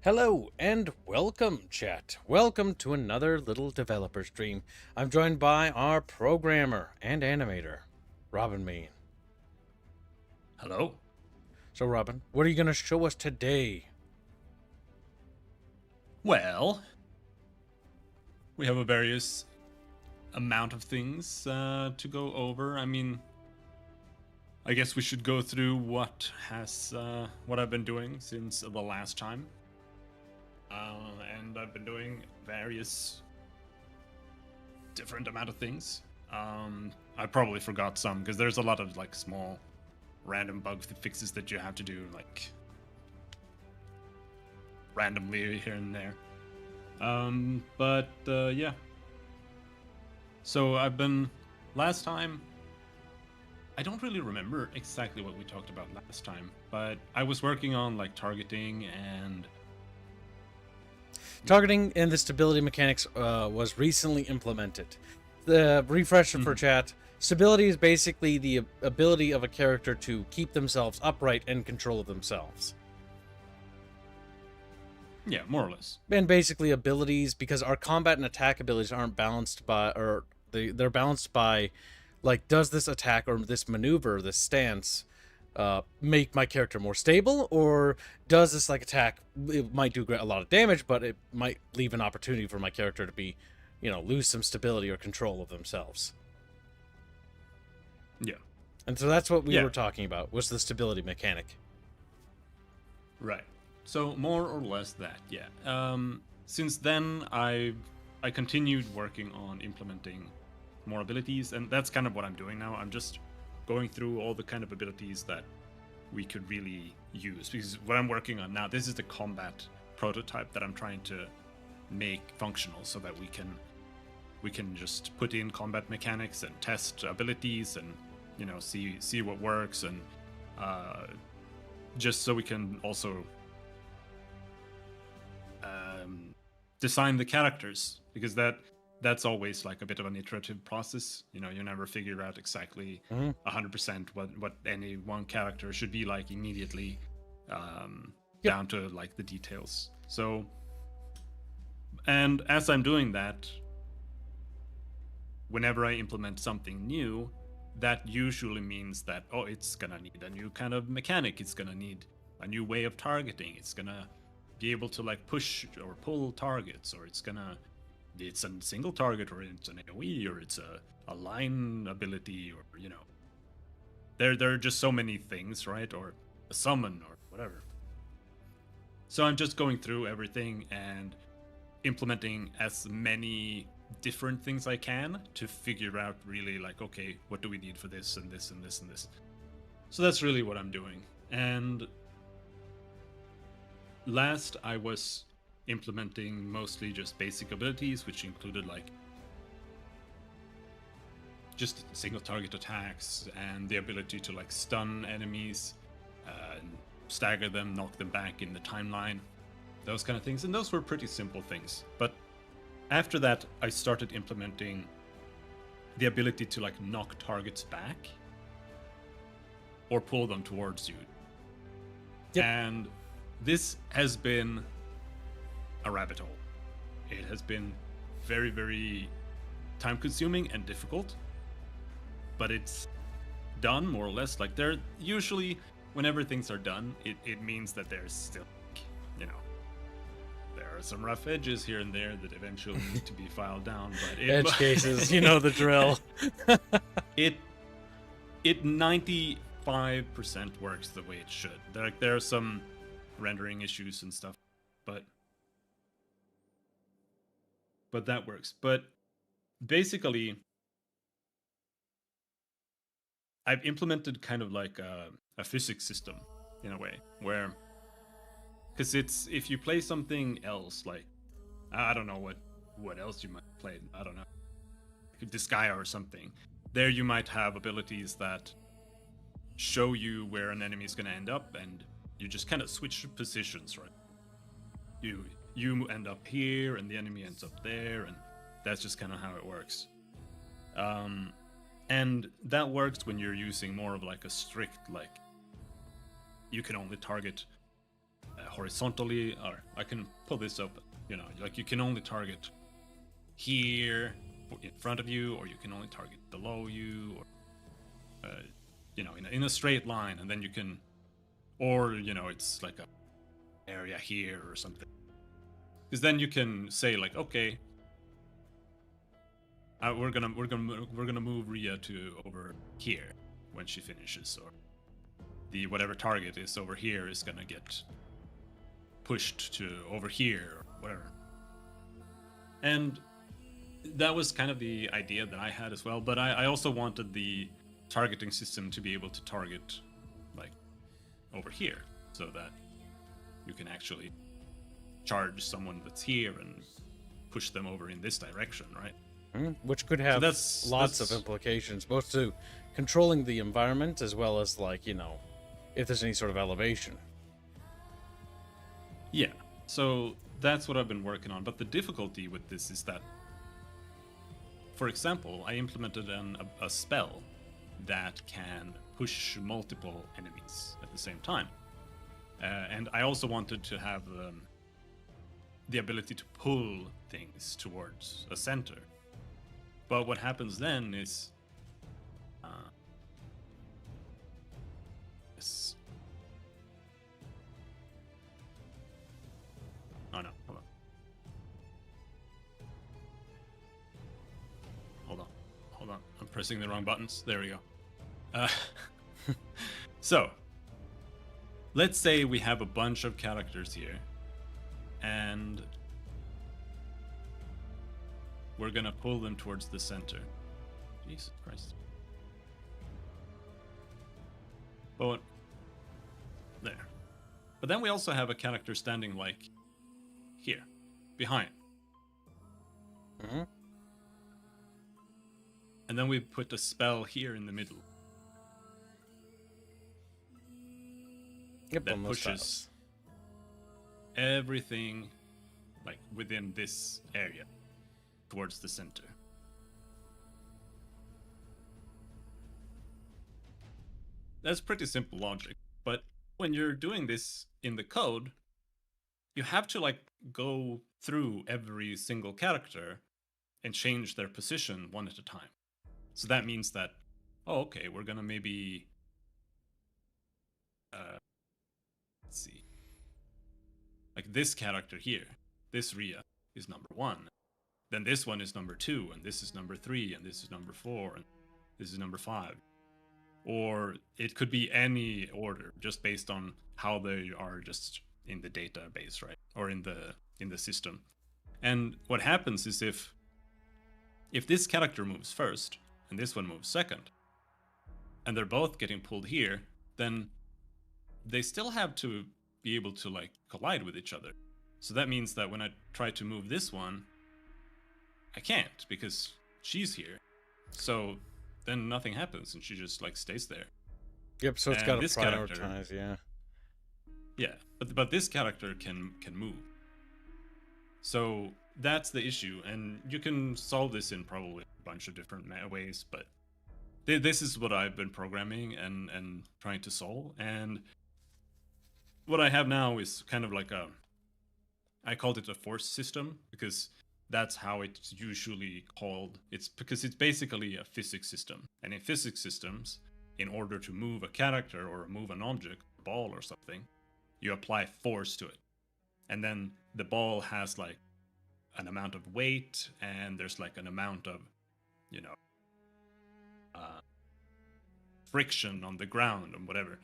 Hello and welcome, chat. Welcome to another little developer stream. I'm joined by our programmer and animator, Robin Main. Hello. So, Robin, what are you going to show us today? Well, we have a various amount of things to go over. I mean, I guess we should go through what I've been doing since the last time. And I've been doing various different amount of things. I probably forgot some because there's a lot of like small random bug fixes that you have to do like randomly here and there. Yeah. So last time, I don't really remember exactly what we talked about last time, but I was working on like targeting and the stability mechanics was recently implemented. The refresh for chat. Stability is basically the ability of a character to keep themselves upright and control of themselves. Yeah, more or less. And basically abilities, because our combat and attack abilities aren't balanced by, or they're balanced by, like, does this attack or this maneuver, this stance, make my character more stable, or does this like attack, it might do a lot of damage, but it might leave an opportunity for my character to be, lose some stability or control of themselves. Yeah. And so that's what we were talking about, was the stability mechanic. Right. So more or less that, yeah. Since then, I continued working on implementing more abilities, and that's kind of what I'm doing now. I'm just going through all the kind of abilities that we could really use, because what I'm working on now, this is the combat prototype that I'm trying to make functional so that we can just put in combat mechanics and test abilities and see what works, and just so we can also design the characters, because that's always like a bit of an iterative process. You never figure out exactly 100% what any one character should be like immediately, down to like the details. So, and as I'm doing that, whenever I implement something new, that usually means that, it's gonna need a new kind of mechanic, it's gonna need a new way of targeting, it's gonna be able to like push or pull targets, or it's a single target, or it's an AoE, or it's a line ability, or there are just so many things, right? Or a summon or whatever. So I'm just going through everything and implementing as many different things I can to figure out really like, okay, what do we need for this and this and this and this. So that's really what I'm doing. And last I was implementing mostly just basic abilities, which included like just single target attacks and the ability to like stun enemies, and stagger them, knock them back in the timeline, those kind of things. And those were pretty simple things. But after that, I started implementing the ability to like knock targets back or pull them towards you. Yep. And this has been a rabbit hole. It has been very, very time consuming and difficult, but it's done more or less. Like, they're usually, whenever things are done, it means that there's still, there are some rough edges here and there that eventually need to be filed down, but edge cases, you know the drill. it 95% works the way it should. There are some rendering issues and stuff, but that works. But basically, I've implemented kind of like a physics system in a way, where, because it's, if you play something else, like, I don't know what else you might play, I don't know, Disgaea or something, there you might have abilities that show you where an enemy is going to end up, and you just kind of switch positions, right? You end up here and the enemy ends up there, and that's just kind of how it works. And that works when you're using more of like a strict, like, you can only target horizontally, or I can pull this up. You know, like you can only target here in front of you, or you can only target below you, or you know, in a straight line, and then you can, or you know, it's like a area here or something. Because then you can say like, okay, we're gonna move Rhea to over here when she finishes, or the whatever target is over here is gonna get pushed to over here or whatever. And that was kind of the idea that I had as well, but I also wanted the targeting system to be able to target like over here, so that you can actually charge someone that's here and push them over in this direction, right? Which could have lots of implications, both to controlling the environment as well as, like, you know, if there's any sort of elevation. Yeah, so that's what I've been working on. But the difficulty with this is that, for example, I implemented a spell that can push multiple enemies at the same time. And I also wanted to have the ability to pull things towards a center. But what happens then is oh no, hold on, I'm pressing the wrong buttons. There we go. So let's say we have a bunch of characters here, and we're gonna pull them towards the center. Jesus Christ. But there. But then we also have a character standing like here, behind. Mm-hmm. And then we put a spell here in the middle. Yep, that pushes everything like within this area towards the center. That's pretty simple logic, but when you're doing this in the code, you have to like go through every single character and change their position one at a time. So that means that, oh, okay, we're gonna maybe let's see, like this character here, this Rhea is number 1, then this one is number 2, and this is number 3, and this is number 4, and this is number 5. Or it could be any order just based on how they are just in the database, right? Or in the system. And what happens is if this character moves first and this one moves second, and they're both getting pulled here, then they still have to be able to like collide with each other. So that means that when I try to move this one, I can't because she's here. So then nothing happens and she just like stays there. Yep, so it's got to prioritize, yeah. Yeah, but this character can move. So that's the issue, and you can solve this in probably a bunch of different ways, but this is what I've been programming and trying to solve. And what I have now is kind of like I called it a force system because that's how it's usually called. It's because it's basically a physics system. And in physics systems, in order to move a character or move an object, a ball or something, you apply force to it. And then the ball has like an amount of weight, and there's like an amount of, you know, friction on the ground and whatever.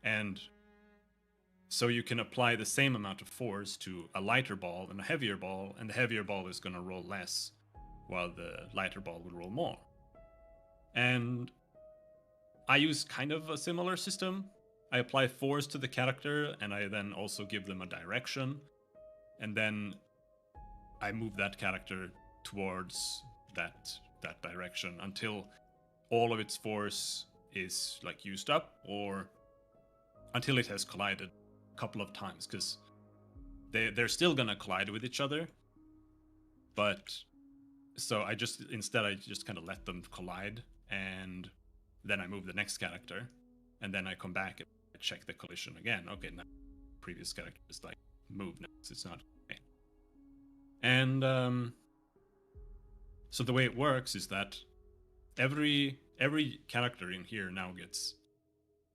And so you can apply the same amount of force to a lighter ball and a heavier ball, and the heavier ball is going to roll less, while the lighter ball will roll more. And I use kind of a similar system. I apply force to the character, and I then also give them a direction, and then I move that character towards that direction until all of its force is like used up, or until it has collided a couple of times, because they're still gonna collide with each other. But so I just kind of let them collide, and then I move the next character, and then I come back and check the collision again. Okay, now previous character is like move now. It's not okay. And so the way it works is that every character in here now gets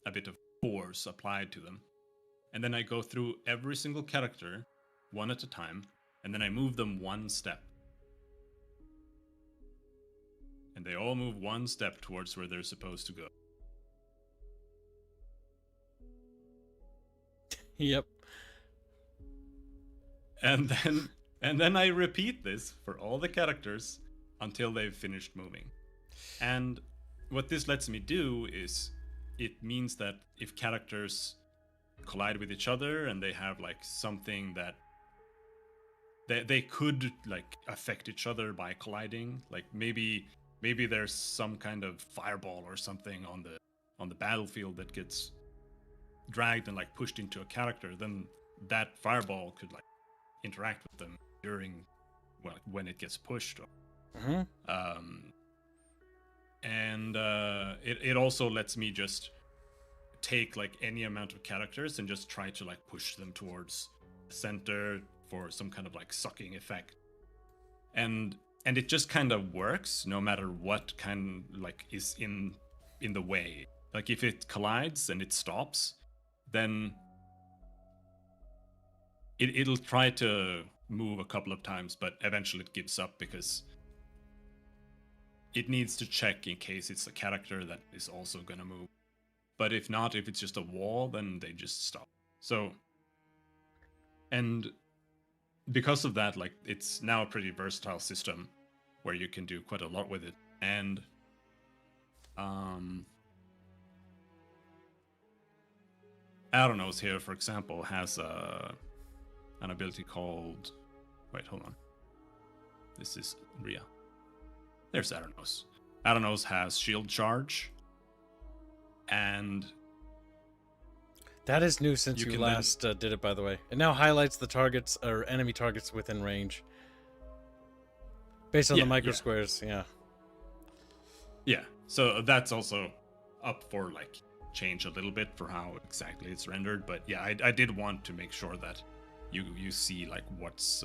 a bit of force applied to them. And then I go through every single character one at a time, and then I move them one step. And they all move one step towards where they're supposed to go. Yep. And then I repeat this for all the characters until they've finished moving. And what this lets me do is it means that if characters collide with each other and they have like something that they could like affect each other by colliding, like maybe there's some kind of fireball or something on the battlefield that gets dragged and like pushed into a character, then that fireball could like interact with them during when it gets pushed. Mm-hmm. It also lets me just take like any amount of characters and just try to like push them towards the center for some kind of like sucking effect. And it just kind of works no matter what kind like is in the way. Like if it collides and it stops, then it'll try to move a couple of times, but eventually it gives up because it needs to check in case it's a character that is also gonna move. But if not, if it's just a wall, then they just stop. So, and because of that, like it's now a pretty versatile system where you can do quite a lot with it. And Adonos here, for example, has an ability called... Wait, hold on. This is Ria. There's Adonos. Adonos has shield charge. And that is new since you last did it, by the way. It now highlights the targets or enemy targets within range. Based on the micro squares, yeah. Yeah, so that's also up for like change a little bit for how exactly it's rendered. But yeah, I did want to make sure that you see like what's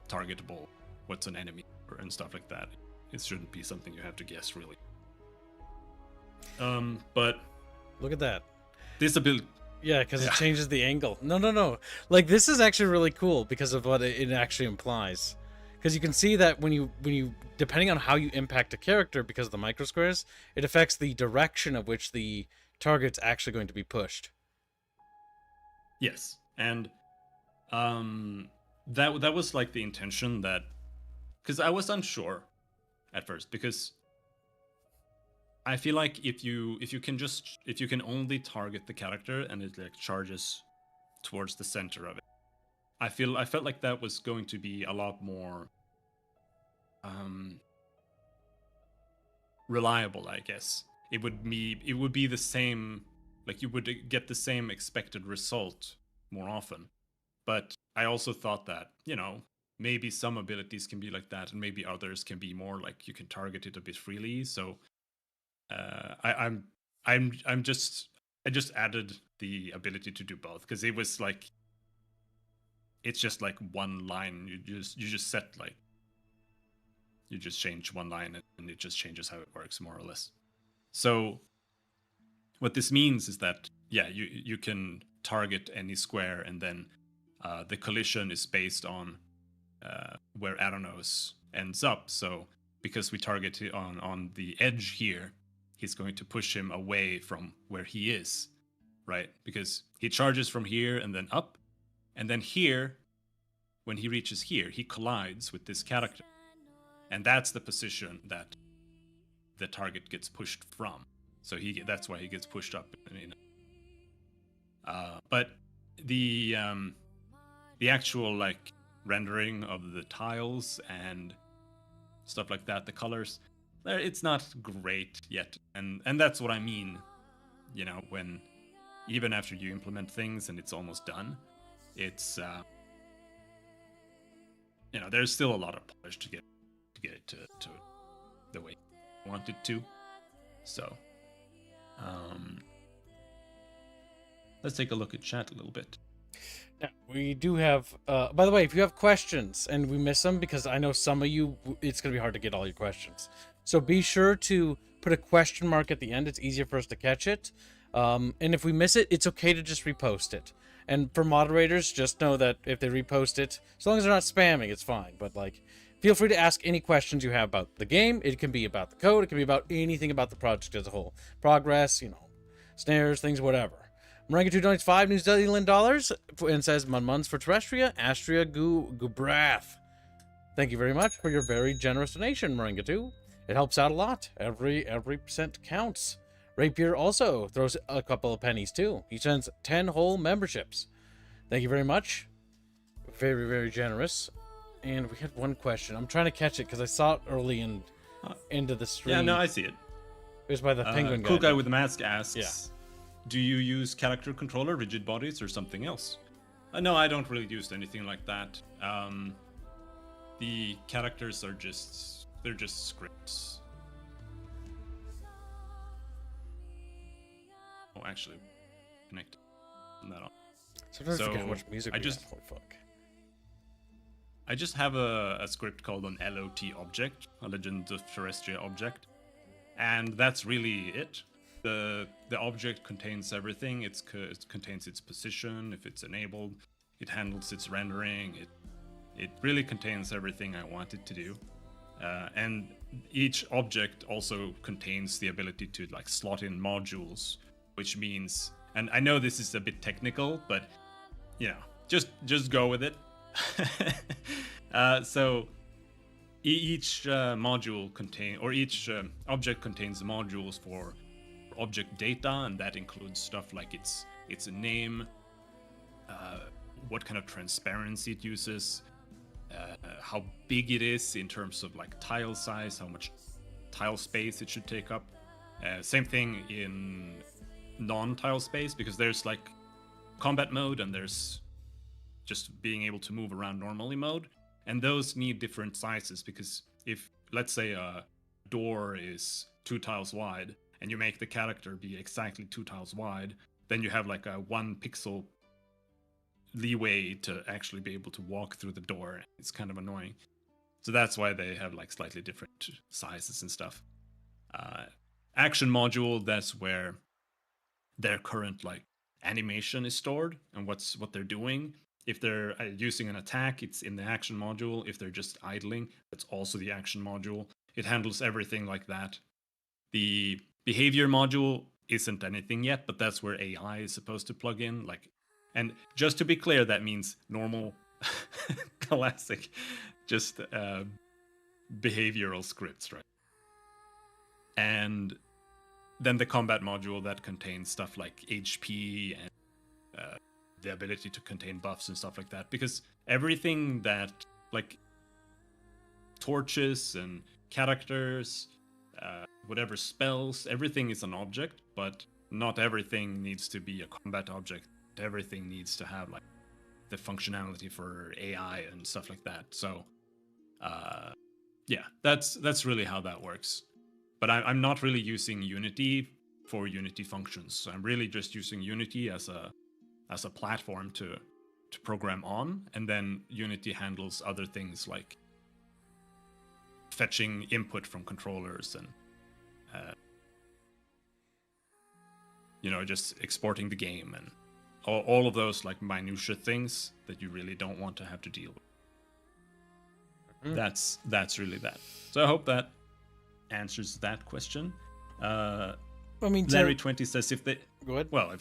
targetable, what's an enemy, and stuff like that. It shouldn't be something you have to guess, really. But look at that. This ability... Yeah, because it changes the angle. No. Like, this is actually really cool because of what it actually implies. Because you can see that when you depending on how you impact a character because of the micro squares, it affects the direction of which the target's actually going to be pushed. Yes, and that was like the intention, that because I was unsure at first, because I feel like if you can only target the character and it like charges towards the center of it, I felt like that was going to be a lot more reliable, I guess. It would be the same, like you would get the same expected result more often. But I also thought that, maybe some abilities can be like that and maybe others can be more like you can target it a bit freely. So I just added the ability to do both, because it was like, it's just like one line. You just set like, you just change one line and it just changes how it works, more or less. So what this means is that, yeah, you can target any square, and then the collision is based on where Adonos ends up. So because we target it on the edge here, he's going to push him away from where he is, right? Because he charges from here and then up, and then here, when he reaches here, he collides with this character. And that's the position that the target gets pushed from. So that's why he gets pushed up. But the actual like rendering of the tiles and stuff like that, the colors, it's not great yet. And that's what I mean, when even after you implement things and it's almost done, it's there's still a lot of polish to get it to the way you want it to. So let's take a look at chat a little bit. Yeah, we do have. By the way, if you have questions and we miss them, because I know some of you, it's gonna be hard to get all your questions. So be sure to put a question mark at the end. It's easier for us to catch it. And if we miss it, it's okay to just repost it. And for moderators, just know that if they repost it, as long as they're not spamming, it's fine. But like, feel free to ask any questions you have about the game. It can be about the code. It can be about anything about the project as a whole. Progress, snares, things, whatever. Moringa2 donates 5 New Zealand dollars and says, Munmuns for Terrestria, Astria Gubrath. Thank you very much for your very generous donation, Moringa2. It helps out a lot. Every percent counts. Rapier also throws a couple of pennies too. He sends 10 whole memberships. Thank you very much. Very, very generous. And we had one question. I'm trying to catch it because I saw it early into the stream. Yeah, no, I see it. It was by the penguin guy. Cool guy with the mask asks, yeah. Do you use character controller, rigid bodies, or something else? No, I don't really use anything like that. The characters are they're just scripts. Oh, actually, connect that on. Sometimes I forget how much music holy fuck. I just have a script called an LOT object, a Legend of Terrestria object, and that's really it. The object contains everything. It contains its position, if it's enabled. It handles its rendering. It really contains everything I want it to do. And each object also contains the ability to like slot in modules, which means, and I know this is a bit technical, but just go with it. So each module each object contains modules for object data, and that includes stuff like its name, what kind of transparency it uses, how big it is in terms of like tile size, how much tile space it should take up. Same thing in non-tile space, because there's like combat mode and there's just being able to move around normally mode, and those need different sizes, because if, let's say, a door is 2 tiles wide and you make the character be exactly 2 tiles wide, then you have like a 1 pixel leeway to actually be able to walk through the door. It's kind of annoying. So that's why they have like slightly different sizes and stuff. Action module, that's where their current like animation is stored and what they're doing. If they're using an attack, it's in the action module. If they're just idling, that's also the action module. It handles everything like that. The behavior module isn't anything yet, but that's where AI is supposed to plug in. And just to be clear, that means normal, classic, just behavioral scripts, right? And then the combat module that contains stuff like HP and the ability to contain buffs and stuff like that, because everything that like torches and characters, whatever spells, everything is an object, but not everything needs to be a combat object. Everything needs to have like the functionality for AI and stuff like that. So yeah, that's really how that works. But I'm not really using Unity for Unity functions. So I'm really just using Unity as a platform to program on, and then Unity handles other things like fetching input from controllers and just exporting the game and all of those like minutia things that you really don't want to have to deal with. That's really that. So I hope that answers that question. Larry 20 says if they go ahead. Well,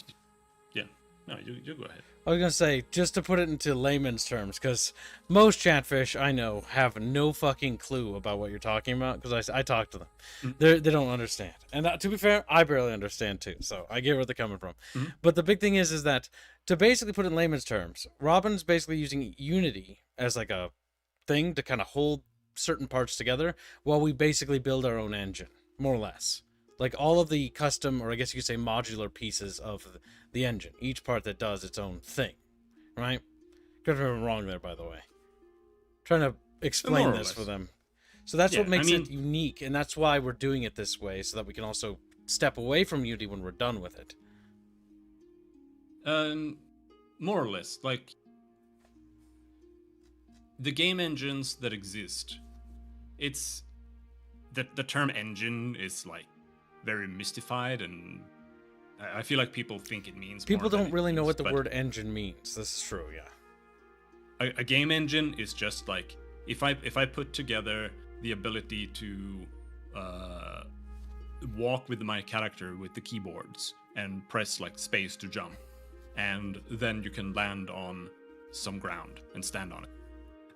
no, you go ahead. I was gonna say, just to put it into layman's terms, because most chatfish I know have no fucking clue about what you're talking about, because I talk to them. Mm-hmm. They don't understand, and to be fair, I barely understand too. So I get where they're coming from. Mm-hmm. But the big thing is that to basically put it in layman's terms, Robin's basically using Unity as like a thing to kind of hold certain parts together, while we basically build our own engine, more or less. Like all of the custom, or I guess you could say modular pieces of the engine, each part that does its own thing, right? Correct me if I'm wrong there, by the way. Trying to explain this for them. So that's what makes it unique, and that's why we're doing it this way, so that we can also step away from Unity when we're done with it. More or less. Like, the game engines that exist, it's the term engine is like very mystified, and I feel like people think it means People more than don't it really know means, what the but word engine means. This is true, yeah. a game engine is just like if I put together the ability to walk with my character with the keyboards and press like space to jump, and then you can land on some ground and stand on it.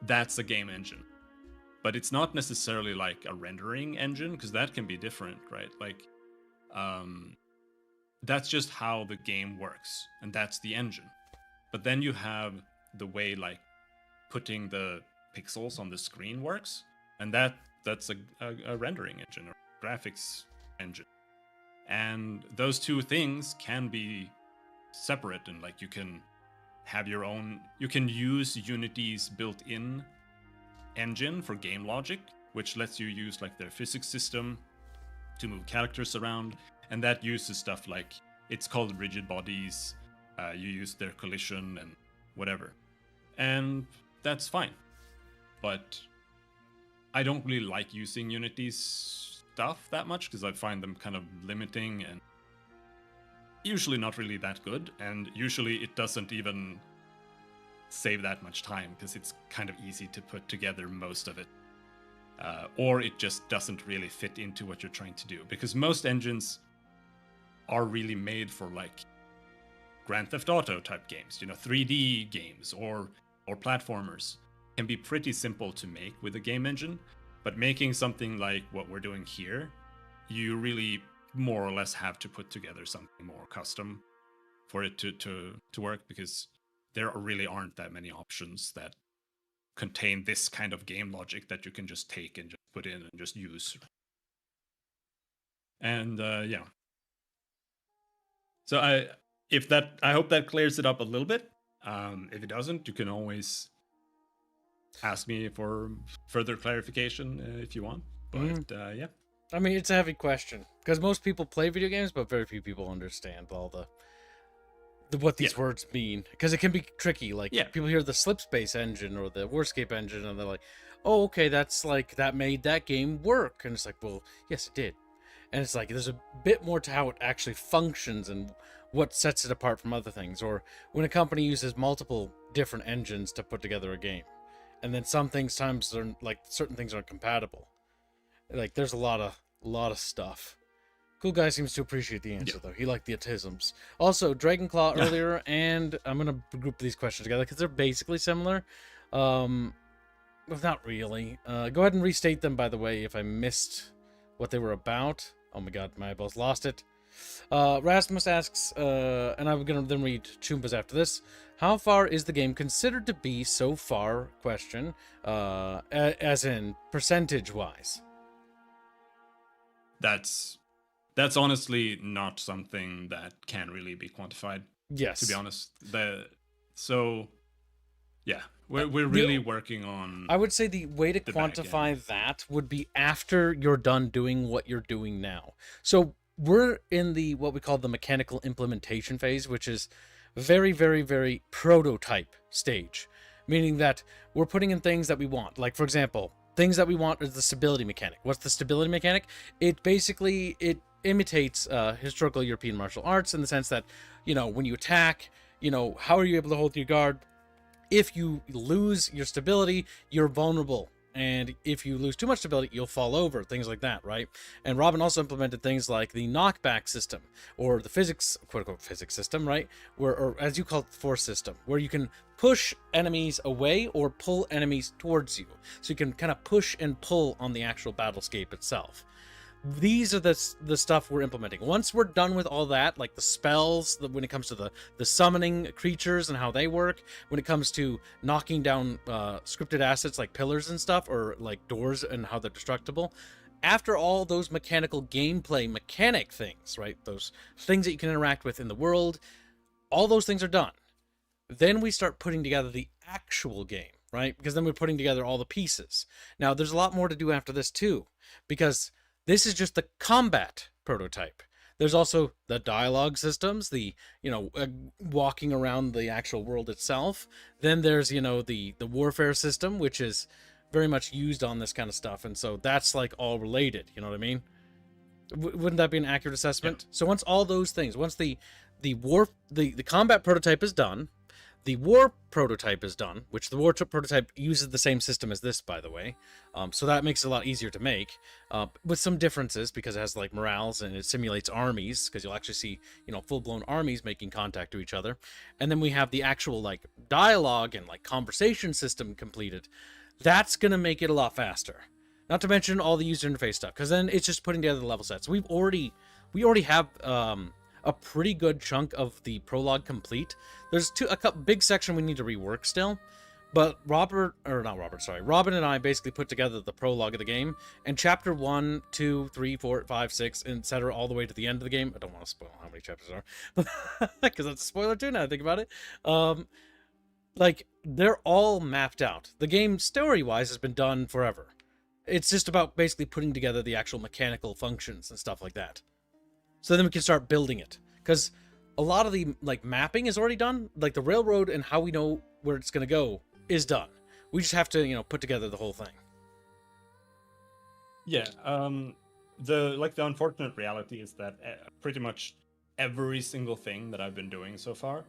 That's a game engine. But it's not necessarily like a rendering engine, because that can be different, right? Like that's just how the game works, and that's the engine. But then you have the way like putting the pixels on the screen works, and that's a rendering engine or graphics engine. And those two things can be separate, and like you can have your own, you can use Unity's built-in engine for game logic, which lets you use like their physics system to move characters around, and that uses stuff like, it's called rigid bodies, you use their collision and whatever, and that's fine. But I don't really like using Unity's stuff that much, because I find them kind of limiting and usually not really that good, and usually it doesn't even save that much time, because it's kind of easy to put together most of it, or it just doesn't really fit into what you're trying to do, because most engines are really made for like Grand Theft Auto type games, 3D games or platformers can be pretty simple to make with a game engine. But making something like what we're doing here, you really more or less have to put together something more custom for it to work, because there really aren't that many options that contain this kind of game logic that you can just take and just put in and just use. And yeah. So I hope that clears it up a little bit. If it doesn't, you can always ask me for further clarification if you want. But yeah. I mean, it's a heavy question, because most people play video games, but very few people understand all the what these words mean, because it can be tricky. Like people hear the slip space engine or the Wordscape engine, and they're like, "Oh, okay, that's like that made that game work," and it's like, "Well, yes, it did." And it's like there's a bit more to how it actually functions and what sets it apart from other things. Or when a company uses multiple different engines to put together a game, and then sometimes they're like certain things aren't compatible. Like there's a lot of stuff. Cool Guy seems to appreciate the answer though. He liked the autisms. Also, Dragonclaw earlier, and I'm gonna group these questions together because they're basically similar. Well, not really. Go ahead and restate them, by the way, if I missed what they were about. Oh my god, my eyeballs lost it. Rasmus asks, and I'm gonna then read Chumba's after this. How far is the game considered to be so far? Question. As in percentage-wise. That's honestly not something that can really be quantified. Yes. To be honest. Yeah, we're really working on. I would say the way to quantify that would be after you're done doing what you're doing now. So we're in the what we call the mechanical implementation phase, which is very, very, very prototype stage, meaning that we're putting in things that we want. Like, for example, things that we want is the stability mechanic. What's the stability mechanic? It basically imitates historical European martial arts in the sense that, when you attack, how are you able to hold your guard? If you lose your stability, you're vulnerable. And if you lose too much stability, you'll fall over, things like that, right? And Robin also implemented things like the knockback system, or the physics, quote-unquote physics system, right? Or as you call it, the force system, where you can push enemies away or pull enemies towards you. So you can kind of push and pull on the actual battlescape itself. These are the stuff we're implementing. Once we're done with all that, like the spells, when it comes to the summoning creatures and how they work, when it comes to knocking down scripted assets like pillars and stuff, or like doors and how they're destructible, after all those mechanical gameplay mechanic things, right, those things that you can interact with in the world, all those things are done. Then we start putting together the actual game, right? Because then we're putting together all the pieces. Now, there's a lot more to do after this too, because this is just the combat prototype. There's also the dialogue systems, the walking around the actual world itself. Then there's the warfare system, which is very much used on this kind of stuff, and so that's like all related. You know what I mean? Wouldn't that be an accurate assessment? Yeah. So once all those things, once the combat prototype is done, the war prototype is done, which the war prototype uses the same system as this, by the way. So that makes it a lot easier to make, with some differences because it has like morales and it simulates armies, because you'll actually see, full-blown armies making contact to each other. And then we have the actual like dialogue and like conversation system completed. That's going to make it a lot faster. Not to mention all the user interface stuff, because then it's just putting together the level sets. We already have a pretty good chunk of the prologue complete. There's a couple big section we need to rework still, but Robin and I basically put together the prologue of the game, and chapter 1, 2, 3, 4, 5, 6, etc., all the way to the end of the game. I don't want to spoil how many chapters are, because that's a spoiler too. Now I think about it. Like they're all mapped out. The game story-wise has been done forever. It's just about basically putting together the actual mechanical functions and stuff like that. So then we can start building it. Because a lot of the like mapping is already done. Like the railroad and how we know where it's going to go is done. We just have to, put together the whole thing. Yeah. The unfortunate reality is that pretty much every single thing that I've been doing so far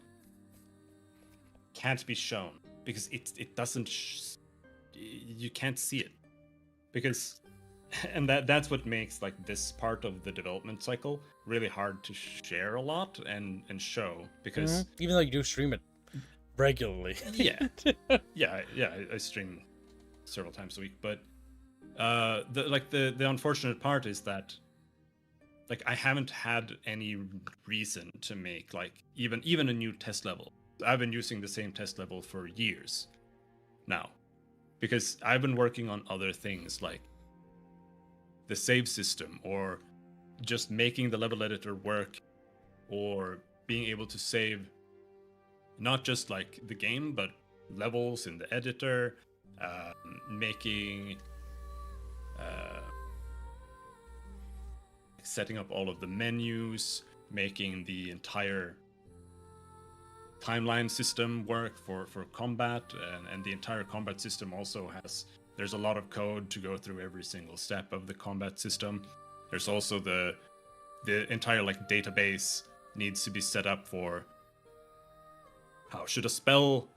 can't be shown because it doesn't. You can't see it because, and that's what makes like this part of the development cycle really hard to share a lot and show because even though you do stream it regularly. yeah, I stream several times a week, but the unfortunate part is that like I haven't had any reason to make like even a new test level. I've been using the same test level for years now because I've been working on other things like the save system or just making the level editor work or being able to save not just like the game but levels in the editor, making setting up all of the menus, making the entire timeline system work for combat, and the entire combat system also there's a lot of code to go through every single step of the combat system. There's also the entire like database needs to be set up for how should a spell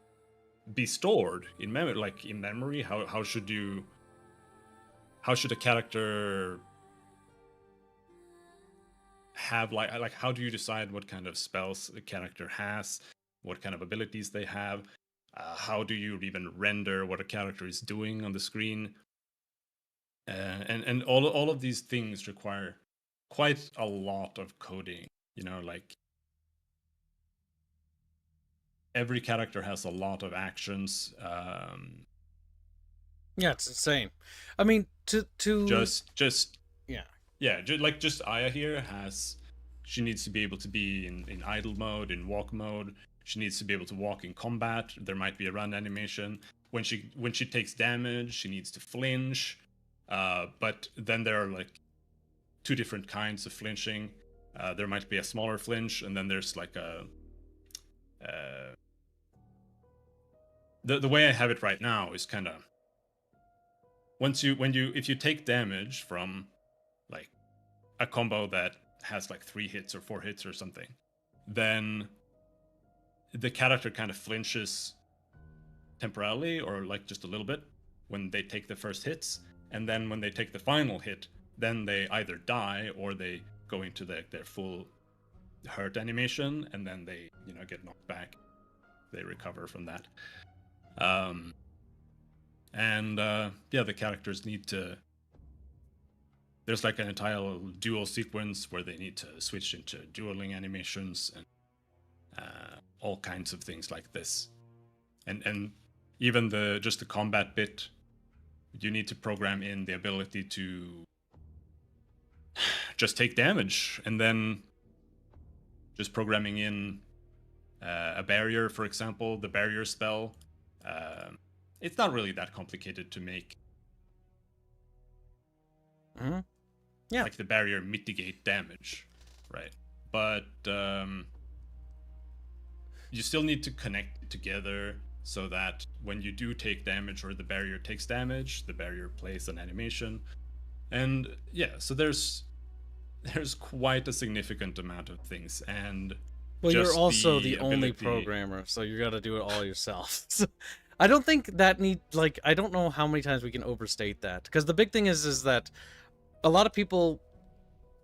be stored in memory, like in memory. How should a character have like how do you decide what kind of spells a character has, what kind of abilities they have, how do you even render what a character is doing on the screen, and all of these things require quite a lot of coding, like every character has a lot of actions. Yeah, it's insane. I mean, to just yeah. Yeah, just Aya here she needs to be able to be in idle mode, in walk mode. She needs to be able to walk in combat. There might be a run animation. When she takes damage, she needs to flinch. But then there are like two different kinds of flinching. There might be a smaller flinch, and then there's like the way I have it right now is kind of if you take damage from like a combo that has like 3 hits or 4 hits or something, then the character kind of flinches temporarily or like just a little bit when they take the first hits, and then when they take the final hit, then they either die or they go into their full hurt animation, and then they get knocked back. They recover from that. The characters need to. There's like an entire dual sequence where they need to switch into dueling animations and all kinds of things like this, and even the combat bit, you need to program in the ability to just take damage, and then just programming in a barrier, for example, the barrier spell. It's not really that complicated to make. Mm-hmm. Yeah, like the barrier mitigate damage. right? But you still need to connect it together so that when you do take damage or the barrier takes damage, the barrier plays an animation. And yeah, so there's quite a significant amount of things, and Well, you're just also the the only ability. programmer, so you got to do it all yourself. So, I don't think that I don't know how many times we can overstate that, because the big thing is that a lot of people,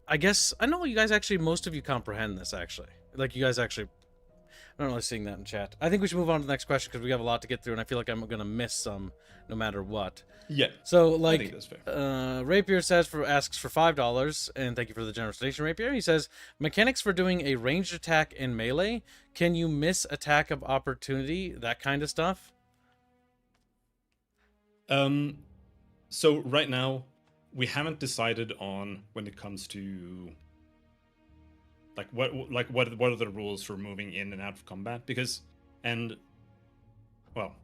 I guess, I know you guys actually, most of you comprehend this actually. Like, you guys actually, I'm not really seeing that in chat. I think we should move on to the next question because we have a lot to get through, and I feel like I'm gonna miss some no matter what. Yeah, So, I think like, that's fair. Rapier asks for $5, and thank you for the generous donation, Rapier. He says, mechanics for doing a ranged attack in melee. Can you miss attack of opportunity? That kind of stuff. So right now, we haven't decided on when it comes to what are the rules for moving in and out of combat, because well,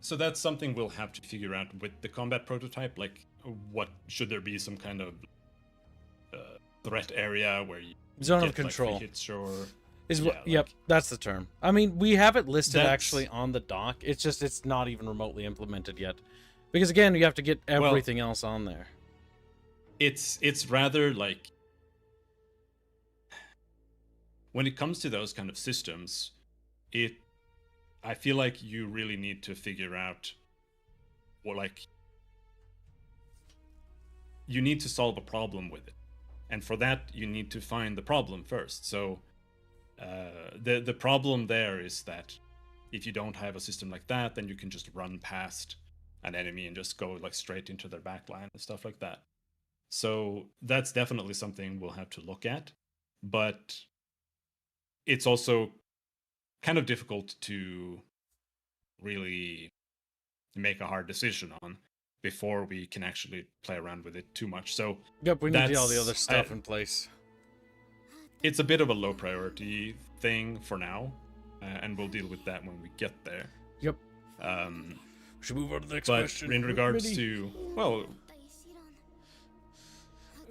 so that's something we'll have to figure out with the combat prototype. Like, what should there be some kind of threat area where you Zone get, of control. Like, hits or Yep, that's the term. I mean, we have it listed actually on the doc. It's just it's not even remotely implemented yet, because again, you have to get everything else on there. It's rather like, when it comes to those kind of systems, I feel like you really need to figure out you need to solve a problem with it, and for that you need to find the problem first. So the problem there is that if you don't have a system like that, then you can just run past an enemy and just go like straight into their backline and stuff like that. So that's definitely something we'll have to look at, but it's also kind of difficult to really make a hard decision on before we can actually play around with it too much. So yep, we need to get all the other stuff in place. It's a bit of a low priority thing for now, and we'll deal with that when we get there. Yep. We should move on to the next question. But in regards to, well,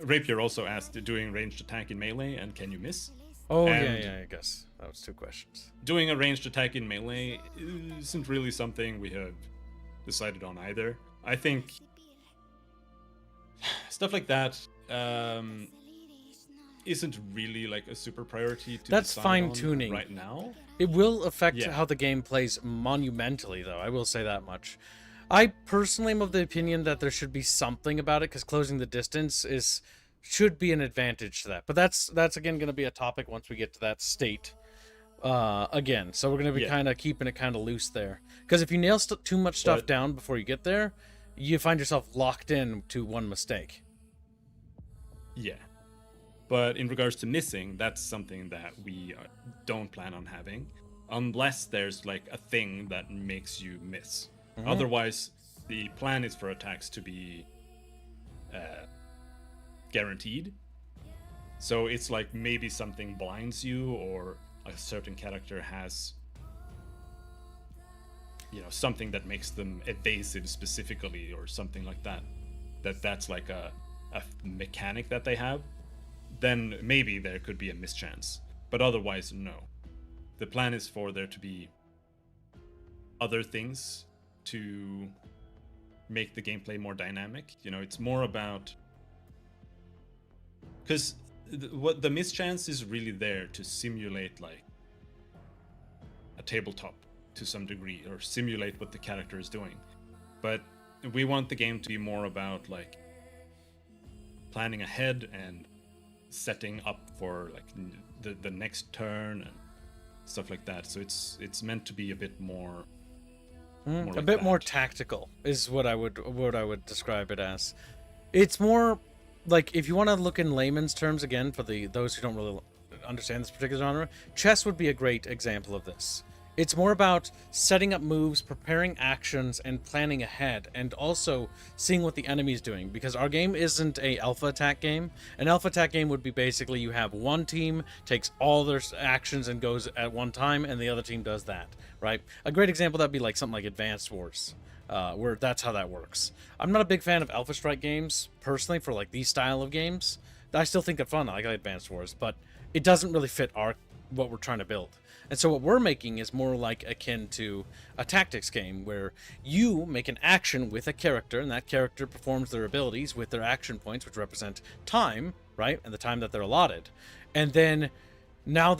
Rapier also asked, doing ranged attack in melee, and can you miss? Oh, yeah, I guess. That was 2 questions. Doing a ranged attack in melee isn't really something we have decided on either. I think stuff like that isn't really like a super priority to That's decide fine-tuning on right now. It will affect how the game plays monumentally, though. I will say that much. I personally am of the opinion that there should be something about it, because closing the distance should be an advantage to that. But that's again going to be a topic once we get to that state. Again, so we're going to be kind of keeping it kind of loose there, because if you nail too much stuff down before you get there, you find yourself locked in to one mistake. Yeah. But in regards to missing, that's something that we don't plan on having, unless there's like a thing that makes you miss. Mm-hmm. Otherwise, the plan is for attacks to be guaranteed. So it's like maybe something blinds you, or a certain character has, something that makes them evasive specifically, or something like that. That's like a mechanic that they have. Then maybe there could be a mischance. But otherwise, no. The plan is for there to be other things to make the gameplay more dynamic. It's more about... Because what the mischance is really there to simulate like a tabletop to some degree, or simulate what the character is doing. But we want the game to be more about like planning ahead and setting up for like the next turn and stuff like that. So it's meant to be a bit more, more tactical is what I would describe it as. It's more like, if you want to look in layman's terms, again, for those who don't really understand this particular genre, chess would be a great example of this. It's more about setting up moves, preparing actions, and planning ahead, and also seeing what the enemy's doing, because our game isn't a alpha attack game. An alpha attack game would be basically you have one team takes all their actions and goes at one time, and the other team does that, right? A great example that'd be like something like Advanced Wars, where that's how that works. I'm not a big fan of Alpha Strike games, personally, for like these style of games, I still think they're fun. I like Advanced Wars, but it doesn't really fit what we're trying to build. And so what we're making is more like akin to a tactics game where you make an action with a character, and that character performs their abilities with their action points, which represent time, right? And the time that they're allotted. And then now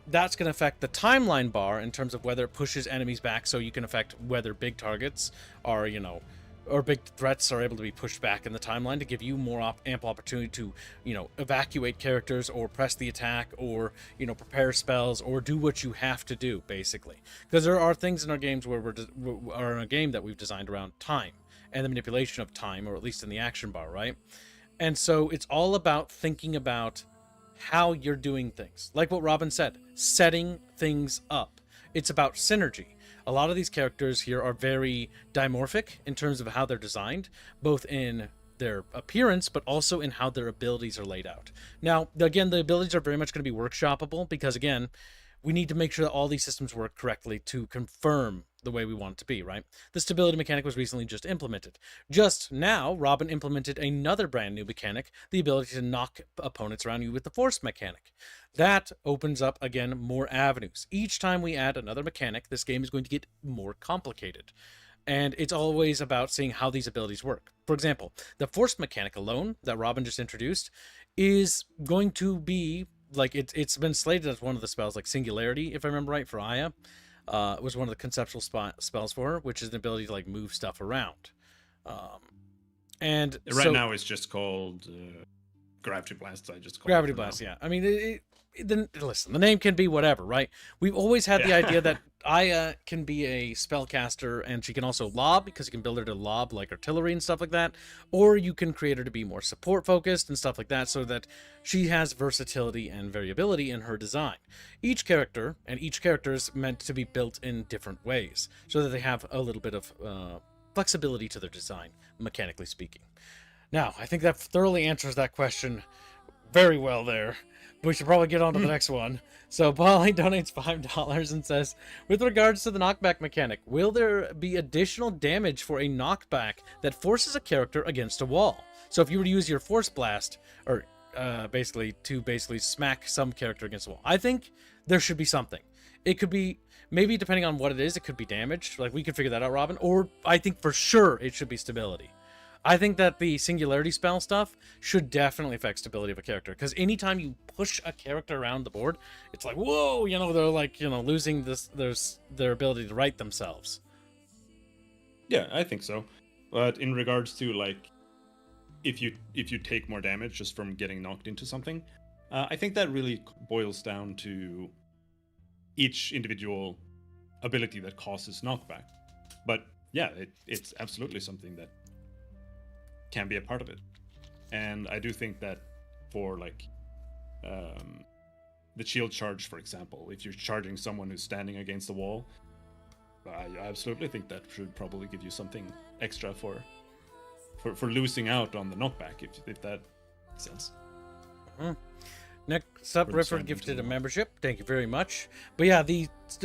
that's going to affect the timeline bar in terms of whether it pushes enemies back, so you can affect whether big targets are, or big threats are able to be pushed back in the timeline to give you more ample opportunity to, evacuate characters or press the attack or, prepare spells or do what you have to do, basically. Because there are things in our games where or in a game that we've designed around time and the manipulation of time, or at least in the action bar, right? And so it's all about thinking about how you're doing things. Like what Robin said, setting things up. It's about synergy. A lot of these characters here are very dimorphic in terms of how they're designed, both in their appearance, but also in how their abilities are laid out. Now, again, the abilities are very much going to be workshoppable because, again, we need to make sure that all these systems work correctly to confirm the way we want it to be, right? The stability mechanic was recently just implemented. Just now, Robin implemented another brand new mechanic, the ability to knock opponents around you with the force mechanic. That opens up, again, more avenues. Each time we add another mechanic, this game is going to get more complicated. And it's always about seeing how these abilities work. For example, the force mechanic alone that Robin just introduced is going to be, like, it's been slated as one of the spells, like Singularity, if I remember right, for Aya. It was one of the conceptual spells for her, which is the ability to, like, move stuff around. And right now it's just called Gravity Blast. I just call Gravity Blast, yeah. I mean, listen, the name can be whatever, right? We've always had the idea that Aya can be a spellcaster, and she can also lob, because you can build her to lob, like artillery and stuff like that. Or you can create her to be more support-focused and stuff like that, so that she has versatility and variability in her design. Each character is meant to be built in different ways, so that they have a little bit of flexibility to their design, mechanically speaking. Now, I think that thoroughly answers that question very well there. We should probably get on to the next one. So Polly donates $5 and says, with regards to the knockback mechanic, will there be additional damage for a knockback that forces a character against a wall? So if you were to use your force blast, or basically smack some character against a wall, I think there should be something. It could be, maybe depending on what it is, it could be damage. Like, we could figure that out, Robin. Or I think for sure it should be stability. I think that the singularity spell stuff should definitely affect stability of a character, because anytime you push a character around the board, it's like, whoa, they're like, losing their ability to right themselves. Yeah, I think so. But in regards to, like, if you take more damage just from getting knocked into something, I think that really boils down to each individual ability that causes knockback. But yeah, it's absolutely something that can be a part of it. And I do think that for, like, the shield charge, for example, if you're charging someone who's standing against the wall, I absolutely think that should probably give you something extra for losing out on the knockback, if that makes sense. Mm-hmm. Next up, Rifford gifted a membership. Thank you very much. But yeah,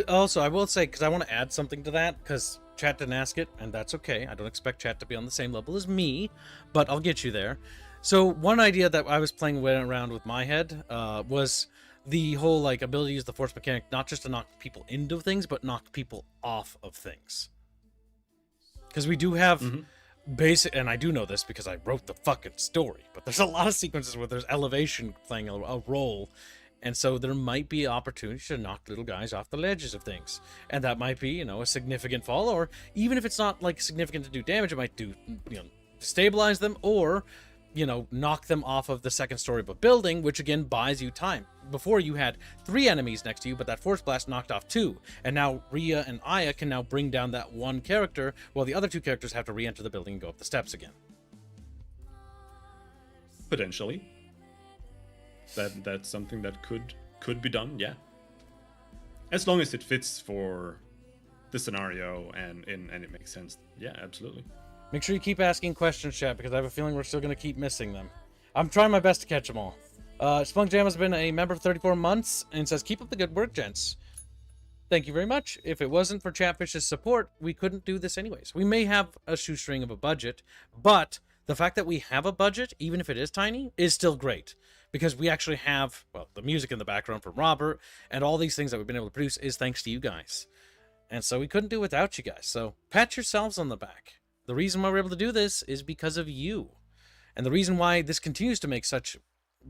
also I will say, because I want to add something to that, because chat didn't ask it, and that's okay. I don't expect chat to be on the same level as me, but I'll get you there. So one idea that I was playing around with my head was the whole, like, ability to use the force mechanic, not just to knock people into things, but knock people off of things. Because we do have basic, and I do know this because I wrote the fucking story, but there's a lot of sequences where there's elevation playing a role. And so there might be opportunities to knock little guys off the ledges of things. And that might be, a significant fall, or even if it's not, like, significant to do damage, it might do, stabilize them, or, knock them off of the second story of a building, which again buys you time. Before, you had 3 enemies next to you, but that force blast knocked off 2. And now Rhea and Aya can now bring down that one character, while the other 2 characters have to re-enter the building and go up the steps again. Potentially. That's something that could be done, yeah. As long as it fits for the scenario and it makes sense. Yeah, absolutely. Make sure you keep asking questions, chat, because I have a feeling we're still going to keep missing them. I'm trying my best to catch them all. Spunk Jam has been a member for 34 months and says, keep up the good work, gents. Thank you very much. If it wasn't for Chatfish's support, we couldn't do this anyways. We may have a shoestring of a budget, but the fact that we have a budget, even if it is tiny, is still great. Because we actually have, well, the music in the background from Robert, and all these things that we've been able to produce is thanks to you guys. And so we couldn't do it without you guys. So pat yourselves on the back. The reason why we're able to do this is because of you. And the reason why this continues to make such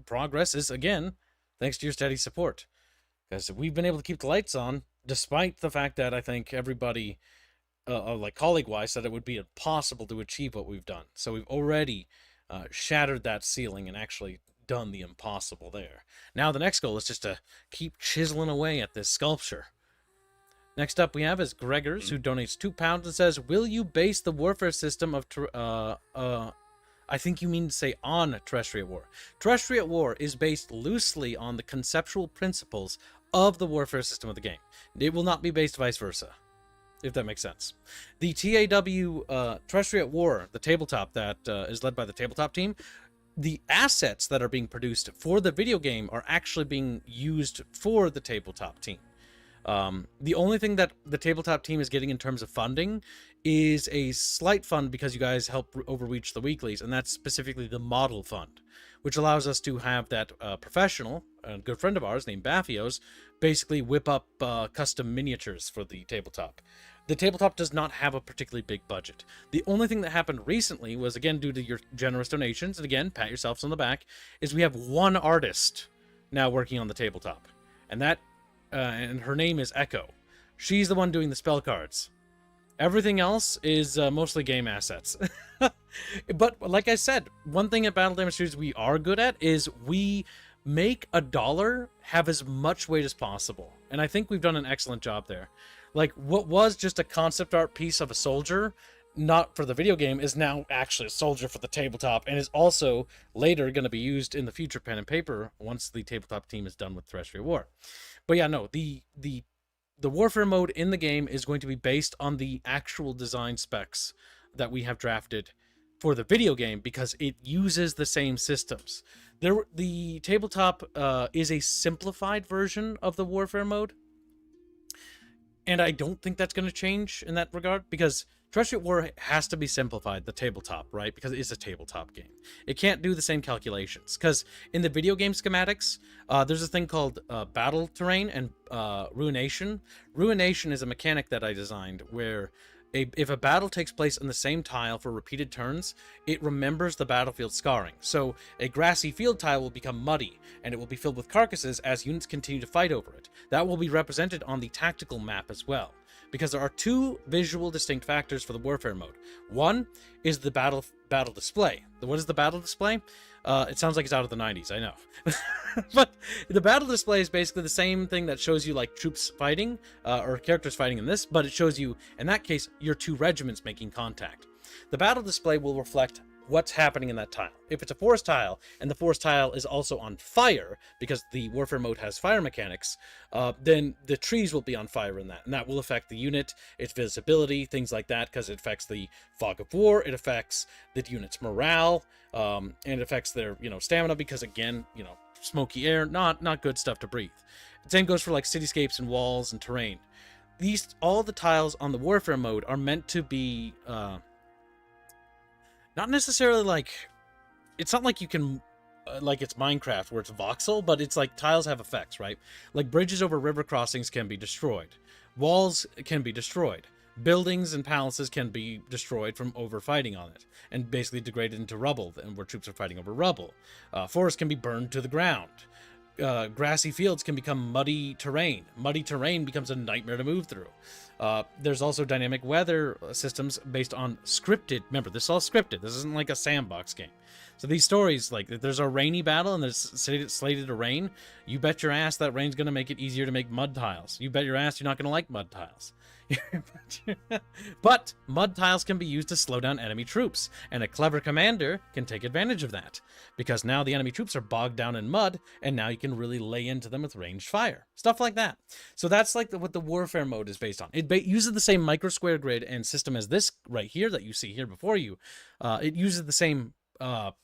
progress is, again, thanks to your steady support. Because we've been able to keep the lights on, despite the fact that I think everybody, like colleague-wise, said it would be impossible to achieve what we've done. So we've already shattered that ceiling and actually done the impossible there. Now the next goal is just to keep chiseling away at this sculpture. Next up we have is Gregors, who donates £2 and says, will you base the warfare system of, I think you mean to say on Terrestria War. Terrestria War is based loosely on the conceptual principles of the warfare system of the game. It will not be based vice versa, if that makes sense. The TAW Terrestria War, the tabletop that is led by the tabletop team, the assets that are being produced for the video game are actually being used for the tabletop team. The only thing that the tabletop team is getting in terms of funding is a slight fund because you guys help overreach the weeklies, and that's specifically the model fund, which allows us to have that professional, a good friend of ours named Baffios, basically whip up custom miniatures for the tabletop. The tabletop does not have a particularly big budget. The only thing that happened recently was, again, due to your generous donations, and again, pat yourselves on the back, is we have one artist now working on the tabletop, and that and her name is Echo. She's the one doing the spell cards. Everything else is mostly game assets. But like I said, one thing at Battle Damage Studios we are good at is we make a dollar have as much weight as possible. And I think we've done an excellent job there. Like, what was just a concept art piece of a soldier, not for the video game, is now actually a soldier for the tabletop, and is also later going to be used in the future pen and paper once the tabletop team is done with Terrestria War. But yeah, no, the warfare mode in the game is going to be based on the actual design specs that we have drafted for the video game because it uses the same systems. The tabletop is a simplified version of the warfare mode, and I don't think that's going to change in that regard because Terrestria War has to be simplified, the tabletop, right? Because it is a tabletop game. It can't do the same calculations. Because in the video game schematics, there's a thing called battle terrain and ruination. Ruination is a mechanic that I designed where if a battle takes place on the same tile for repeated turns, it remembers the battlefield scarring. So a grassy field tile will become muddy, and it will be filled with carcasses as units continue to fight over it. That will be represented on the tactical map as well, because there are two visual distinct factors for the warfare mode. One is the battle display. What is the battle display? It sounds like it's out of the 90s, I know. But the battle display is basically the same thing that shows you like troops fighting, or characters fighting in this, but it shows you, in that case, your two regiments making contact. The battle display will reflect what's happening in that tile. If it's a forest tile, and the forest tile is also on fire, because the warfare mode has fire mechanics, then the trees will be on fire in that, and that will affect the unit, its visibility, things like that, because it affects the fog of war, it affects the unit's morale, and it affects their, stamina, because again, smoky air, not good stuff to breathe. The same goes for like cityscapes and walls and terrain. All the tiles on the warfare mode are meant to be, not necessarily like, it's not like you can, like it's Minecraft where it's voxel, but it's like tiles have effects, right? Like bridges over river crossings can be destroyed. Walls can be destroyed. Buildings and palaces can be destroyed from over-fighting on it, and basically degraded into rubble, and where troops are fighting over rubble. Forests can be burned to the ground. Grassy fields can become muddy terrain. Muddy terrain becomes a nightmare to move through. There's also dynamic weather systems based on scripted. Remember, this is all scripted. This isn't like a sandbox game. So these stories, like if there's a rainy battle and there's slated to rain, you bet your ass that rain's going to make it easier to make mud tiles. You bet your ass you're not going to like mud tiles. But mud tiles can be used to slow down enemy troops, and a clever commander can take advantage of that, because now the enemy troops are bogged down in mud, and now you can really lay into them with ranged fire. Stuff like that. So that's like what the warfare mode is based on. It uses the same micro square grid and system as this right here that you see here before you. It uses the same, what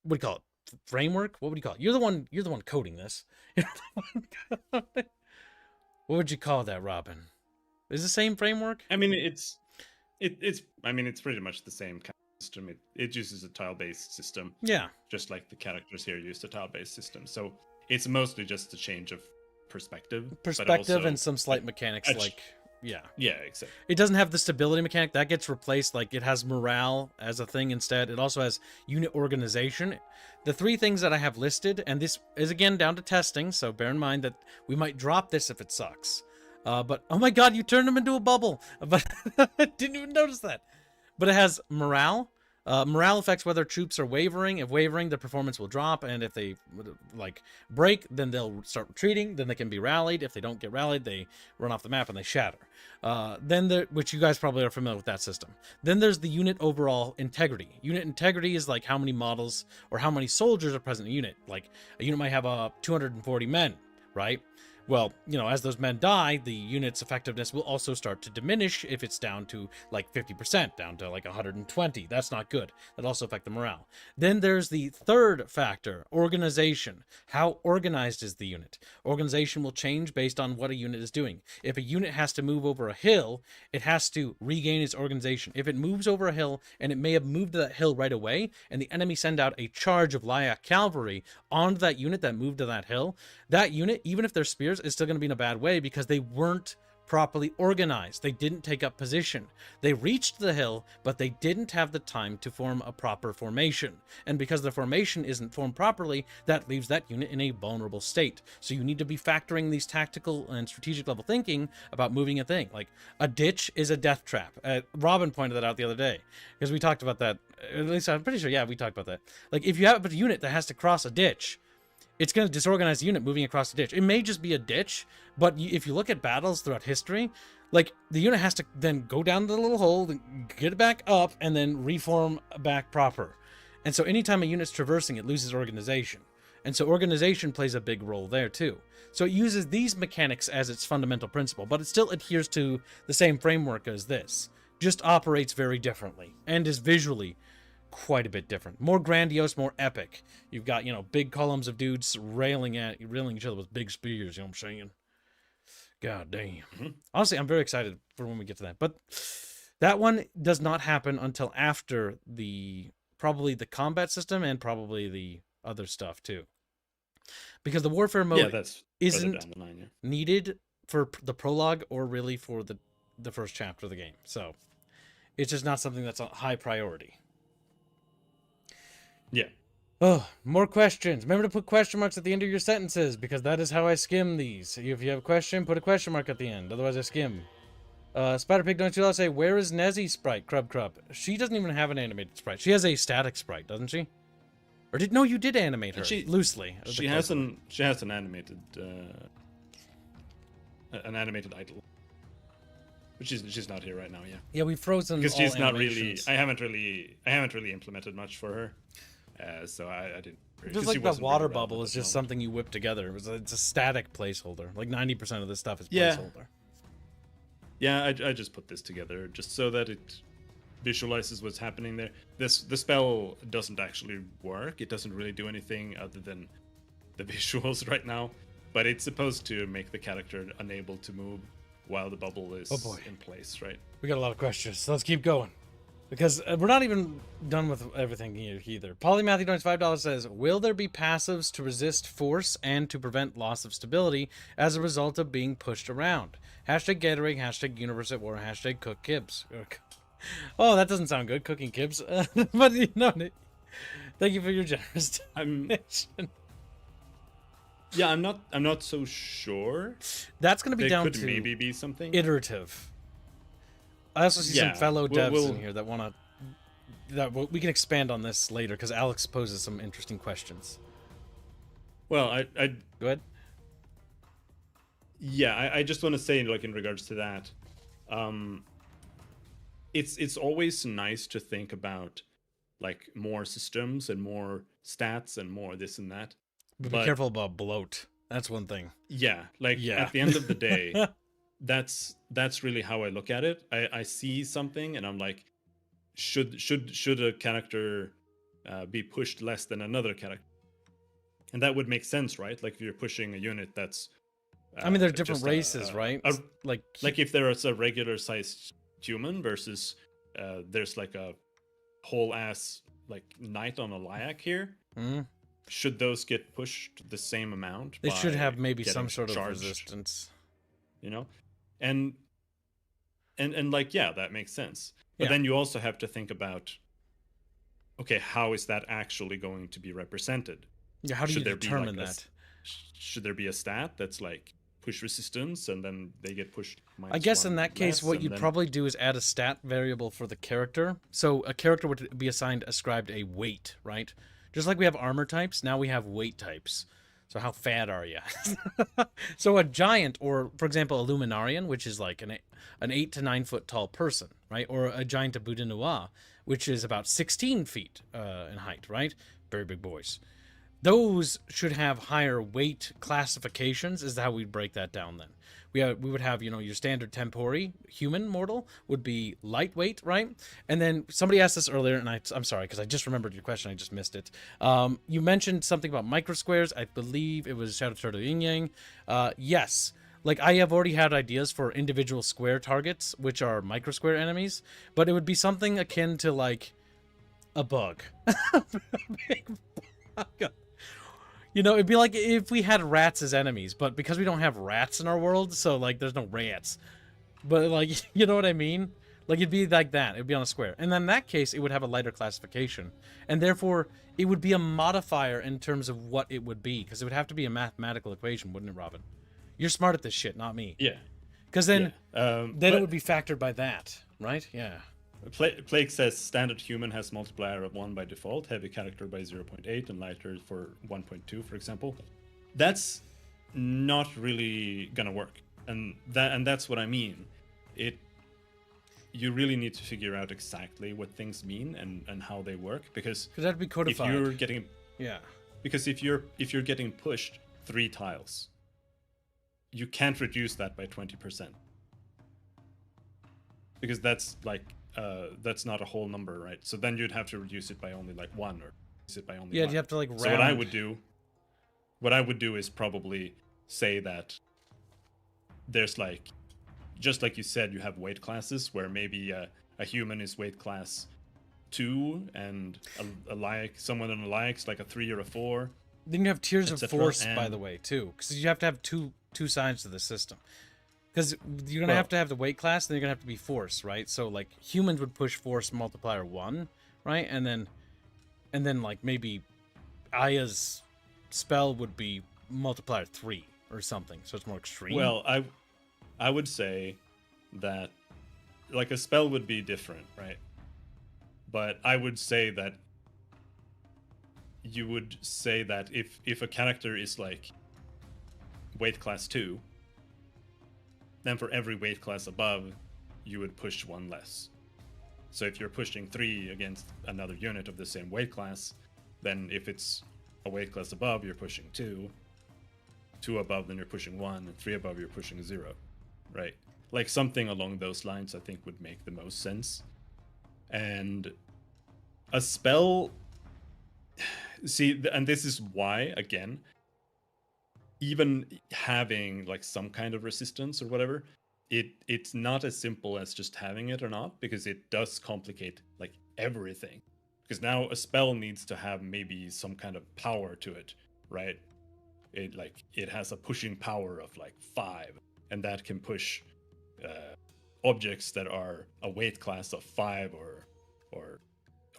do you call it? Framework? What would you call it? You're the one coding this. What would you call that, Robin? Is the same framework? I mean, it's pretty much the same kind of system. It uses a tile-based system. Yeah. Just like the characters here use a tile-based system. So it's mostly just a change of perspective. Perspective also, and some slight mechanics, like, yeah. Yeah, exactly. It doesn't have the stability mechanic. That gets replaced. Like, it has morale as a thing instead. It also has unit organization. The 3 things that I have listed, and this is, again, down to testing, so bear in mind that we might drop this if it sucks. But, oh my god, you turned him into a bubble! But I didn't even notice that. But it has morale. Morale affects whether troops are wavering. If wavering, the performance will drop, and if they like break, then they'll start retreating. Then they can be rallied. If they don't get rallied, they run off the map and they shatter. Which you guys probably are familiar with that system. Then there's the unit overall integrity. Unit integrity is like how many models or how many soldiers are present in a unit. Like a unit might have 240 men, right? Well, you know, as those men die, the unit's effectiveness will also start to diminish if it's down to like 50%, down to like 120. That's not good. That also affects the morale. Then there's the third factor, organization. How organized is the unit? Organization will change based on what a unit is doing. If a unit has to move over a hill, it has to regain its organization. If it moves over a hill, and it may have moved to that hill right away, and the enemy send out a charge of Lyak cavalry onto that unit that moved to that hill, that unit, even if they're spears, is still going to be in a bad way because they weren't properly organized. They didn't take up position. They reached the hill, but they didn't have the time to form a proper formation. And because the formation isn't formed properly, that leaves that unit in a vulnerable state. So you need to be factoring these tactical and strategic level thinking about moving a thing. Like a ditch is a death trap. Robin pointed that out the other day because we talked about that. At least I'm pretty sure, yeah, we talked about that. Like if you have a unit that has to cross a ditch, it's going to disorganize the unit moving across the ditch. It may just be a ditch, but if you look at battles throughout history, like the unit has to then go down the little hole, get it back up, and then reform back proper. And so anytime a unit's traversing, it loses organization. And so organization plays a big role there too. So it uses these mechanics as its fundamental principle, but it still adheres to the same framework as this. Just operates very differently and is visually quite a bit different, more grandiose, more epic. You've got, you know, big columns of dudes railing each other with big spears. You know what I'm saying? God damn. Honestly, I'm very excited for when we get to that. But that one does not happen until after probably the combat system and probably the other stuff too, because the warfare mode isn't needed for the prologue or really for the first chapter of the game. So it's just not something that's a high priority. Yeah. Oh, more questions. Remember to put question marks at the end of your sentences, because that is how I skim these. If you have a question, put a question mark at the end. Otherwise, I skim. Spider-Pig, don't you say, where is Nezzy's sprite? Crub. She doesn't even have an animated sprite. She has a static sprite, doesn't she? Or no, you did animate her loosely. She has an animated idol. But she's not here right now, yeah. Yeah, we've frozen because all she's not animations. really. I haven't really implemented much for her, so I didn't. Just like the water bubble is just something you whip together. It's a static placeholder. Like 90% of this stuff is placeholder. Yeah, I just put this together just so that it visualizes what's happening there. The spell doesn't actually work. It doesn't really do anything other than the visuals right now. But it's supposed to make the character unable to move while the bubble is in place, right? We got a lot of questions, so let's keep going. Because we're not even done with everything here either. Polymathy donates $5 says, will there be passives to resist force and to prevent loss of stability as a result of being pushed around? Hashtag Gatorade, hashtag Universe at War, hashtag Cook Kibs. Oh, that doesn't sound good, cooking kibs. But you know, thank you for your generous donation. Yeah, I'm not so sure. That's going to be down to maybe be something iterative. I also see some fellow devs in here that want to. We can expand on this later because Alex poses some interesting questions. Well, I go ahead. Yeah, I just want to say, like, in regards to that, it's always nice to think about like more systems and more stats and more this and that. But be careful about bloat. That's one thing. Yeah, like at the end of the day, that's really how I look at it. I see something and I'm like, should a character be pushed less than another character? And that would make sense, right? Like if you're pushing a unit that's I mean, they're different races, right? Like if there is a regular sized human versus there's like a whole ass like knight on a Lyak here, Mm. should those get pushed the same amount? They should by have maybe some getting sort of charged, resistance. you know? And like, yeah, that makes sense. But Yeah. then you also have to think about, okay, how is that actually going to be represented? Yeah, how do you Should there be determine like that? should there be a stat that's like push resistance, and then they get pushed I guess -1 in that case, less, what and you'd then probably do is add a stat variable for the character. So a character would be ascribed a weight, right? Just like we have armor types, now we have weight types. So how fat are you? So a giant, or for example, a luminarian, which is like an 8 to 9 foot tall person, right? Or a giant Abudinois, which is about 16 feet in height, right? Very big boys. Those should have higher weight classifications, is how we'd break that down then. We would have, your standard tempori human mortal would be lightweight, right? And then somebody asked this earlier, and I'm sorry, because I just remembered your question, I just missed it. You mentioned something about microsquares. I believe it was Shadow Turtle Yin Yang. Yes. Like, I have already had ideas for individual square targets, which are microsquare enemies, but it would be something akin to, like, a bug. A big bug. It'd be like if we had rats as enemies, but because we don't have rats in our world, so, like, there's no rats. But, like, you know what I mean? Like, it'd be like that. It'd be on a square. And then in that case, it would have a lighter classification. And therefore, it would be a modifier in terms of what it would be, because it would have to be a mathematical equation, wouldn't it, Robin? You're smart at this shit, not me. yeah. Because then, But it would be factored by that, right? Yeah. Plague says standard human has multiplier of 1 by default, heavy character by 0.8, and lighter for 1.2, for example. That's not really gonna work, and that's what I mean. You really need to figure out exactly what things mean and how they work, because that'd be codified. if you're getting Yeah. because if you're getting pushed 3 tiles, you can't reduce that by 20%, because that's like that's not a whole number, right? So then you'd have to reduce it by only like 1, or reduce it by only 1. You have to, like, round. So what I would do is probably say that there's, like, just like you said, you have weight classes where maybe a human is weight class 2, and someone on a Lyak's like a 3 or a 4. Then you have tiers of force, by and- the way, too, because you have to have two sides to the system. Because you're gonna have to have the weight class, and then you're gonna have to be force, right? So, like, humans would push force multiplier 1, right? And then like maybe Aya's spell would be multiplier 3 or something, so it's more extreme. Well, I would say that, like, a spell would be different, right? But I would say that you would say that if a character is like weight class 2, then for every weight class above, you would push 1 less. So if you're pushing 3 against another unit of the same weight class, then if it's a weight class above, you're pushing 2. 2 above, then you're pushing 1, and 3 above, you're pushing 0. Right? Like, something along those lines, I think, would make the most sense. And a spell... See, and this is why, again, even having, like, some kind of resistance or whatever, it's not as simple as just having it or not, because it does complicate, like, everything. Because now a spell needs to have maybe some kind of power to it, right? It has a pushing power of like 5, and that can push objects that are a weight class of 5 or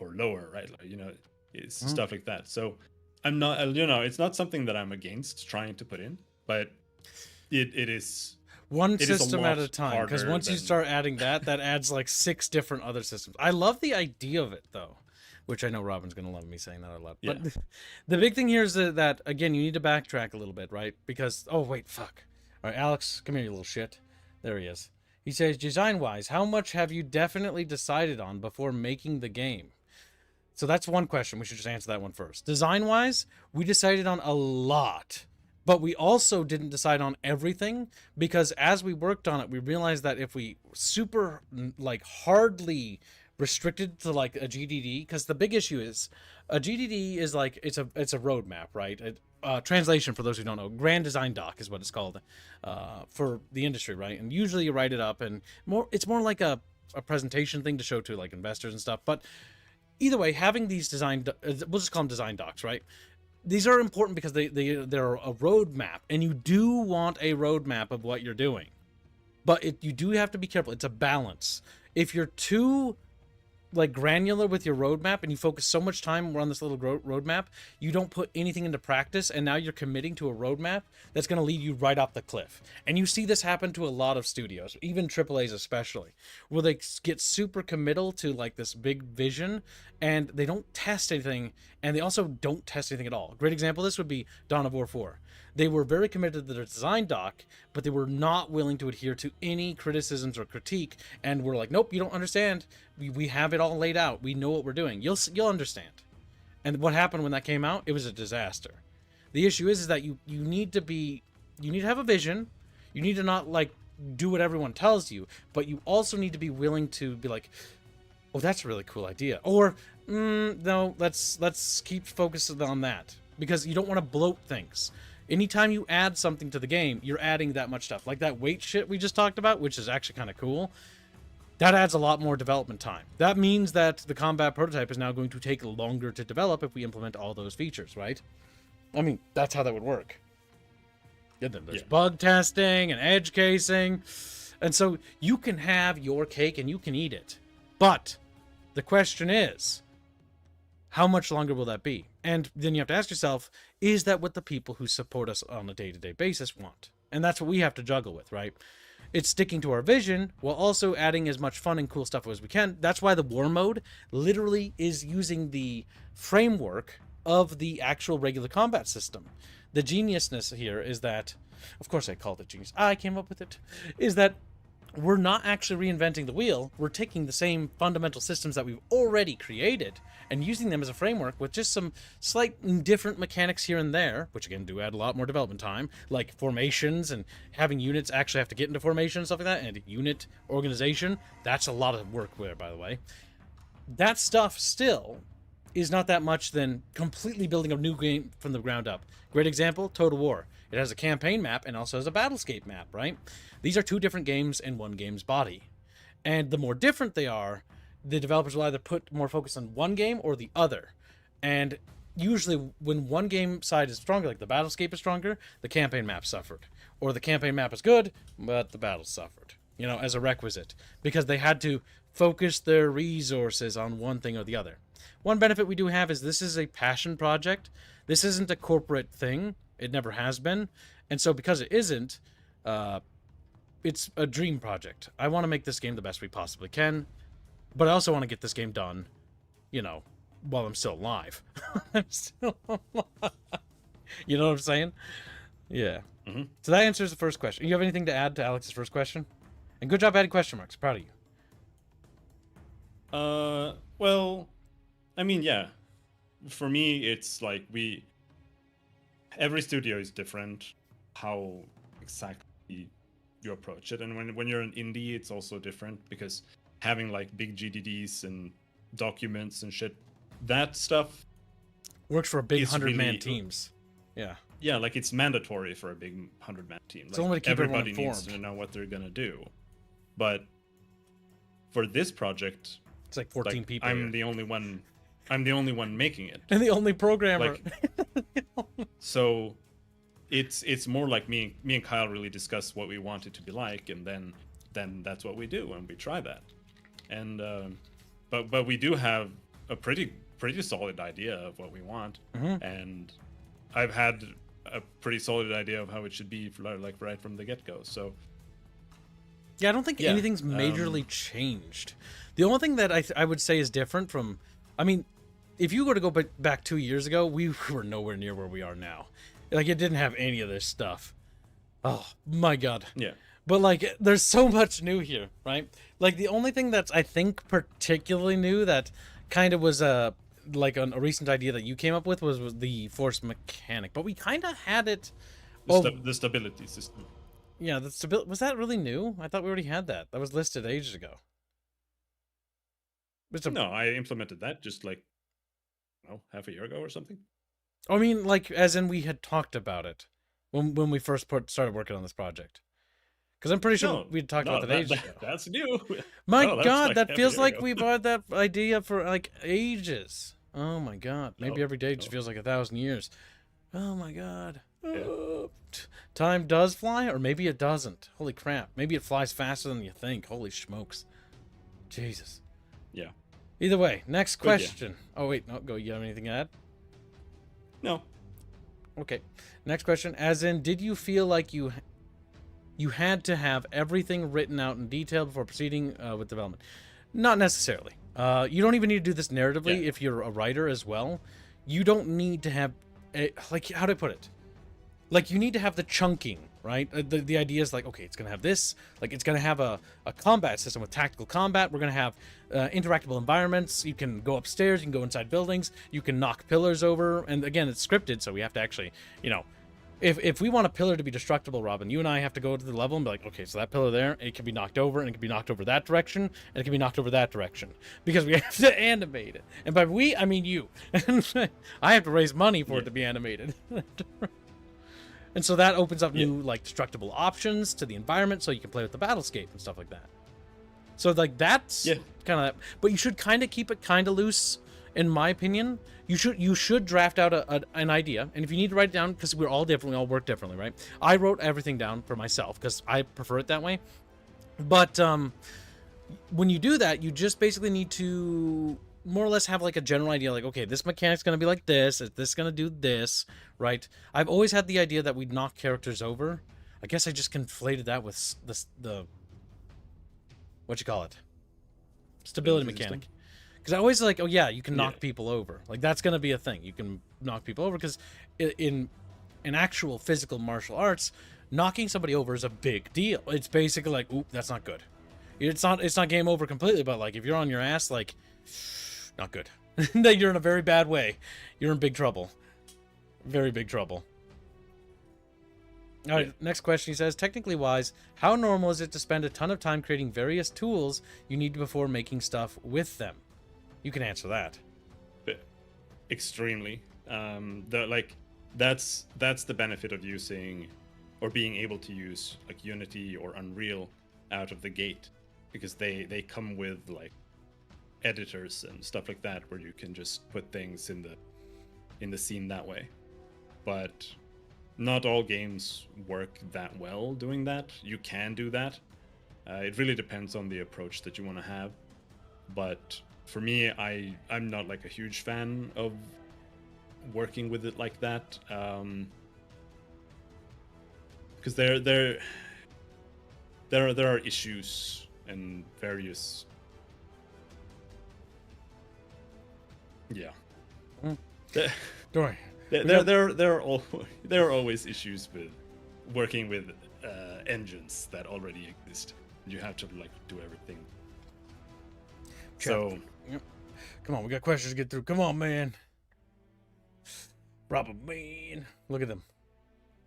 lower, right? Like, it's stuff like that. So I'm not, it's not something that I'm against trying to put in, but it is one system at a time, because once you start adding that adds like 6 different other systems. I love the idea of it, though, which I know Robin's gonna love me saying that out loud. But the big thing here is that again, you need to backtrack a little bit, right? Because all right, Alex, come here, you little shit. There he is. He says, design-wise, how much have you definitely decided on before making the game? So that's one question. We should just answer that one first. Design-wise, we decided on a lot, but we also didn't decide on everything, because as we worked on it, we realized that if we super, like, hardly restricted to, like, a GDD, because the big issue is a GDD is like, it's a roadmap, right? Translation, for those who don't know, Grand Design Doc is what it's called for the industry, right? And usually you write it up, and it's more like a presentation thing to show to, like, investors and stuff. But either way, having these we'll just call them design docs, right? These are important because they're a roadmap, and you do want a roadmap of what you're doing. But you do have to be careful. It's a balance. If you're too like granular with your roadmap and you focus so much time on this little roadmap, you don't put anything into practice, and now you're committing to a roadmap that's going to lead you right off the cliff. And you see this happen to a lot of studios, even AAAs especially, where they get super committal to like this big vision and they don't test anything, and they also don't test anything at all. A great example of this would be Dawn of War 4. They were very committed to their design doc, but they were not willing to adhere to any criticisms or critique, and we're like, nope, you don't understand. We have it all laid out. We know what we're doing. You'll understand. And what happened when that came out? It was a disaster. The issue is that you need to have a vision. You need to not like do what everyone tells you, but you also need to be willing to be like, oh, that's a really cool idea. Or no, let's keep focused on that, because you don't want to bloat things. Anytime you add something to the game, you're adding that much stuff. Like that weight shit we just talked about, which is actually kind of cool. That adds a lot more development time. That means that the combat prototype is now going to take longer to develop if we implement all those features, right? I mean, that's how that would work. And then there's bug testing and edge casing. And so you can have your cake and you can eat it. But the question is, how much longer will that be? And then you have to ask yourself, is that what the people who support us on a day-to-day basis want? And that's what we have to juggle with, right? It's sticking to our vision while also adding as much fun and cool stuff as we can. That's why the war mode literally is using the framework of the actual regular combat system. The geniusness here is that, of course I called it genius, I came up with it, is that we're not actually reinventing the wheel. We're taking the same fundamental systems that we've already created and using them as a framework with just some slight different mechanics here and there, which again do add a lot more development time, like formations and having units actually have to get into formation and stuff like that, and unit organization. That's a lot of work there, by the way. That stuff still is not that much than completely building a new game from the ground up. Great example, Total War. It has a campaign map and also has a battlescape map, right? These are two different games in one game's body. And the more different they are, the developers will either put more focus on one game or the other. And usually when one game side is stronger, like the battlescape is stronger, the campaign map suffered. Or the campaign map is good, but the battle suffered, you know, as a requisite. Because they had to focus their resources on one thing or the other. One benefit we do have is this is a passion project. This isn't a corporate thing. It never has been. And so because it isn't, it's a dream project. I want to make this game the best we possibly can, but I also want to get this game done, you know, while I'm still alive. I'm still alive. You know what I'm saying? Yeah. Mm-hmm. So that answers the first question. You have anything to add to Alex's first question? And good job adding question marks. Proud of you. Well, I mean, yeah. For me, it's like every studio is different how exactly you approach it, and when you're an indie, it's also different because having like big GDDs and documents and shit, that stuff works for a big 100-man really, teams. Yeah, like it's mandatory for a big 100-man team. It's only to keep everybody everyone needs to know what they're gonna do. But for this project, it's like 14 like, people. I'm the only one making it, and the only programmer. Like, so it's more like me and Kyle really discuss what we want it to be like, and then that's what we do, and we try that. And but we do have a pretty solid idea of what we want, and I've had a pretty solid idea of how it should be, like right from the get-go. So yeah, I don't think anything's majorly changed. The only thing that I would say is different from, I mean, if you were to go back 2 years ago, we were nowhere near where we are now. Like, it didn't have any of this stuff. Oh my god. Yeah. But like, there's so much new here, right? Like, the only thing that's I think particularly new that kind of was a recent idea that you came up with was the force mechanic, but we kind of had it. The stability system. Yeah, the stability, was that really new? I thought we already had that. That was listed ages ago. No, I implemented that just like, half a year ago or something. I mean, like, as in we had talked about it when we first started working on this project. Because I'm pretty sure No, we talked no, about that ages ago. that's new. My Oh, that's God, like that every feels year like ago. we've had that idea for like ages. Oh my God, maybe No, every day just no. feels like 1,000 years. Oh my God. Yeah. Time does fly, or maybe it doesn't. Holy crap. Maybe it flies faster than you think. Holy smokes. Jesus. Yeah. Either way, next But yeah. question. Oh, wait, no, go. You have anything to add? No. Okay. Next question. As in, did you feel like you had to have everything written out in detail before proceeding with development? Not necessarily. You don't even need to do this narratively if you're a writer as well. You don't need to have, like, how do I put it? Like, you need to have the chunking, right? The idea is like, okay, it's going to have this. Like, it's going to have a combat system with tactical combat. We're going to have interactable environments. You can go upstairs. You can go inside buildings. You can knock pillars over. And again, it's scripted, so we have to actually, you know, if we want a pillar to be destructible, Robin, you and I have to go to the level and be like, okay, so that pillar there, it can be knocked over, and it can be knocked over that direction, and it can be knocked over that direction. Because we have to animate it. And by we, I mean you. I have to raise money for it to be animated. And so that opens up new, like, destructible options to the environment, so you can play with the battlescape and stuff like that. So, like, that's kind of that. But you should kind of keep it kind of loose, in my opinion. You should draft out an idea, and if you need to write it down, because we're all different, we all work differently, right? I wrote everything down for myself, because I prefer it that way. But when you do that, you just basically need to more or less have like a general idea, like, okay, this mechanic's going to be like this, is this going to do this, right? I've always had the idea that we'd knock characters over. I guess I just conflated that with the what you call it? Stability mechanic. Because I always like, oh yeah, you can knock people over. Like, that's going to be a thing. You can knock people over, because in actual physical martial arts, knocking somebody over is a big deal. It's basically like, oop, that's not good. It's not game over completely, but like, if you're on your ass, like, not good. You're in a very bad way. You're in big trouble. Very big trouble. All right, next question. He says, technically wise, how normal is it to spend a ton of time creating various tools you need before making stuff with them? You can answer that. Extremely. That's the benefit of using or being able to use like Unity or Unreal out of the gate, because they come with like editors and stuff like that where you can just put things in the scene that way. But not all games work that well doing that. You can do that. It really depends on the approach that you want to have. But for me, I'm not like a huge fan of working with it like that, because there are issues and various Don't worry. There are always issues with working with engines that already exist. You have to like do everything. So, yep. Come on, we got questions to get through. Come on, man. Robin, man. Look at them.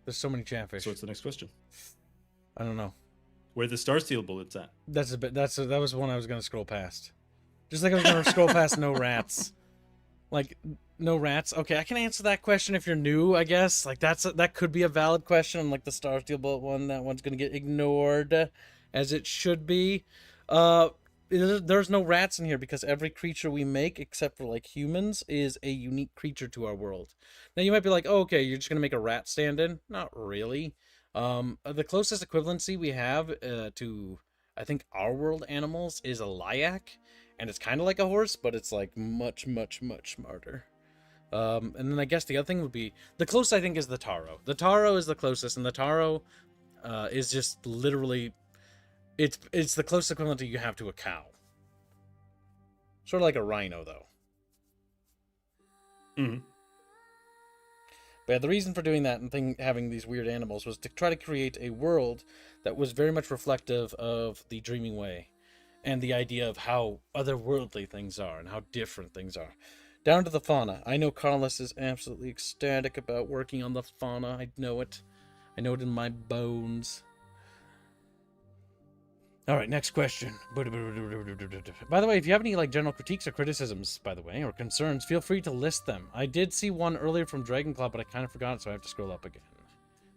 There's so many chatfish. So what's the next question? I don't know. Where the star steel bullets at? That's a bit. That was one I was gonna scroll past. Just like I was gonna scroll past no rats. Like, no rats. Okay, I can answer that question if you're new, I guess. Like, that could be a valid question. Like the star steel bullet one, that one's gonna get ignored, as it should be. There's no rats in here because every creature we make, except for like humans, is a unique creature to our world. Now you might be like, oh, okay, you're just gonna make a rat stand in? Not really. The closest equivalency we have to, I think, our world animals is a lyak, and it's kind of like a horse, but it's like much, much, much smarter. And then I guess the other thing would be, the closest I think is the taro. The taro is the closest, and the taro is just literally, it's the closest equivalent you have to a cow. Sort of like a rhino, though. Mm-hmm. But yeah, the reason for doing that and having these weird animals was to try to create a world that was very much reflective of the Dreaming Way and the idea of how otherworldly things are and how different things are. Down to the fauna. I know Carlos is absolutely ecstatic about working on the fauna. I know it. I know it in my bones. All right, next question. By the way, if you have any like general critiques or criticisms, by the way, or concerns, feel free to list them. I did see one earlier from Dragon Club, but I kind of forgot it, so I have to scroll up again.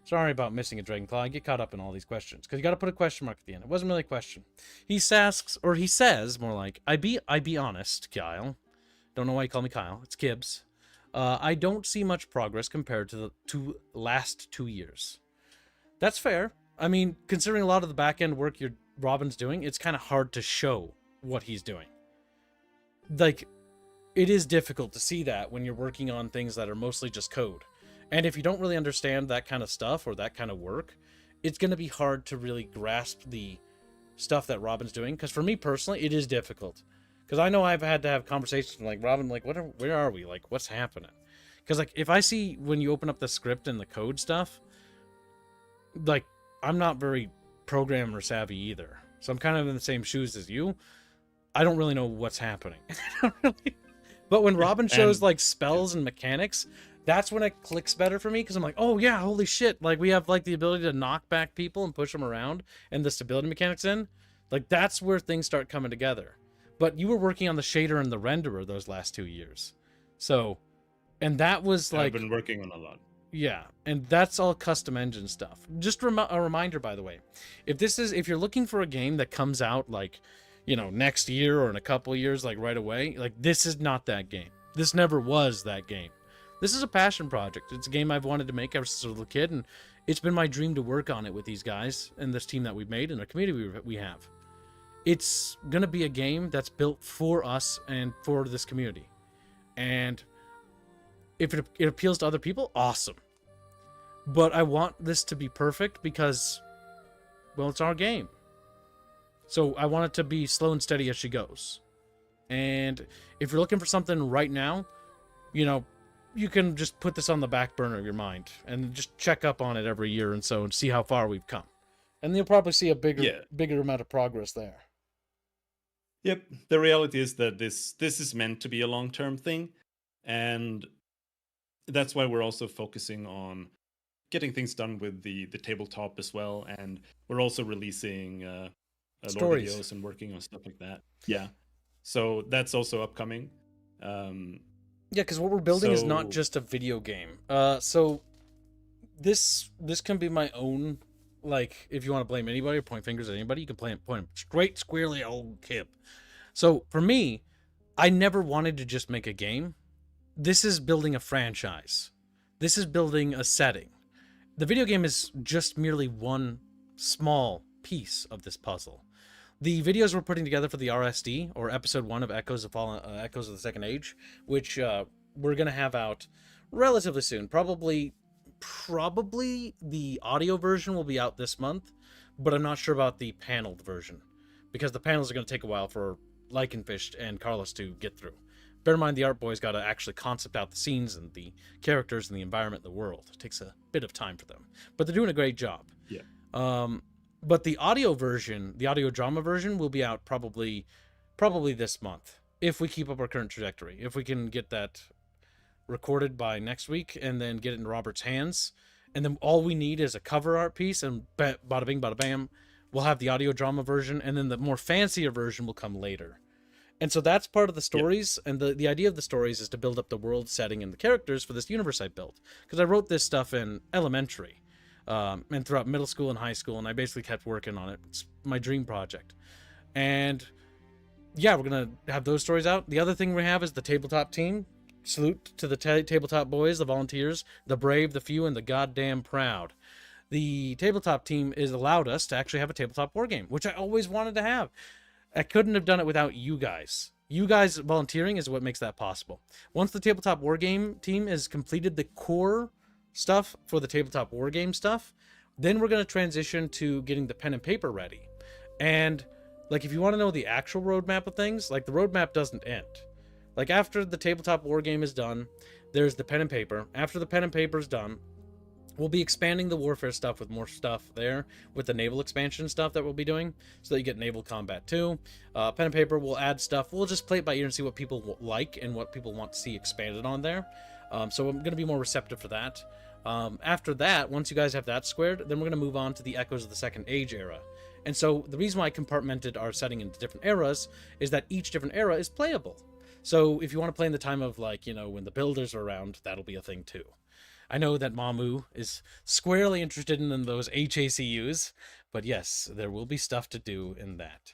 Sorry about missing a Dragonclaw. I get caught up in all these questions because you got to put a question mark at the end. It wasn't really a question. He asks, or he says more like, I be honest, Kyle. Don't know why you call me Kyle. It's Gibbs. I don't see much progress compared to the last 2 years. That's fair. I mean, considering a lot of the back end work Robin's doing, it's kind of hard to show what he's doing. Like, it is difficult to see that when you're working on things that are mostly just code. And if you don't really understand that kind of stuff or that kind of work, it's going to be hard to really grasp the stuff that Robin's doing. Because for me personally, it is difficult. Because I know I've had to have conversations like, Robin, like, where are we? Like, what's happening? Because, like, if I see when you open up the script and the code stuff, like, I'm not very programmer savvy either. So I'm kind of in the same shoes as you. I don't really know what's happening. But when Robin shows, like, spells and mechanics, that's when it clicks better for me, because I'm like, oh yeah, holy shit, like, we have, like, the ability to knock back people and push them around, and the stability mechanics in. Like, that's where things start coming together. But you were working on the shader and the renderer those last 2 years. So, and that was, like... I've been working on a lot. Yeah, and that's all custom engine stuff. Just a reminder, by the way, if you're looking for a game that comes out, like, you know, next year or in a couple of years, like, right away, like, this is not that game. This never was that game. This is a passion project. It's a game I've wanted to make ever since I was a little kid, and it's been my dream to work on it with these guys and this team that we've made and the community we have. It's going to be a game that's built for us and for this community. And if it appeals to other people, awesome. But I want this to be perfect because, well, it's our game. So I want it to be slow and steady as she goes. And if you're looking for something right now, you know, you can just put this on the back burner of your mind and just check up on it every year and so and see how far we've come. And you'll probably see a bigger amount of progress there. Yep. The reality is that this is meant to be a long-term thing. And that's why we're also focusing on getting things done with the tabletop as well. And we're also releasing lore videos and working on stuff like that. Yeah. So that's also upcoming. Yeah, because what we're building is not just a video game. So this can be my own, like, if you want to blame anybody or point fingers at anybody, you can point them straight, squarely, old Kip. So for me, I never wanted to just make a game. This is building a franchise. This is building a setting. The video game is just merely one small piece of this puzzle. The videos we're putting together for the RSD, or episode 1 of Echoes of the Second Age, which we're going to have out relatively soon. Probably the audio version will be out this month, but I'm not sure about the paneled version, because the panels are going to take a while for Lycanfish and Carlos to get through. Bear in mind, the art boys got to actually concept out the scenes and the characters and the environment and the world. It takes a bit of time for them, but they're doing a great job. Yeah. But the audio version, the audio drama version, will be out probably this month, if we keep up our current trajectory. If we can get that recorded by next week and then get it in Robert's hands, and then all we need is a cover art piece, and bada bing, bada bam, we'll have the audio drama version, and then the more fancier version will come later. And so that's part of the stories, and the idea of the stories is to build up the world setting and the characters for this universe I built. Because I wrote this stuff in elementary. And throughout middle school and high school, and I basically kept working on it. It's my dream project. And yeah, we're going to have those stories out. The other thing we have is the tabletop team. Salute to the tabletop boys, the volunteers, the brave, the few, and the goddamn proud. The tabletop team has allowed us to actually have a tabletop war game, which I always wanted to have. I couldn't have done it without you guys. You guys volunteering is what makes that possible. Once the tabletop war game team has completed the core stuff for the tabletop war game stuff, then we're going to transition to getting the pen and paper ready. And like, if you want to know the actual roadmap of things, like, the roadmap doesn't end. Like, after the tabletop war game is done, there's the pen and paper. After the pen and paper is done, we'll be expanding the warfare stuff with more stuff there, with the naval expansion stuff that we'll be doing, so that you get naval combat too. Pen and paper will add stuff. We'll just play it by ear and see what people like and what people want to see expanded on there. So I'm going to be more receptive for that. After that, once you guys have that squared, then we're going to move on to the Echoes of the Second Age era. And so the reason why I compartmented our setting into different eras is that each different era is playable. So if you want to play in the time of, like, you know, when the builders are around, that'll be a thing too. I know that Mamu is squarely interested in those HACUs, but yes, there will be stuff to do in that.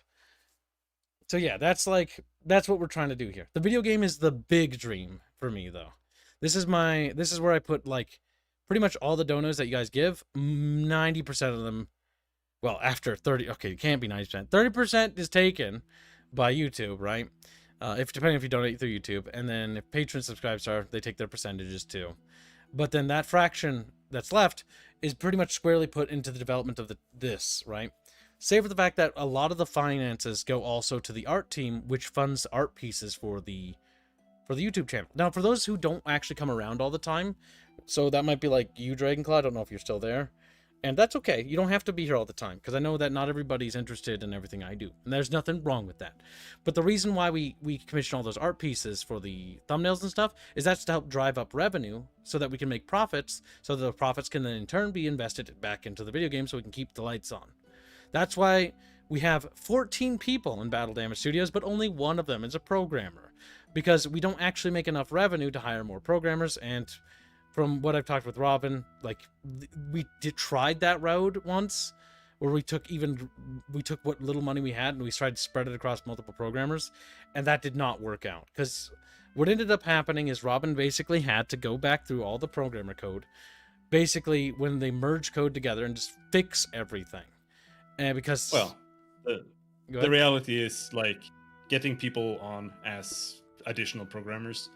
So yeah, that's what we're trying to do here. The video game is the big dream for me though. This is where I put like pretty much all the donos that you guys give. 90% of them, well, after 30, okay, it can't be 90%. 30% is taken by YouTube, right? If depending if you donate through YouTube, and then if patron subscribes are, they take their percentages too. But then that fraction that's left is pretty much squarely put into the development of this, right? Save for the fact that a lot of the finances go also to the art team, which funds art pieces for the YouTube channel. Now, for those who don't actually come around all the time, so that might be like you, Dragonclaw. I don't know if you're still there. And that's okay. You don't have to be here all the time, because I know that not everybody's interested in everything I do. And there's nothing wrong with that. But the reason why we commission all those art pieces for the thumbnails and stuff is that's to help drive up revenue so that we can make profits, so that the profits can then in turn be invested back into the video game so we can keep the lights on. That's why we have 14 people in Battle Damage Studios, but only one of them is a programmer, because we don't actually make enough revenue to hire more programmers. And from what I've talked with Robin, like we tried that road once, where we took what little money we had and we tried to spread it across multiple programmers, and that did not work out. Because what ended up happening is Robin basically had to go back through all the programmer code, basically when they merge code together, and just fix everything. And because the reality is, like, getting people on as additional programmers,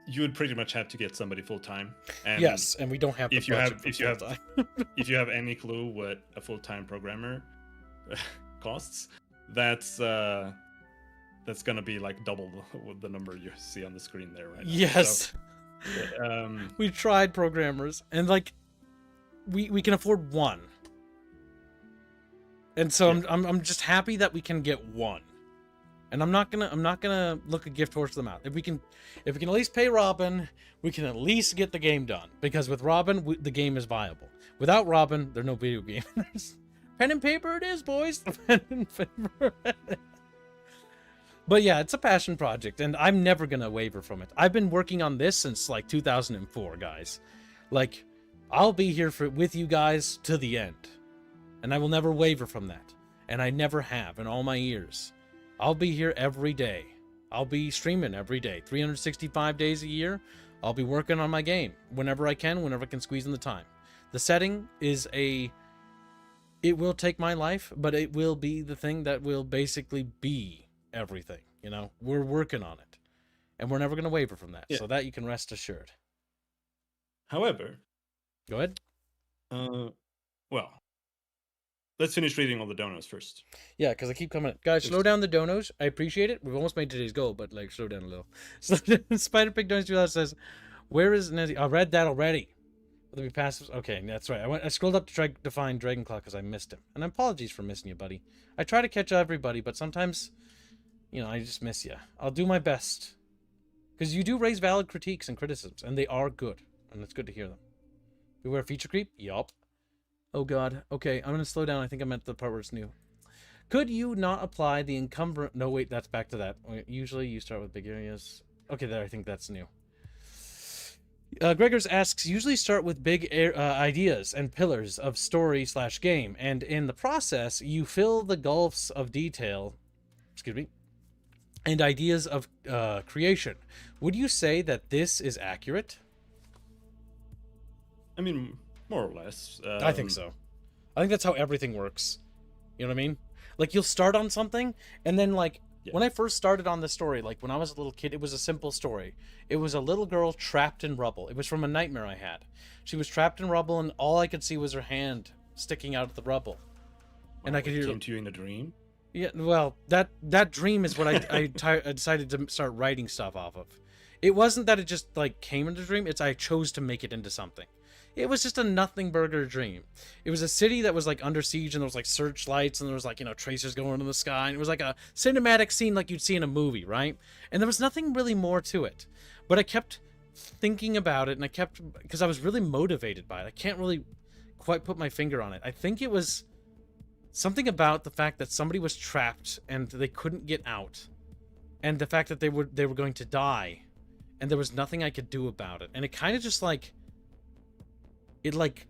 you would pretty much have to get somebody full time. Yes, and we don't have. If you have any clue what a full time programmer costs, that's gonna be like double the number you see on the screen there right now. Yes. So, we tried programmers, and like we can afford one. And so yeah. I'm just happy that we can get one, and I'm not gonna look a gift horse to them out. If we can at least pay Robin, we can at least get the game done. Because with Robin, the game is viable. Without Robin, there's no video game. Pen and paper, it is, boys. Pen and paper. But yeah, it's a passion project, and I'm never gonna waver from it. I've been working on this since like 2004, guys. Like, I'll be here with you guys to the end. And I will never waver from that. And I never have in all my years. I'll be here every day. I'll be streaming every day. 365 days a year, I'll be working on my game. Whenever I can squeeze in the time. The setting is it will take my life, but it will be the thing that will basically be everything. You know, we're working on it. And we're never going to waver from that. Yeah. So that you can rest assured. However. Go ahead. Well. Let's finish reading all the donos first. Yeah, because I keep coming. Guys, slow down the donos. I appreciate it. We've almost made today's goal, but like, slow down a little. Spider Pig Donos 2000 says, "Where is Nezzy?" I read that already. Will there be passives? Okay, that's right. I scrolled up to try to find Dragonclaw because I missed him. And apologies for missing you, buddy. I try to catch everybody, but sometimes, you know, I just miss you. I'll do my best. Because you do raise valid critiques and criticisms, and they are good. And it's good to hear them. Beware feature creep? Yup. Oh god. Okay, I'm gonna slow down. I think I'm at the part where it's new. Could you not apply the encumbrance? No, wait, that's back to that. Usually you start with big areas. Okay, there, I think that's new. Gregors asks, usually start with big ideas and pillars of story/game, and in the process, you fill the gulfs of detail, excuse me, and ideas of creation. Would you say that this is accurate? I mean, more or less. I think so. I think that's how everything works. You know what I mean? Like, you'll start on something, and then, like, when I first started on this story, like, when I was a little kid, it was a simple story. It was a little girl trapped in rubble. It was from a nightmare I had. She was trapped in rubble, and all I could see was her hand sticking out of the rubble. And I could hear... It came to you in a dream? Yeah, well, that dream is what I decided to start writing stuff off of. It wasn't that it just, like, came into a dream. It's I chose to make it into something. It was just a nothing burger dream. It was a city that was like under siege, and there was like searchlights, and there was like, you know, tracers going into the sky, and it was like a cinematic scene like you'd see in a movie, right? And there was nothing really more to it. But I kept thinking about it, and because I was really motivated by it. I can't really quite put my finger on it. I think it was something about the fact that somebody was trapped and they couldn't get out, and the fact that they were going to die. and there was nothing I could do about it. And it kind of just like, it like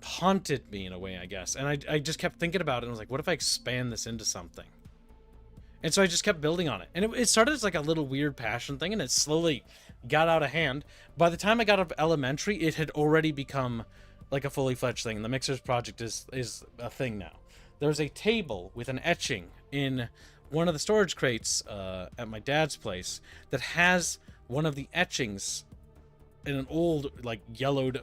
haunted me in a way, I guess. And I just kept thinking about it and was like, what if I expand this into something? And so I just kept building on it. And it started as like a little weird passion thing, and it slowly got out of hand. By the time I got out of elementary, it had already become like a fully fledged thing. The Mixers project is a thing now. There's a table with an etching in one of the storage crates at my dad's place that has one of the etchings in an old, like, yellowed,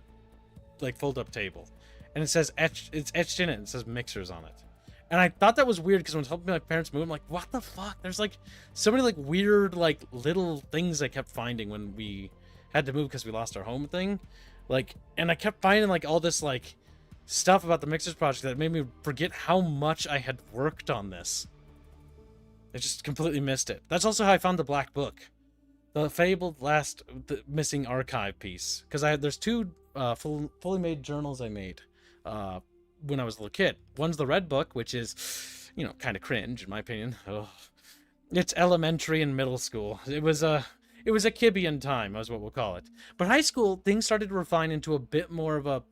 like, fold-up table. And it says, it's etched in it, and it says Mixers on it. And I thought that was weird, because when I was helping my parents move, I'm like, what the fuck? There's, like, so many, like, weird, like, little things I kept finding when we had to move because we lost our home thing. Like, and I kept finding, like, all this, like, stuff about the Mixers project that made me forget how much I had worked on this. I just completely missed it. That's also how I found the Black Book. The fabled the missing archive piece. Because there's two fully made journals I made when I was a little kid. One's the Red Book, which is, you know, kind of cringe, in my opinion. Ugh. It's elementary and middle school. It was a Kibian time, is what we'll call it. But high school, things started to refine into a bit more of a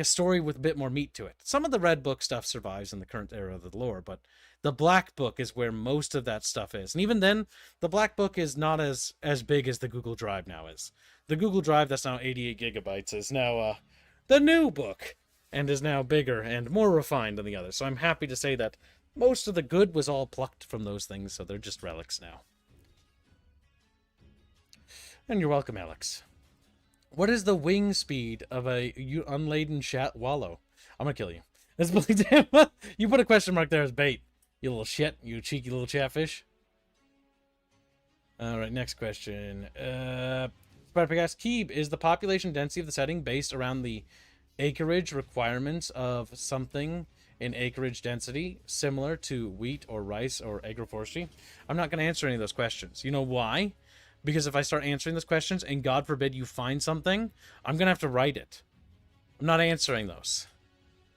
story with a bit more meat to it. Some of the Red Book stuff survives in the current era of the lore, but the Black Book is where most of that stuff is. And even then, the Black Book is not as big as the Google Drive now is. The Google Drive, that's now 88 gigabytes, is now the new book, and is now bigger and more refined than the others. So I'm happy to say that most of the good was all plucked from those things, so they're just relics now. And you're welcome, Alex. What is the wing speed of a unladen chat wallow? I'm gonna kill you. You put a question mark there as bait. You little shit. You cheeky little chatfish. Alright, next question. Spider-Pig Keeb, is the population density of the setting based around the acreage requirements of something in acreage density, similar to wheat or rice or agroforestry? I'm not going to answer any of those questions. You know why? Because if I start answering those questions, and God forbid you find something, I'm going to have to write it. I'm not answering those.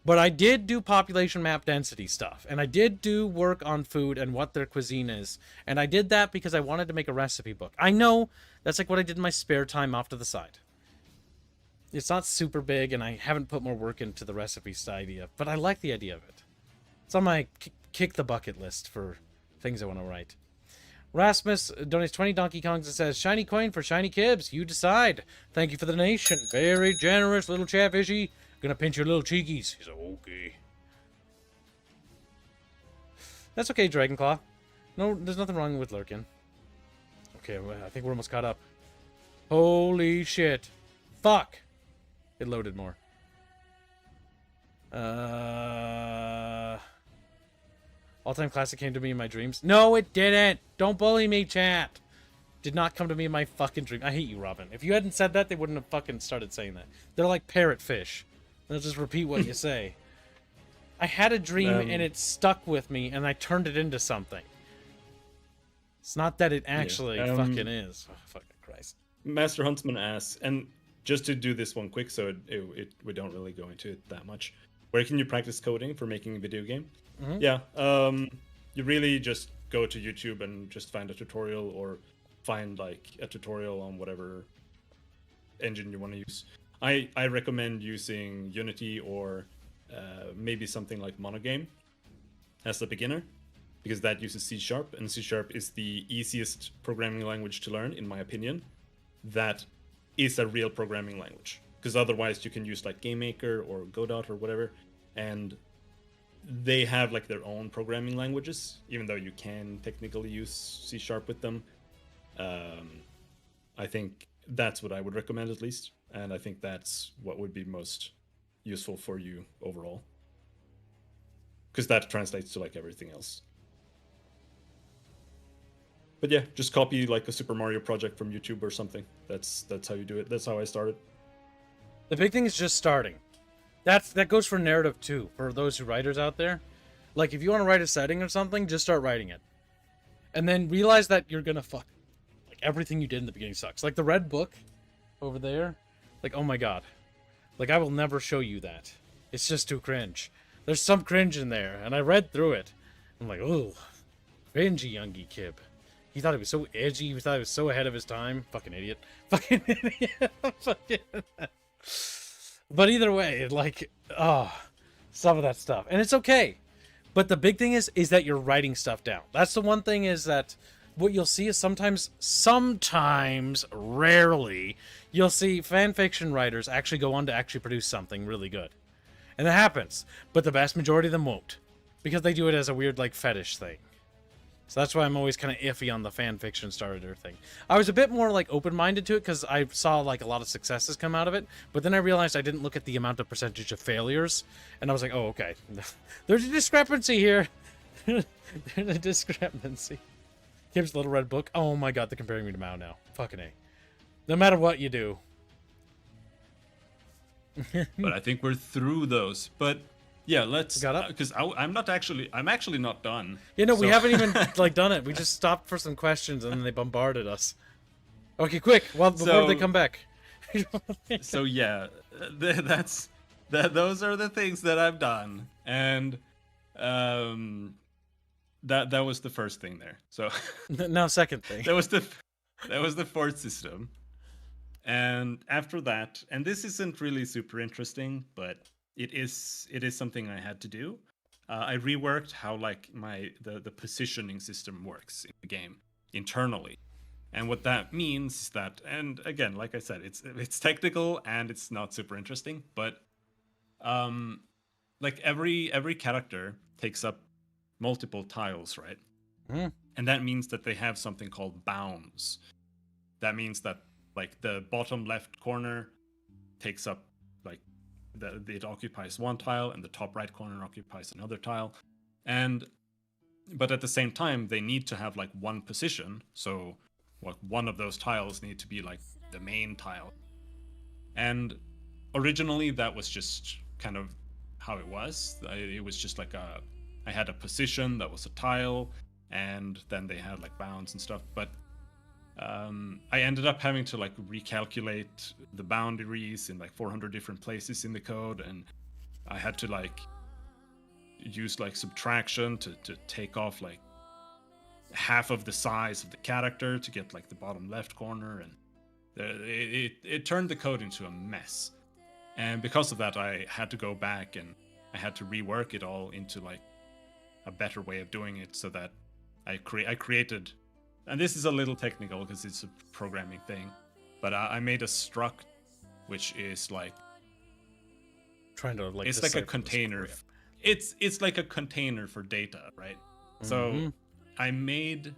But I did do population map density stuff, and I did do work on food and what their cuisine is, and I did that because I wanted to make a recipe book. I know that's like what I did in my spare time off to the side. It's not super big, and I haven't put more work into the recipe idea, but I like the idea of it. It's on my kick the bucket list for things I want to write. Rasmus donates 20 Donkey Kongs and says, shiny coin for shiny kibs. You decide. Thank you for the donation. Very generous, little chatfishy. Gonna pinch your little cheekies. He's like, okay. That's okay, Dragonclaw. No, there's nothing wrong with lurking. Okay, well, I think we're almost caught up. Holy shit. Fuck. It loaded more. All-time classic came to me in my dreams. No, it didn't. Don't bully me, chat. Did not come to me in my fucking dream. I hate you, Robin. If you hadn't said that, they wouldn't have fucking started saying that. They're like parrotfish. They'll just repeat what you say. I had a dream and it stuck with me, and I turned it into something. It's not that it actually fucking is. Oh, fucking Christ. Master Huntsman asks, and just to do this one quick, so we don't really go into it that much. Where can you practice coding for making a video game? Mm-hmm. Yeah, you really just go to YouTube and just find a tutorial, or find like a tutorial on whatever engine you want to use. I recommend using Unity or maybe something like Monogame as a beginner, because that uses C#, and C# is the easiest programming language to learn, in my opinion. That is a real programming language, because otherwise you can use like GameMaker or Godot or whatever, and they have like their own programming languages, even though you can technically use C# with them. I think that's what I would recommend, at least, and I think that's what would be most useful for you overall, because that translates to like everything else. But yeah, just copy like a Super Mario project from YouTube or something. That's how you do it. That's how I started. The big thing is just starting. That goes for narrative too, for those writers out there. Like, if you want to write a setting or something, just start writing it. And then realize that you're gonna fuck. Like, everything you did in the beginning sucks. Like the Red Book over there. Like, oh my god. Like, I will never show you that. It's just too cringe. There's some cringe in there, and I read through it. I'm like, ooh, cringy youngie kib. He thought he was so edgy. He thought he was so ahead of his time. Fucking idiot. Fucking idiot. Fucking... But either way, like, oh, some of that stuff. And it's okay. But the big thing is that you're writing stuff down. That's the one thing, is that what you'll see is sometimes, rarely, you'll see fan fiction writers actually go on to actually produce something really good. And that happens. But the vast majority of them won't. Because they do it as a weird, like, fetish thing. So that's why I'm always kind of iffy on the fan fiction starter thing. I was a bit more, like, open-minded to it because I saw, like, a lot of successes come out of it. But then I realized I didn't look at the amount of percentage of failures. And I was like, oh, okay. There's a discrepancy here. There's a discrepancy. Kim's Little Red Book. Oh, my God. They're comparing me to Mao now. Fucking A. No matter what you do. But I think we're through those. But... yeah, let's, because I'm actually not done. Yeah, no, we haven't even, like, done it. We just stopped for some questions, and then they bombarded us. Okay, quick, before they come back. So, yeah, those are the things that I've done. And that was the first thing there. So now, second thing. that was the fourth system. And after that, and this isn't really super interesting, but... It is something I had to do. I reworked how, like, the positioning system works in the game internally, and what that means is that, and again, like I said, it's technical and it's not super interesting, but like every character takes up multiple tiles, right? Mm. And that means that they have something called bounds. That means that, like, the bottom left corner takes up, like, it occupies one tile, and the top right corner occupies another tile, but at the same time they need to have, like, one position, so one of those tiles need to be, like, the main tile. And originally that was just kind of how it was. It was just like I had a position that was a tile, and then they had, like, bounds and stuff, but I ended up having to, like, recalculate the boundaries in, like, 400 different places in the code, and I had to, like, use, like, subtraction to take off, like, half of the size of the character to get, like, the bottom left corner, and it turned the code into a mess. And because of that, I had to go back and I had to rework it all into, like, a better way of doing it, so that I created... And this is a little technical because it's a programming thing, but I made a struct, which is, like, trying to, like, it's like a container. It's like a container for data, right? So I made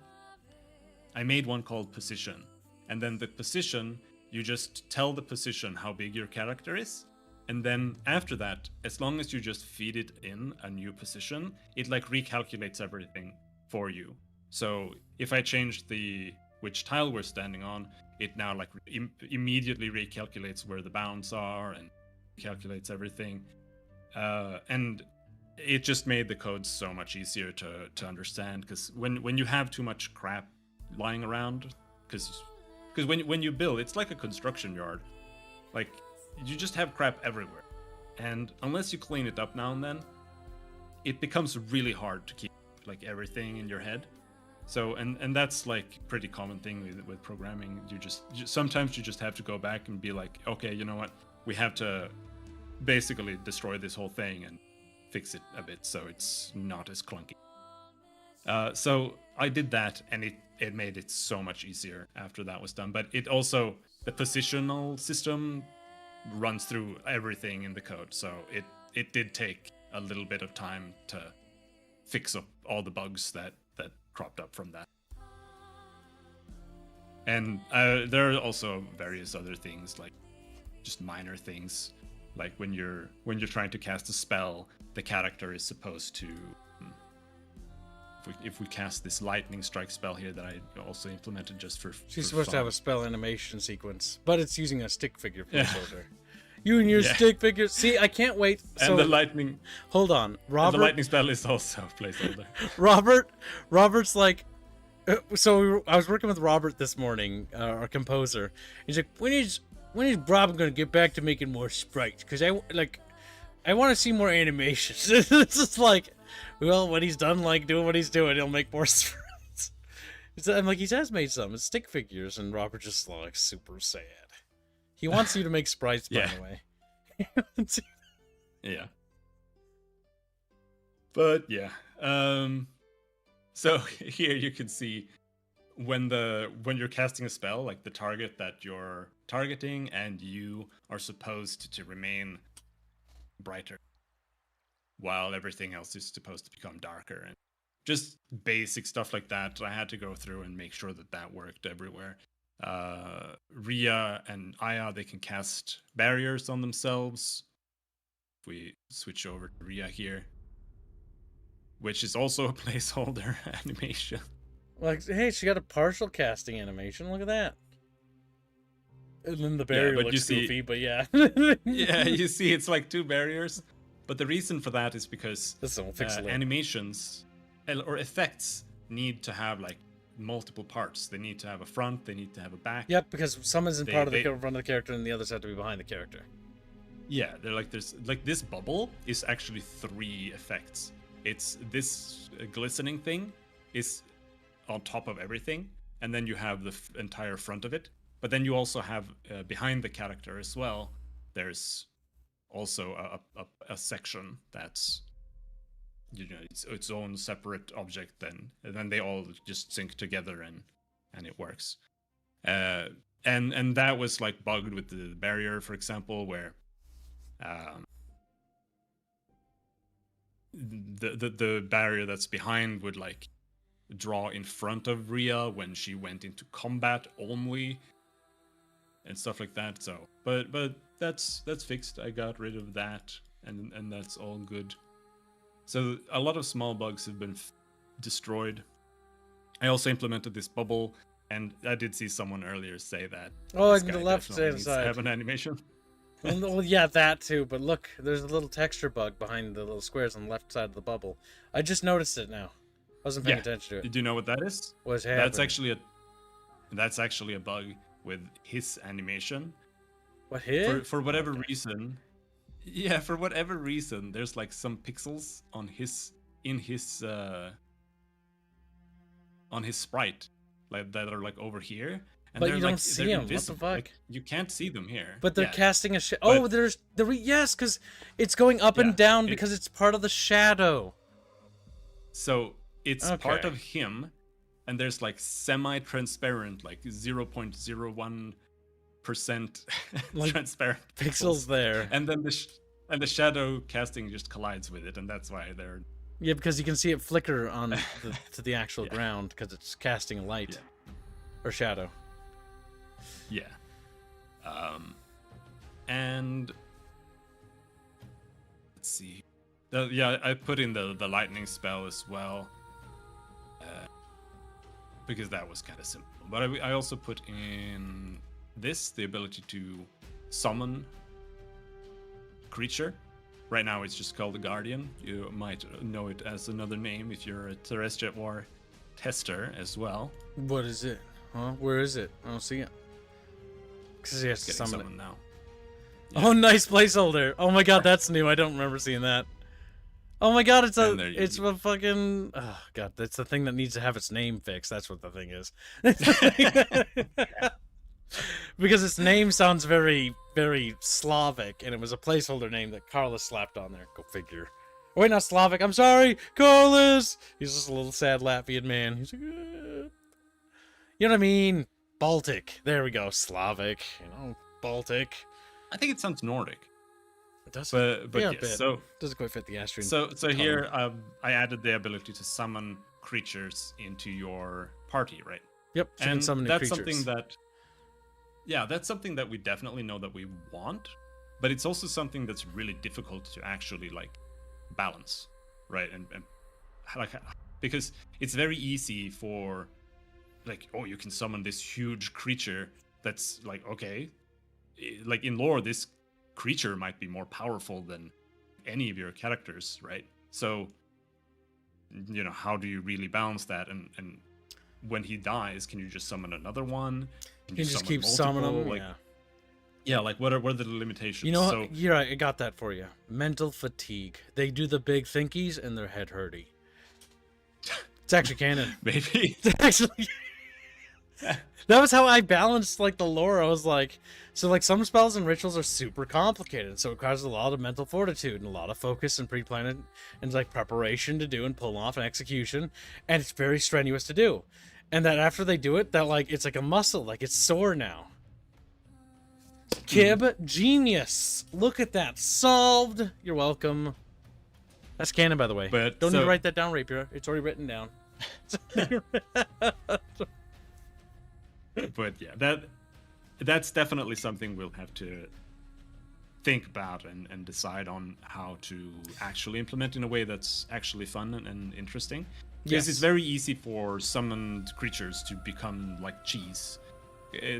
one called position, and then the position, you just tell the position how big your character is, and then after that, as long as you just feed it in a new position, it, like, recalculates everything for you. So if I change which tile we're standing on, it now, like, immediately recalculates where the bounds are and calculates everything. And it just made the code so much easier to understand, because when you have too much crap lying around, because when you build, it's like a construction yard. Like, you just have crap everywhere. And unless you clean it up now and then, it becomes really hard to keep, like, everything in your head. So, and that's, like, pretty common thing with programming. Sometimes you just have to go back and be like, okay, you know what? We have to basically destroy this whole thing and fix it a bit so it's not as clunky. So I did that, and it made it so much easier after that was done. But it also, the positional system runs through everything in the code. So it did take a little bit of time to fix up all the bugs that cropped up from that. And there are also various other things, like just minor things, like when you're trying to cast a spell, the character is supposed to, if we cast this lightning strike spell here that I also implemented just for she's for supposed fun. to have a spell animation sequence, but it's using a stick figure placeholder. You and your stick figures. See, I can't wait. And the lightning. Hold on, Robert. And the lightning spell is also a placeholder. Robert's like. So I was working with Robert this morning, our composer. He's like, when is Rob gonna get back to making more sprites? Because I want to see more animations. It's just like, well, when he's done like doing what he's doing, he'll make more sprites. I'm like, he has made some. It's stick figures, and Robert just like super sad. He wants you to make sprites, by Yeah. the way. He wants you- Yeah. But yeah. So here you can see when you're casting a spell, like the target that you're targeting and you are supposed to remain brighter while everything else is supposed to become darker, and just basic stuff like that. I had to go through and make sure that that worked everywhere. Ria and Aya, they can cast barriers on themselves. If we switch over to Ria here, which is also a placeholder animation. Like, hey, she got a partial casting animation. Look at that. And then the barrier but looks you see- goofy, but yeah. Yeah, you see, it's like 2 barriers. But the reason for that is because This will fix it. animations or effects need to have like multiple parts. They need to have a front, they need to have a back. Yep, because some is in They- part of the they- front of the character, and the others have to be behind the character. Yeah, they're like there's like this bubble is actually 3 effects. It's this glistening thing is on top of everything, and then you have the entire front of it. But then you also have behind the character as well. There's also a section that's its own separate object. Then and then they all just sync together and it works. And that was like bugged with the barrier, for example, where the barrier that's behind would like draw in front of Ria when she went into combat only and stuff like that. So but that's fixed. I got rid of that, and that's all good. So a lot of small bugs have been destroyed. I also implemented this bubble, and I did see someone earlier say that Oh, this and the guy left definitely hand needs to side. have an animation. Well, yeah, that too. But look, there's a little texture bug behind the little squares on the left side of the bubble. I just noticed it now. I wasn't paying Yeah. attention to it. Do you know what that is? What's happening? That's actually a bug with his animation. What hit? For whatever reason. Yeah, for whatever reason, there's like some pixels on his sprite, like that are like over here. And But they're you don't like, see they're 'em, what the invisible. fuck? Like, you can't see them here. But they're Yeah. casting a But- oh, there's yes, because it's going up Yeah, and down it- because it's part of the shadow. So it's part Okay. of him, and there's like semi-transparent, like 0.01% Like, transparent Pixels there. and then the shadow casting just collides with it, and that's why they're Yeah, because you can see it flicker on to the actual Yeah. ground because it's casting light Yeah. or shadow. yeah. And let's see. Yeah, I put in the lightning spell as well, because that was kind of simple. But I also put in the ability to summon creature. Right now it's just called the Guardian. You might know it as another name if you're a Terrestria War tester as well. What is it? Huh? Where is it? I don't see it. Because he has It's to getting summon it. summoned now. Oh, nice placeholder. Oh my god, that's new. I don't remember seeing that. Oh my god, it's And there you it's go. a fucking oh god, that's the thing that needs to have its name fixed. That's what the thing is. Because its name sounds very, very Slavic, and it was a placeholder name that Carlos slapped on there. Go figure. Oh, wait, not Slavic. I'm sorry, Carlos. He's just a little sad Latvian man. He's like, you know what I mean? Baltic. There we go. Slavic. You know, Baltic. I think it sounds Nordic. It does. But Yeah, a yes, bit. so Doesn't quite fit the Austrian. so here I added the ability to summon creatures into your party, right? Yep. She can And summon that's creatures. something that that's something that we definitely know that we want, but it's also something that's really difficult to actually like balance, right? And like, because it's very easy for like, oh, you can summon this huge creature that's like, okay, like in lore this creature might be more powerful than any of your characters, right? So you know, how do you really balance that? And when he dies, can you just summon another one? Can You just summon keep summoning them. multiple? Like, Yeah. yeah, like what are the limitations? You know so, what? You're right. I got that for you. Mental fatigue. They do the big thinkies and their head hurty. It's actually canon. maybe It's actually. That was how I balanced like the lore. I was like, so like some spells and rituals are super complicated, so it requires a lot of mental fortitude and a lot of focus and pre-planned and like preparation to do and pull off and execution, and it's very strenuous to do. And that after they do it, that like it's like a muscle, like it's sore now. Kib, genius. Look at that. Solved. You're welcome. That's canon, by the way. But Don't need to write that down, Rapier. It's already written down. But yeah, that's definitely something we'll have to think about and decide on how to actually implement in a way that's actually fun and interesting. Because it's very easy for summoned creatures to become like cheese.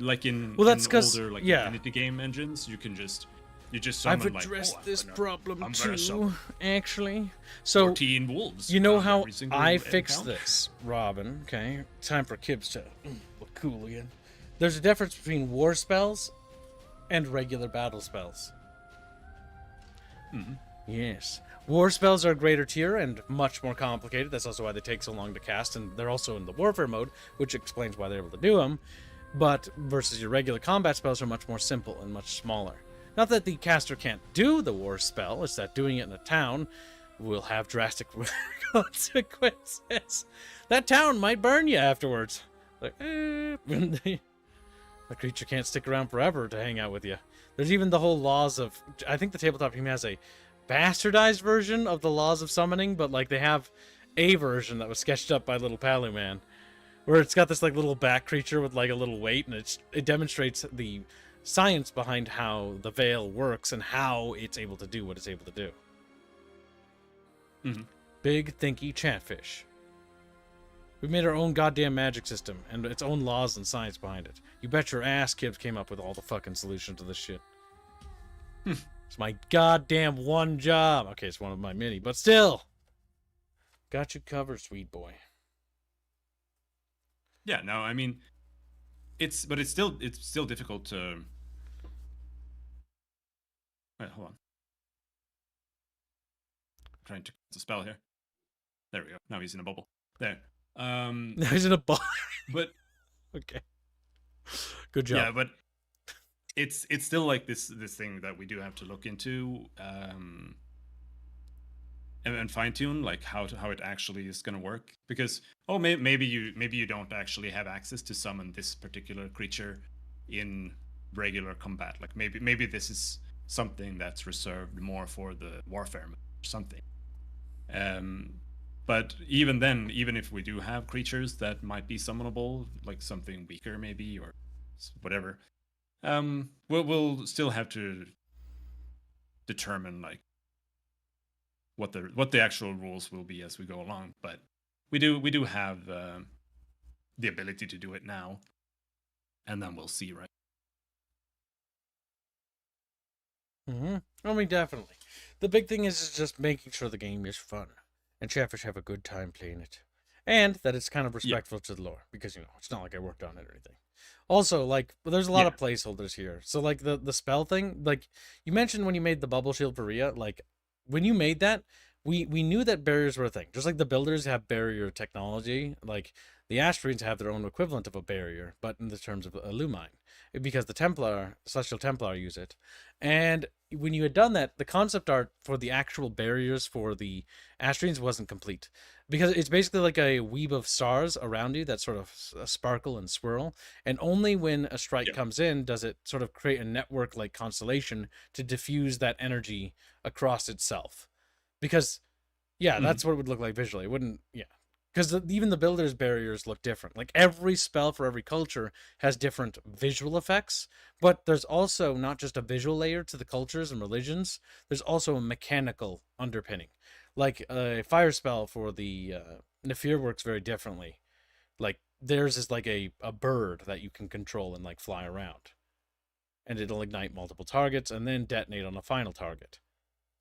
Like in older like Infinity game engines, you just summon I've addressed like, this problem I'm too, actually. So 14 wolves. you know how I encounter. fixed this, Robin. Okay, time for Kibs to look cool again. There's a difference between war spells and regular battle spells. Mm-hmm. Yes. War spells are a greater tier and much more complicated. That's also why they take so long to cast, and they're also in the warfare mode, which explains why they're able to do them. But versus your regular combat spells are much more simple and much smaller. Not that the caster can't do the war spell, it's that doing it in a town will have drastic consequences. That town might burn you afterwards. Like, the creature can't stick around forever to hang out with you. There's even the whole laws of... I think the tabletop team has a bastardized version of the laws of summoning, but like they have a version that was sketched up by Little Palu Man, where it's got this like little bat creature with like a little weight, and it demonstrates the science behind how the veil works and how it's able to do what it's able to do. Mm-hmm. Big thinky chatfish. We've made our own goddamn magic system and its own laws and science behind it. You bet your ass Kibbs came up with all the fucking solutions to this shit. It's my goddamn one job. Okay, it's one of my many, but still. Got you covered, sweet boy. Yeah, no, I mean, it's still difficult to. Wait, hold on. I'm trying to cast a spell here. There we go. Now he's in a bubble. There. Now he's in a bubble. But okay. Good job. Yeah, but it's still like this thing that we do have to look into and fine tune like how it actually is going to work, because maybe you don't actually have access to summon this particular creature in regular combat. Like maybe this is something that's reserved more for the warfare mode or something. But even then, even if we do have creatures that might be summonable, like something weaker maybe or whatever, we'll still have to determine like what the actual rules will be as we go along. But we do have the ability to do it now, and then we'll see, right? Mm-hmm. I mean, definitely. The big thing is just making sure the game is fun and Chatfish have a good time playing it, and that it's kind of respectful to the lore, because it's not like I worked on it or anything. Also, like, there's a lot of placeholders here. So like the spell thing, like you mentioned when you made the bubble shield for Rhea, like when you made that, we knew that barriers were a thing. Just like the builders have barrier technology, like the Astrians have their own equivalent of a barrier, but in the terms of Illumine, because the Celestial Templar use it. And when you had done that, the concept art for the actual barriers for the Astrians wasn't complete, because it's basically like a weave of stars around you that sort of sparkle and swirl, and only when a strike comes in does it sort of create a network like constellation to diffuse that energy across itself. Because that's what it would look like visually. It wouldn't, because even the builders' barriers look different. Like every spell for every culture has different visual effects, but there's also not just a visual layer to the cultures and religions. There's also a mechanical underpinning. Like a fire spell for the Nefir works very differently. Like theirs is like a bird that you can control and like fly around, and it'll ignite multiple targets and then detonate on a final target.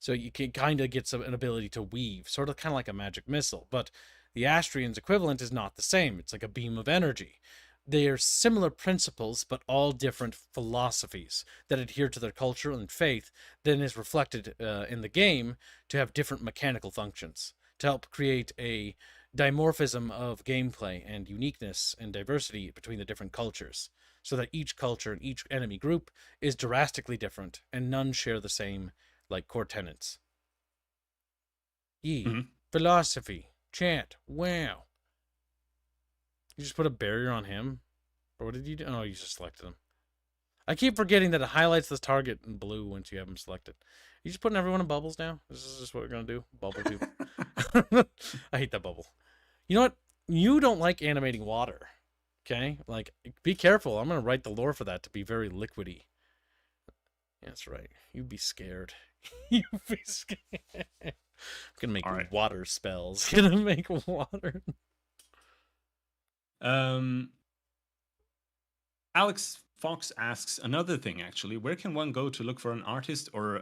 So you can kind of get an ability to weave, sort of kind of like a magic missile, but the Astrian's equivalent is not the same. It's like a beam of energy. They are similar principles, but all different philosophies that adhere to their culture and faith, then is reflected in the game to have different mechanical functions, to help create a dimorphism of gameplay and uniqueness and diversity between the different cultures, so that each culture and each enemy group is drastically different and none share the same like core tenets. Mhm. Philosophy, chant, wow. You just put a barrier on him? Or what did you do? Oh, you just selected him. I keep forgetting that it highlights the target in blue once you have him selected. You just putting everyone in bubbles now? This is just what we're going to do? Bubble tube. I hate that bubble. You know what? You don't like animating water. Okay? Like, be careful. I'm going to write the lore for that to be very liquidy. Yeah, that's right. You'd be scared. You'd be scared. I'm going to make All right. water spells. Going to make water. Alex Fox asks another thing, actually. Where can one go to look for an artist or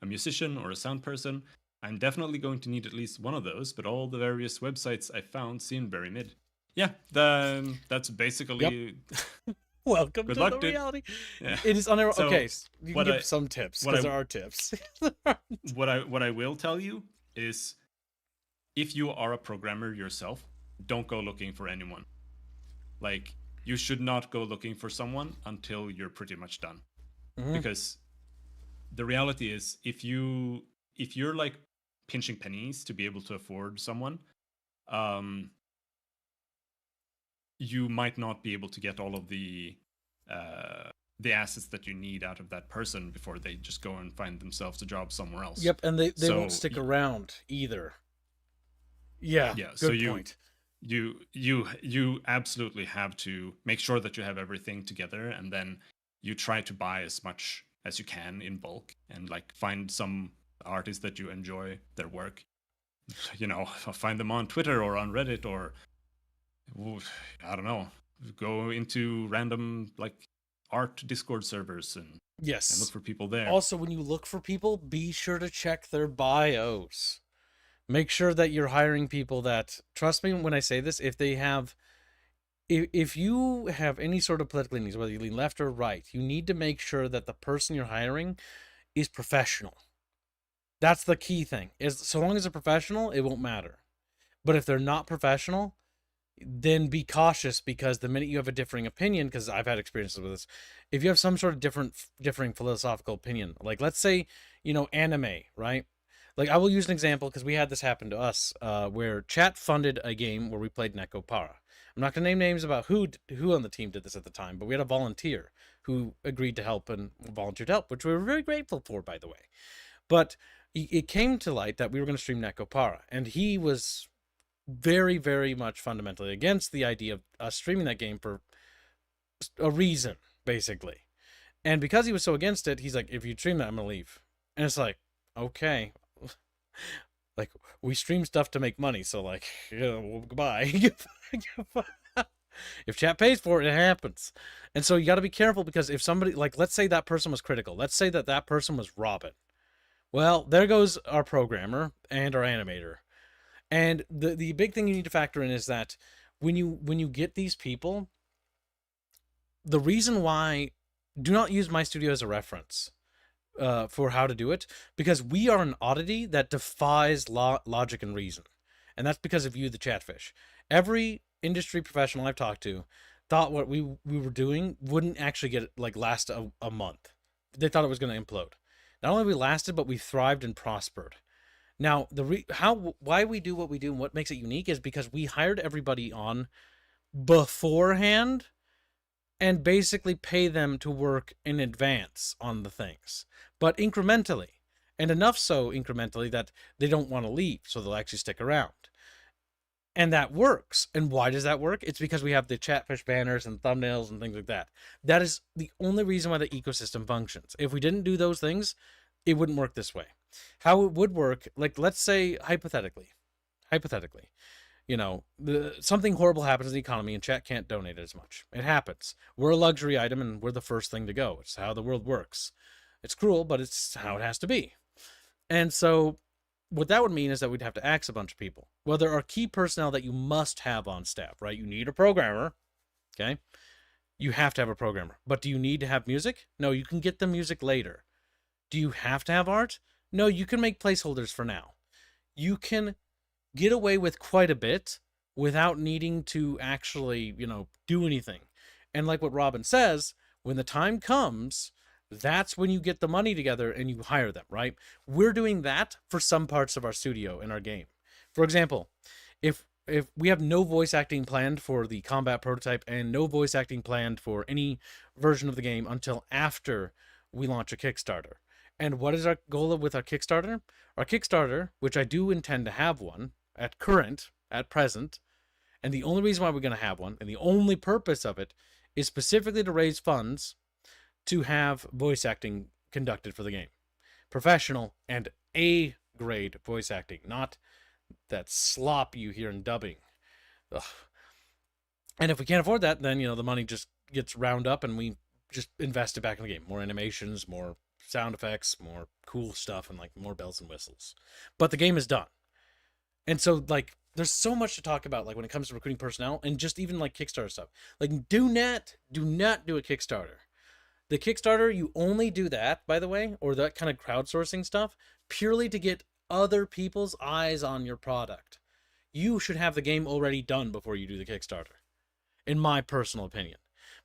a musician or a sound person? I'm definitely going to need at least one of those, but all the various websites I found seem very mid. Yeah, that's basically... Welcome Good to luck, the dude. reality. Yeah. It is on So, okay, you can what give I- some tips what because I- there are tips. What I will tell you is, if you are a programmer yourself, don't go looking for anyone. Like, you should not go looking for someone until you're pretty much done. Mhm. Because the reality is, if you're like pinching pennies to be able to afford someone, you might not be able to get all of the assets that you need out of that person before they just go and find themselves a job somewhere else. Yep, and they So, won't stick around either. Yeah, Yeah, good so point. you absolutely have to make sure that you have everything together, and then you try to buy as much as you can in bulk, and like find some artists that you enjoy their work. You know, find them on Twitter or on Reddit, or I don't know, go into random like art Discord servers and Yes. look for people there. Also, when you look for people, be sure to check their bios. Make sure that you're hiring people that, trust me when I say this, if you have any sort of political leanings, whether you lean left or right, you need to make sure that the person you're hiring is professional. That's the key thing. Is so long as they're professional, it won't matter. But if they're not professional, then be cautious, because the minute you have a differing opinion, because I've had experiences with this, if you have some sort of differing philosophical opinion, like let's say, anime, right? Like I will use an example because we had this happen to us, where chat funded a game where we played Neko Para. I'm not gonna name names about who on the team did this at the time, but we had a volunteer who agreed to help and volunteered to help, which we were very grateful for, by the way. But it came to light that we were going to stream Neko Para, and he was very, very much fundamentally against the idea of us streaming that game for a reason, basically. And because he was so against it, he's like, if you stream that, I'm going to leave. And it's like, okay. Like, we stream stuff to make money, so like, well, goodbye. If chat pays for it, it happens. And so you got to be careful, because if somebody, like, let's say that person was critical. Let's say that person was Robin. Well, there goes our programmer and our animator. And the big thing you need to factor in is that when you get these people, the reason why, do not use my studio as a reference for how to do it, because we are an oddity that defies logic and reason. And that's because of you, the Chatfish. Every industry professional I've talked to thought what we were doing wouldn't actually get last a month. They thought it was going to implode. Not only we lasted, but we thrived and prospered. Now, why we do what we do and what makes it unique is because we hired everybody on beforehand and basically pay them to work in advance on the things, but incrementally, and enough so incrementally that they don't want to leave, so they'll actually stick around. And that works. And why does that work? It's because we have the Chatfish banners and thumbnails and things like that. That is the only reason why the ecosystem functions. If we didn't do those things, it wouldn't work this way. How it would work, like, let's say hypothetically, something horrible happens in the economy and chat can't donate as much. It happens. We're a luxury item and we're the first thing to go. It's how the world works. It's cruel, but it's how it has to be. And so what that would mean is that we'd have to axe a bunch of people. Well, there are key personnel that you must have on staff, right? You need a programmer, okay? You have to have a programmer. But do you need to have music? No, you can get the music later. Do you have to have art? No, you can make placeholders for now. You can get away with quite a bit without needing to actually, do anything. And like what Robin says, when the time comes, that's when you get the money together and you hire them, right? We're doing that for some parts of our studio in our game. For example, if we have no voice acting planned for the combat prototype and no voice acting planned for any version of the game until after we launch a Kickstarter. And what is our goal with our Kickstarter? Our Kickstarter, which I do intend to have one at present, and the only reason why we're going to have one, and the only purpose of it, is specifically to raise funds to have voice acting conducted for the game. Professional and A-grade voice acting, not that slop you hear in dubbing. Ugh. And if we can't afford that, then, the money just gets round up and we just invest it back in the game. More animations, more sound effects, more cool stuff, and, more bells and whistles. But the game is done. And so, there's so much to talk about, when it comes to recruiting personnel and just even, Kickstarter stuff. Do not do a Kickstarter. The Kickstarter, you only do that, by the way, or that kind of crowdsourcing stuff, purely to get other people's eyes on your product. You should have the game already done before you do the Kickstarter, in my personal opinion,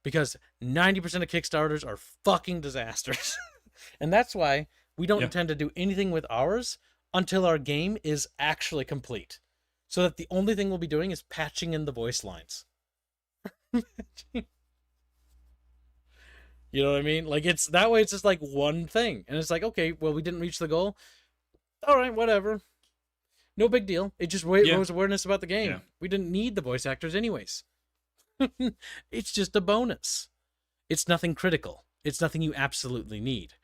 because 90% of Kickstarters are fucking disasters. And that's why we don't intend to do anything with ours until our game is actually complete, so that the only thing we'll be doing is patching in the voice lines. You know what I mean? It's that way. It's just one thing, and it's okay, well, we didn't reach the goal. All right, whatever. No big deal. It just rose awareness about the game. Yeah. We didn't need the voice actors anyways. It's just a bonus. It's nothing critical. It's nothing you absolutely need.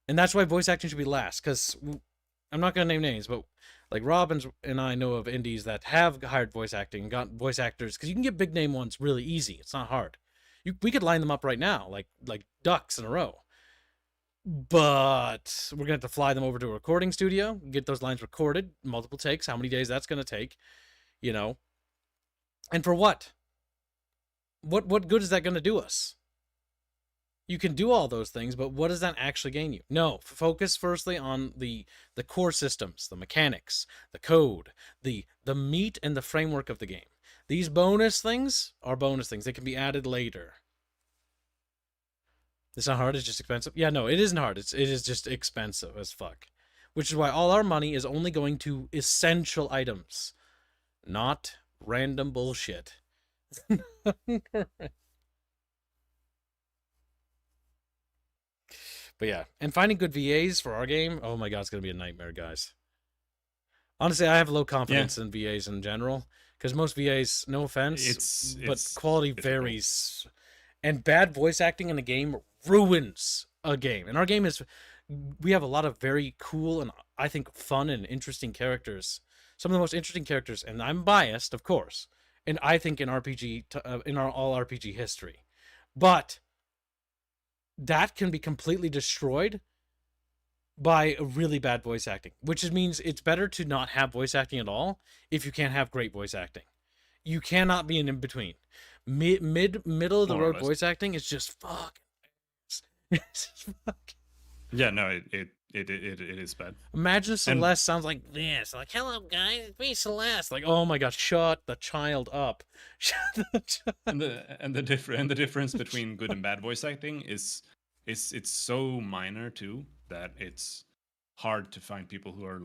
And that's why voice acting should be last, because I'm not going to name names, but Robin and I know of indies that have hired voice acting and got voice actors, because you can get big name ones really easy. It's not hard. We could line them up right now, like ducks in a row. But we're going to have to fly them over to a recording studio, get those lines recorded, multiple takes, how many days that's going to take, And for what? What good is that going to do us? You can do all those things, but what does that actually gain you? No, focus firstly on the core systems, the mechanics, the code, the meat and the framework of the game. These bonus things are bonus things. They can be added later. It's not hard, it's just expensive. Yeah, no, it isn't hard. It is just expensive as fuck. Which is why all our money is only going to essential items, not random bullshit. But yeah, and finding good VAs for our game, oh my god, it's going to be a nightmare, guys. Honestly, I have low confidence in VAs in general, because most VAs, no offense, but quality varies. And bad voice acting in a game ruins a game. And our game we have a lot of very cool and I think fun and interesting characters. Some of the most interesting characters, and I'm biased, of course, and I think in RPG, in our all RPG history. But that can be completely destroyed by really bad voice acting, which means it's better to not have voice acting at all if you can't have great voice acting. You cannot be an in-between. Middle of the road voice acting is just fuck. Yeah, no, it is bad. Imagine Celeste sounds like this, "Hello guys, it's me, Celeste." Oh my god, shut the child up. And the difference between good and bad voice acting is it's so minor too that it's hard to find people who are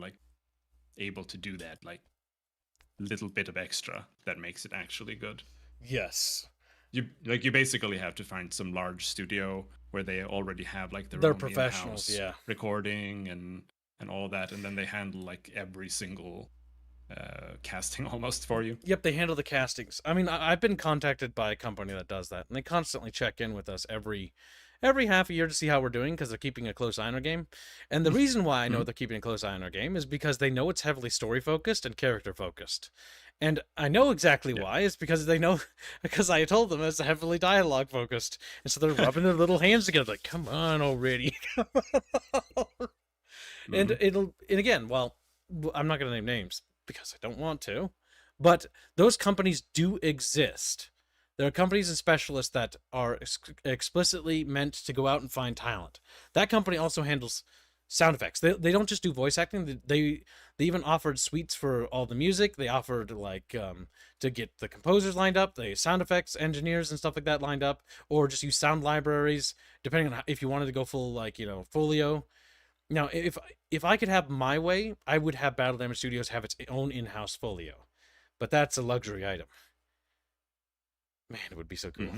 able to do that little bit of extra that makes it actually good. Yes. You basically have to find some large studio where they already have their own professionals, in-house recording and all that, and then they handle every single casting almost for you. Yep, they handle the castings. I mean, I've been contacted by a company that does that, and they constantly check in with us every half a year to see how we're doing, because they're keeping a close eye on our game. And the reason why I know they're keeping a close eye on our game is because they know it's heavily story focused and character focused. And I know exactly why. It's because they know, because I told them it's heavily dialogue focused. And so they're rubbing their little hands together come on already. And again, well, I'm not going to name names because I don't want to, but those companies do exist. There are companies and specialists that are explicitly meant to go out and find talent. That company also handles sound effects. They don't just do voice acting. They even offered suites for all the music. They offered like to get the composers lined up, the sound effects engineers and stuff like that lined up, or just use sound libraries depending on if you wanted to go full like folio. Now, if I could have my way, I would have Battle Damage Studios have its own in-house folio, but that's a luxury item. Man, it would be so cool.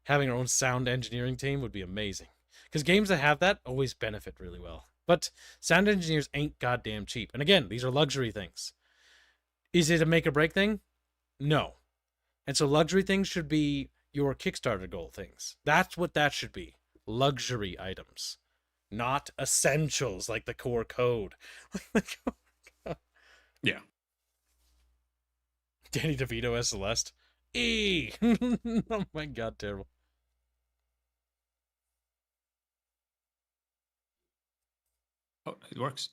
Having our own sound engineering team would be amazing. Because games that have that always benefit really well. But sound engineers ain't goddamn cheap. And again, these are luxury things. Is it a make or break thing? No. And so luxury things should be your Kickstarter goal things. That's what that should be. Luxury items. Not essentials like the core code. Yeah. Danny DeVito as Celeste. Oh my god, terrible. Oh, it works.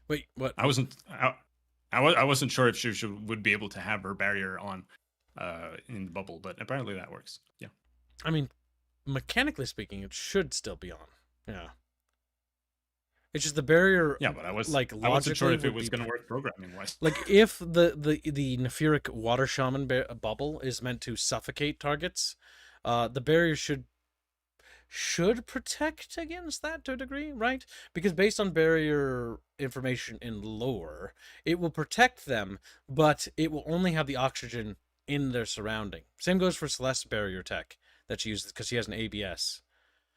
Wait, what? I wasn't sure if she would be able to have her barrier on in the bubble, but apparently that works. Yeah. I mean, mechanically speaking, it should still be on. Yeah. It's just the barrier. Yeah, but I logically wasn't sure if it was going to work programming wise. Like if the Nephiric Water Shaman bubble is meant to suffocate targets, the barrier should protect against that to a degree, right? Because based on barrier information in lore, it will protect them, but it will only have the oxygen in their surrounding. Same goes for Celeste's barrier tech that she uses because she has an ABS.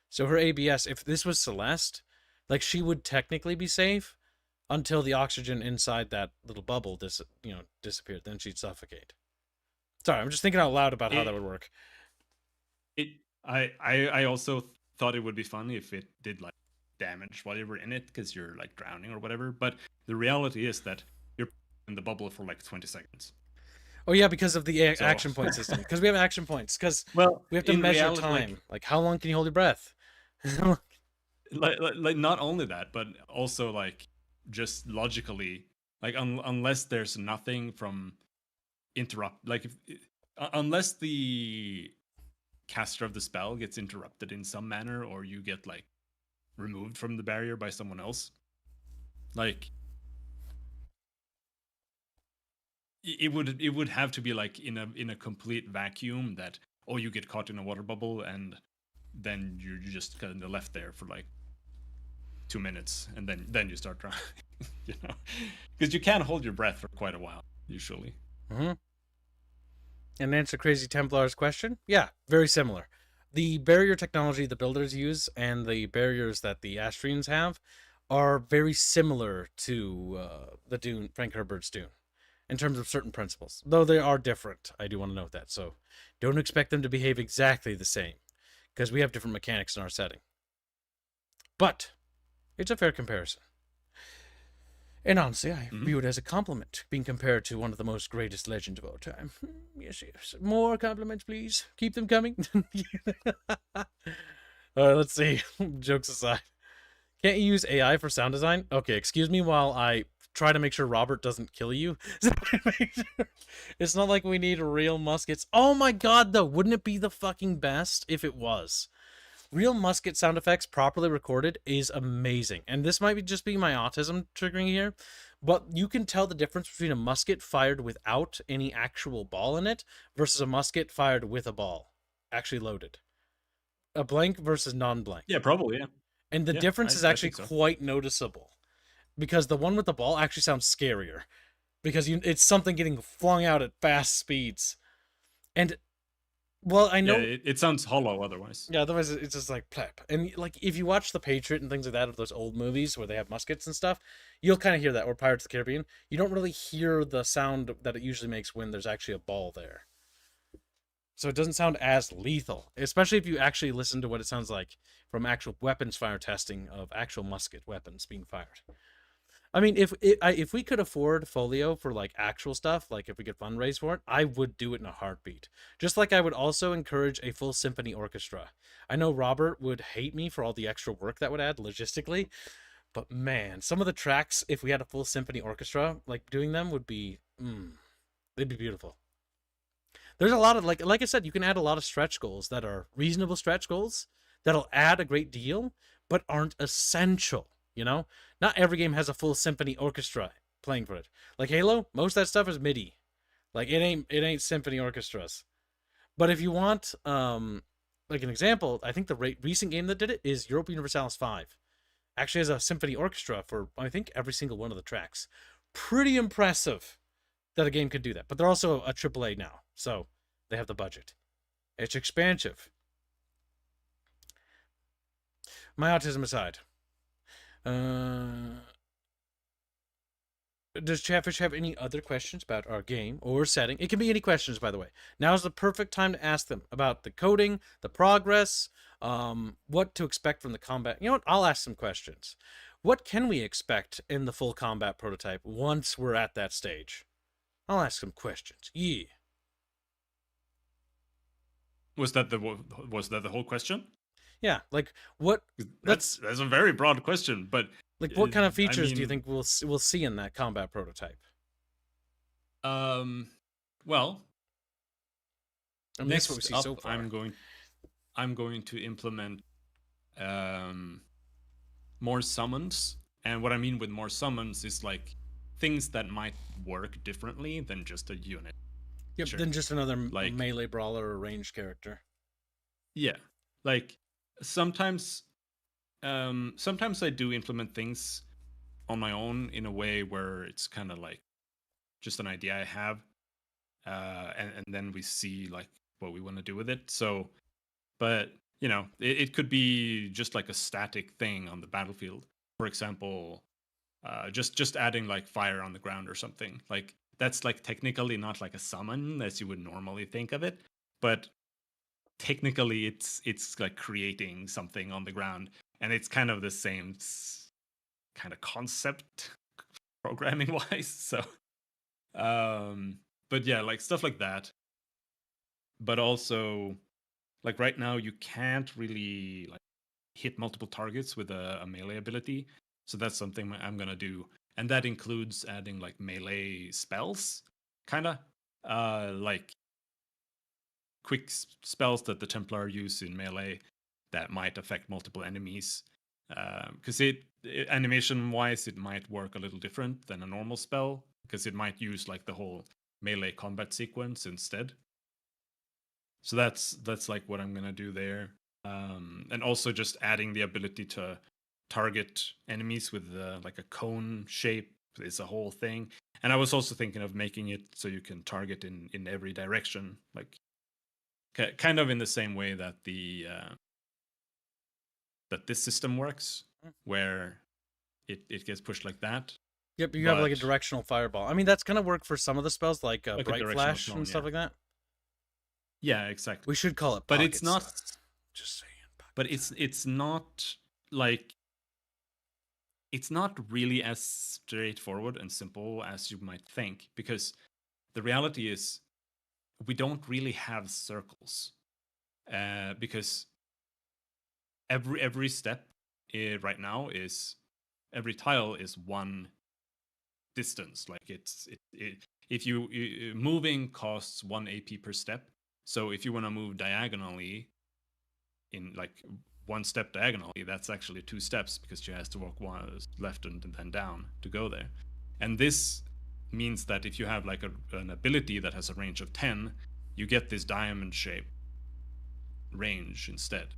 So her ABS, if this was Celeste, like she would technically be safe until the oxygen inside that little bubble disappeared. Then she'd suffocate. Sorry, I'm just thinking out loud about how that would work. I also thought it would be funny if it did like damage while you were in it because you're like drowning or whatever. But the reality is that you're in the bubble for like 20 seconds. Oh yeah, because of the action point system. Because we have action points. Because we have to measure time. Like how long can you hold your breath? like not only that, but also like just logically, like unless there's nothing from interrupt, like unless the caster of the spell gets interrupted in some manner, or you get like removed from the barrier by someone else, like it would have to be like in a complete vacuum that you get caught in a water bubble and then you're just kind of left there for like 2 minutes and then you start drowning, because you can't hold your breath for quite a while usually. And answer Crazy Templar's question, yeah, very similar. The barrier technology the builders use and the barriers that the Astrians have are very similar to the Dune, Frank Herbert's Dune, in terms of certain principles, though they are different. I do want to note that, so don't expect them to behave exactly the same, because we have different mechanics in our setting. But it's a fair comparison. And honestly, I view it as a compliment, being compared to one of the most greatest legends of all time. Yes. More compliments, please. Keep them coming. All right, let's see. Jokes aside. Can't you use AI for sound design? Okay, excuse me while I try to make sure Robert doesn't kill you. It's not like we need real muskets. Oh my god, though. Wouldn't it be the fucking best if it was? Real musket sound effects properly recorded is amazing. And this might just be my autism triggering here, but you can tell the difference between a musket fired without any actual ball in it versus a musket fired with a ball actually loaded. A blank versus non-blank. Yeah, probably, yeah. And the difference is actually quite noticeable, because the one with the ball actually sounds scarier because it's something getting flung out at fast speeds. And well, I know it sounds hollow otherwise. Yeah, otherwise it's just like plep. And like if you watch The Patriot and things like that of those old movies where they have muskets and stuff, you'll kind of hear that. Or Pirates of the Caribbean, you don't really hear the sound that it usually makes when there's actually a ball there. So it doesn't sound as lethal, especially if you actually listen to what it sounds like from actual weapons fire testing of actual musket weapons being fired. I mean, if we could afford folio for like actual stuff, like if we could fundraise for it, I would do it in a heartbeat. Just like I would also encourage a full symphony orchestra. I know Robert would hate me for all the extra work that would add logistically, but man, some of the tracks, if we had a full symphony orchestra, like doing them would be, they'd be beautiful. There's a lot of, like I said, you can add a lot of stretch goals that are reasonable stretch goals that'll add a great deal, but aren't essential. You know, not every game has a full symphony orchestra playing for it. Like Halo, most of that stuff is MIDI. Like it ain't symphony orchestras. But if you want like an example, I think the recent game that did it is Europa Universalis 5. Actually has a symphony orchestra for I think every single one of the tracks. Pretty impressive that a game could do that. But they're also a AAA now, so they have the budget. It's expansive. My autism aside, does Chatfish have any other questions about our game or setting? It can be any questions, by the way. Now is the perfect time to ask them about the coding, the progress, what to expect from the combat. You know what? I'll ask some questions. What can we expect in the full combat prototype once we're at that stage? I'll ask some questions. Yeah. Was that the whole question? Yeah, like what? That's a very broad question, but like what kind of features I mean, do you think we'll see in that combat prototype? Well, I mean, next that's what we see up, so far. I'm going to implement more summons, and what I mean with more summons is like things that might work differently than just a unit. Yep, Sure. than just another like melee brawler or ranged character. Yeah, like sometimes I do implement things on my own in a way where it's kind of like just an idea I have, and then we see like what we want to do with it. So, but you know, it could be just like a static thing on the battlefield. For example, just adding like fire on the ground or something. Like that's like technically not like a summon as you would normally think of it, but technically it's like creating something on the ground, and it's kind of the same kind of concept programming wise. So but yeah, like stuff like that. But also like right now you can't really like hit multiple targets with a melee ability, so that's something I'm gonna do, and that includes adding like melee spells, kind of like quick spells that the Templar use in melee that might affect multiple enemies. Because animation wise, it might work a little different than a normal spell, because it might use like the whole melee combat sequence instead. So that's like what I'm gonna do there, and also just adding the ability to target enemies with like a cone shape is a whole thing. And I was also thinking of making it so you can target in every direction, like kind of in the same way that that this system works, where it gets pushed like that. Yep, you have like a directional fireball. I mean, that's gonna work for some of the spells, like Bright Flash and stuff like that. Yeah, exactly. We should call it but it's not stuff. Just saying. But it's not like it's not really as straightforward and simple as you might think, because the reality is we don't really have circles, because every step right now is every tile is one distance. Like if you moving costs 1 AP per step. So if you want to move diagonally in like one step diagonally, that's actually 2 steps, because she has to walk one left and then down to go there. And this means that if you have like an ability that has a range of 10, you get this diamond shape range instead.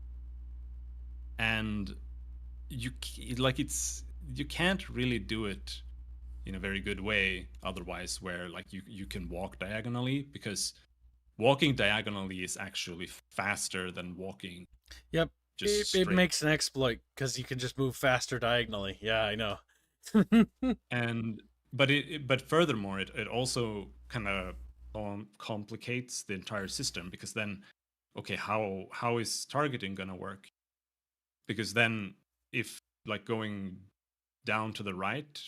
And you can't really do it in a very good way otherwise, where like you can walk diagonally, because walking diagonally is actually faster than walking. Yep. It makes an exploit, because you can just move faster diagonally. Yeah, I know. But furthermore, it also kind of complicates the entire system, because then, okay, how is targeting gonna work? Because then if like going down to the right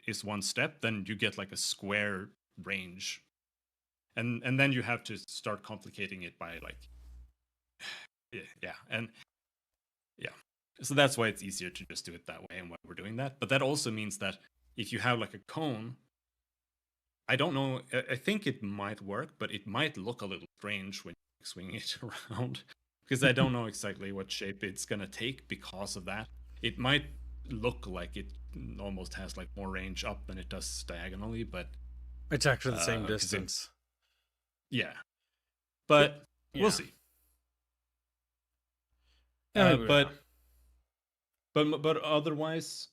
is 1 step, then you get like a square range, and then you have to start complicating it by like so that's why it's easier to just do it that way, and why we're doing that. But that also means that if you have like a cone, I don't know, I think it might work, but it might look a little strange when you swing it around, because I don't know exactly what shape it's gonna take because of that. It might look like it almost has like more range up than it does diagonally, but It's actually the same 'cause distance. yeah, but Yeah. we'll see. Yeah, But otherwise,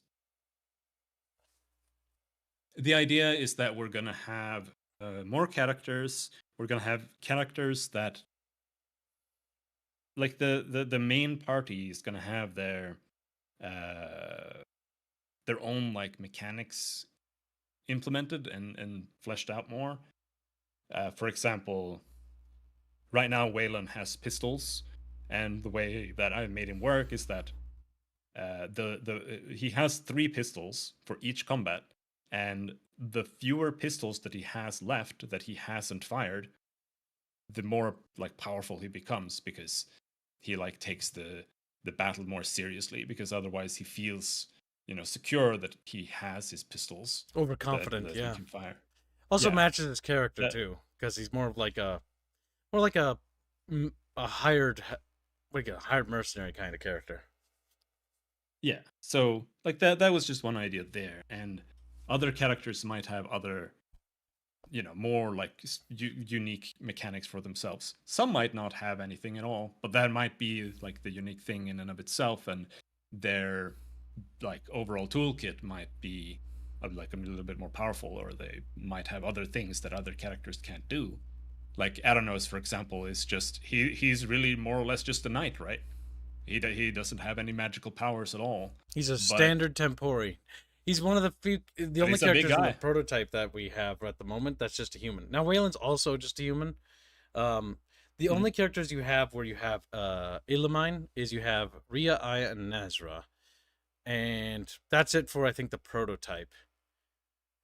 the idea is that we're gonna have more characters. We're gonna have characters that, like the main party is gonna have uh, their own like mechanics implemented and fleshed out more. For example, right now Waylon has pistols, and the way that I've made him work is that he has 3 pistols for each combat, and the fewer pistols that he has left that he hasn't fired, the more like powerful he becomes, because he like takes the battle more seriously, because otherwise he feels, secure that he has his pistols overconfident. that he Yeah. can fire. Also Yeah. matches his character That- too, because he's more like a hired hired mercenary kind of character. Yeah. So like that was just one idea there, and other characters might have other, more like unique mechanics for themselves. Some might not have anything at all, but that might be like the unique thing in and of itself, and their like overall toolkit might be like a little bit more powerful, or they might have other things that other characters can't do. Like Aranos, for example, is just he's really more or less just a knight, right? He doesn't have any magical powers at all. He's a But standard Tempori. He's one of the only he's a big characters in the guy. prototype that we have at the moment that's just a human. Now Waylon's also just a human. The Mhm. only characters you have where you have Illumin is you have Rhea, Aya, and Nazra, and that's it for I think the prototype.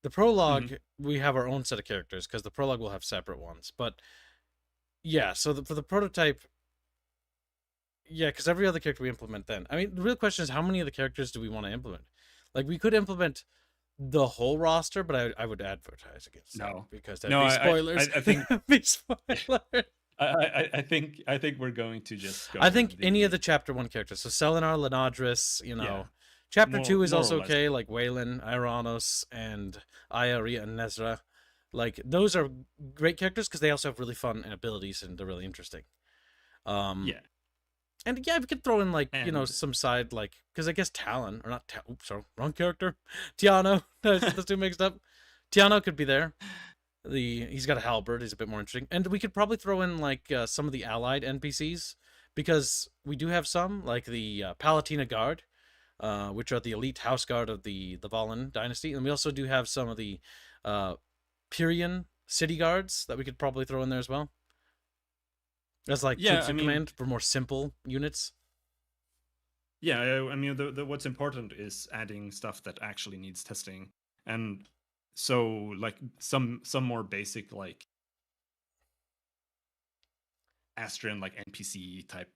The prologue we have our own set of characters because the prologue will have separate ones. But yeah, so for the prototype, yeah, because every other character we implement then. I mean, the real question is how many of the characters do we want to implement? Like, we could implement the whole roster, but I would advertise against that No. because that'd No, be I spoilers. I think be spoilers. I think we're going to just go I think with any of the chapter 1 characters, so Selenar, Lenadris, Yeah. Chapter More- 2 is more or also less. okay, like Waylon, Iranos, and Aya, Rhea, and Nezra. Like, those are great characters because they also have really fun abilities and they're really interesting. Yeah. And yeah, we could throw in like And- some side like because I guess Talon or not. Oops, sorry, wrong character. Tiano, those two mixed up. Tiano could be there. He's got a halberd. He's a bit more interesting, and we could probably throw in like some of the allied NPCs because we do have some like the Palatina Guard, which are the elite house guard of the Valen dynasty, and we also do have some of the Pyrian city guards that we could probably throw in there as well. As like troops in command for more simple units. Yeah, I mean, what's important is adding stuff that actually needs testing, and so like some more basic like Astrian like NPC type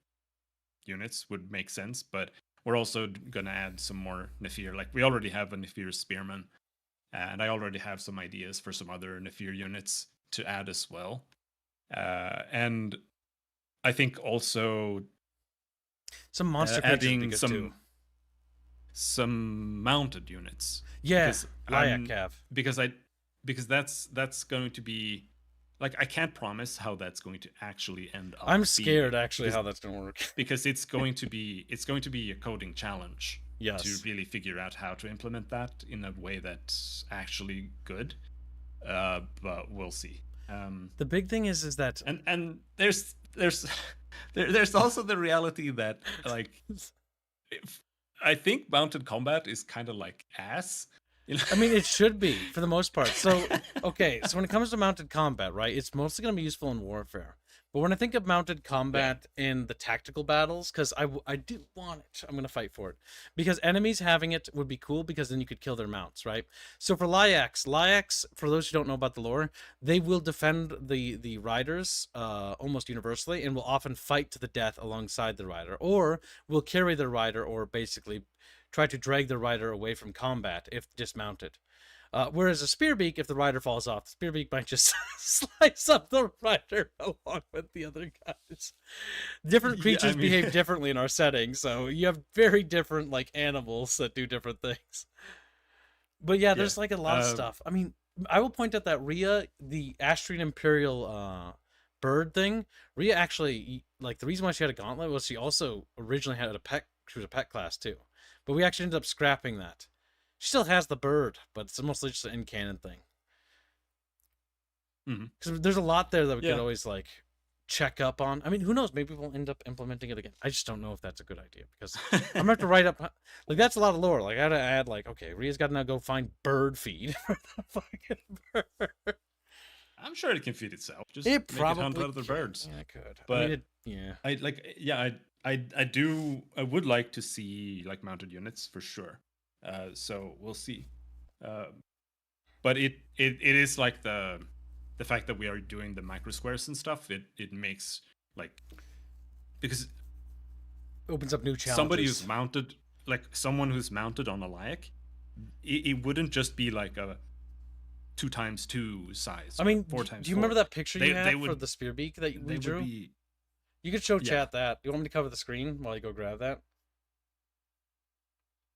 units would make sense, but we're also gonna add some more Nefir. Like we already have a Nefir spearman, and I already have some ideas for some other Nefir units to add as well, and I think also some monster creatures would be adding good some too. some mounted units. Yeah, Because Lyak because that's going to be like I can't promise how that's going to actually end up. I'm scared being, actually how that's gonna work. because it's going to be a coding challenge Yes. to really figure out how to implement that in a way that's actually good. But we'll see. The big thing is that And there's there's also the reality that like I think mounted combat is kind of like ass. I mean, it should be for the most part. So, okay, so when it comes to mounted combat, right, it's mostly going to be useful in warfare. But when I think of mounted combat in the tactical battles, because I do want it, I'm going to fight for it. Because enemies having it would be cool because then you could kill their mounts, right? So for Lyaks, for those who don't know about the lore, they will defend the riders almost universally and will often fight to the death alongside the rider, or will carry the rider or basically try to drag the rider away from combat if dismounted. Whereas a spearbeak, if the rider falls off, the spearbeak might just slice up the rider along with the other guys. Different Yeah, creatures I mean- behave differently in our setting, so you have very different like animals that do different things. But yeah, there's like a lot of stuff. I mean, I will point out that Rhea, the Astrian Imperial bird thing, Rhea actually, like, the reason why she had a gauntlet was she also originally had a pet. She was a pet class too, but we actually ended up scrapping that. She still has the bird, but it's mostly just an in-canon thing. Because there's a lot there that we could always like check up on. I mean, who knows? Maybe we'll end up implementing it again. I just don't know if that's a good idea because I'm gonna have to write up like that's a lot of lore. Like I gotta add like, okay, Rhea's got to now go find bird feed for the fucking bird. I'm sure it can feed itself. Just It make probably it hunt other birds. Yeah, it could. But I mean, yeah. I would like to see like mounted units for sure. So we'll see. But it is like the fact that we are doing the micro squares and stuff. It makes like because Opens up new challenges. somebody who's mounted like someone who's mounted on a Layak, it wouldn't just be like a 2x2 size. I mean, 4x4. do you remember that picture you They had for would- the spearbeak that we They drew? would be. You could show Yeah. chat that. You want me to cover the screen while you go grab that?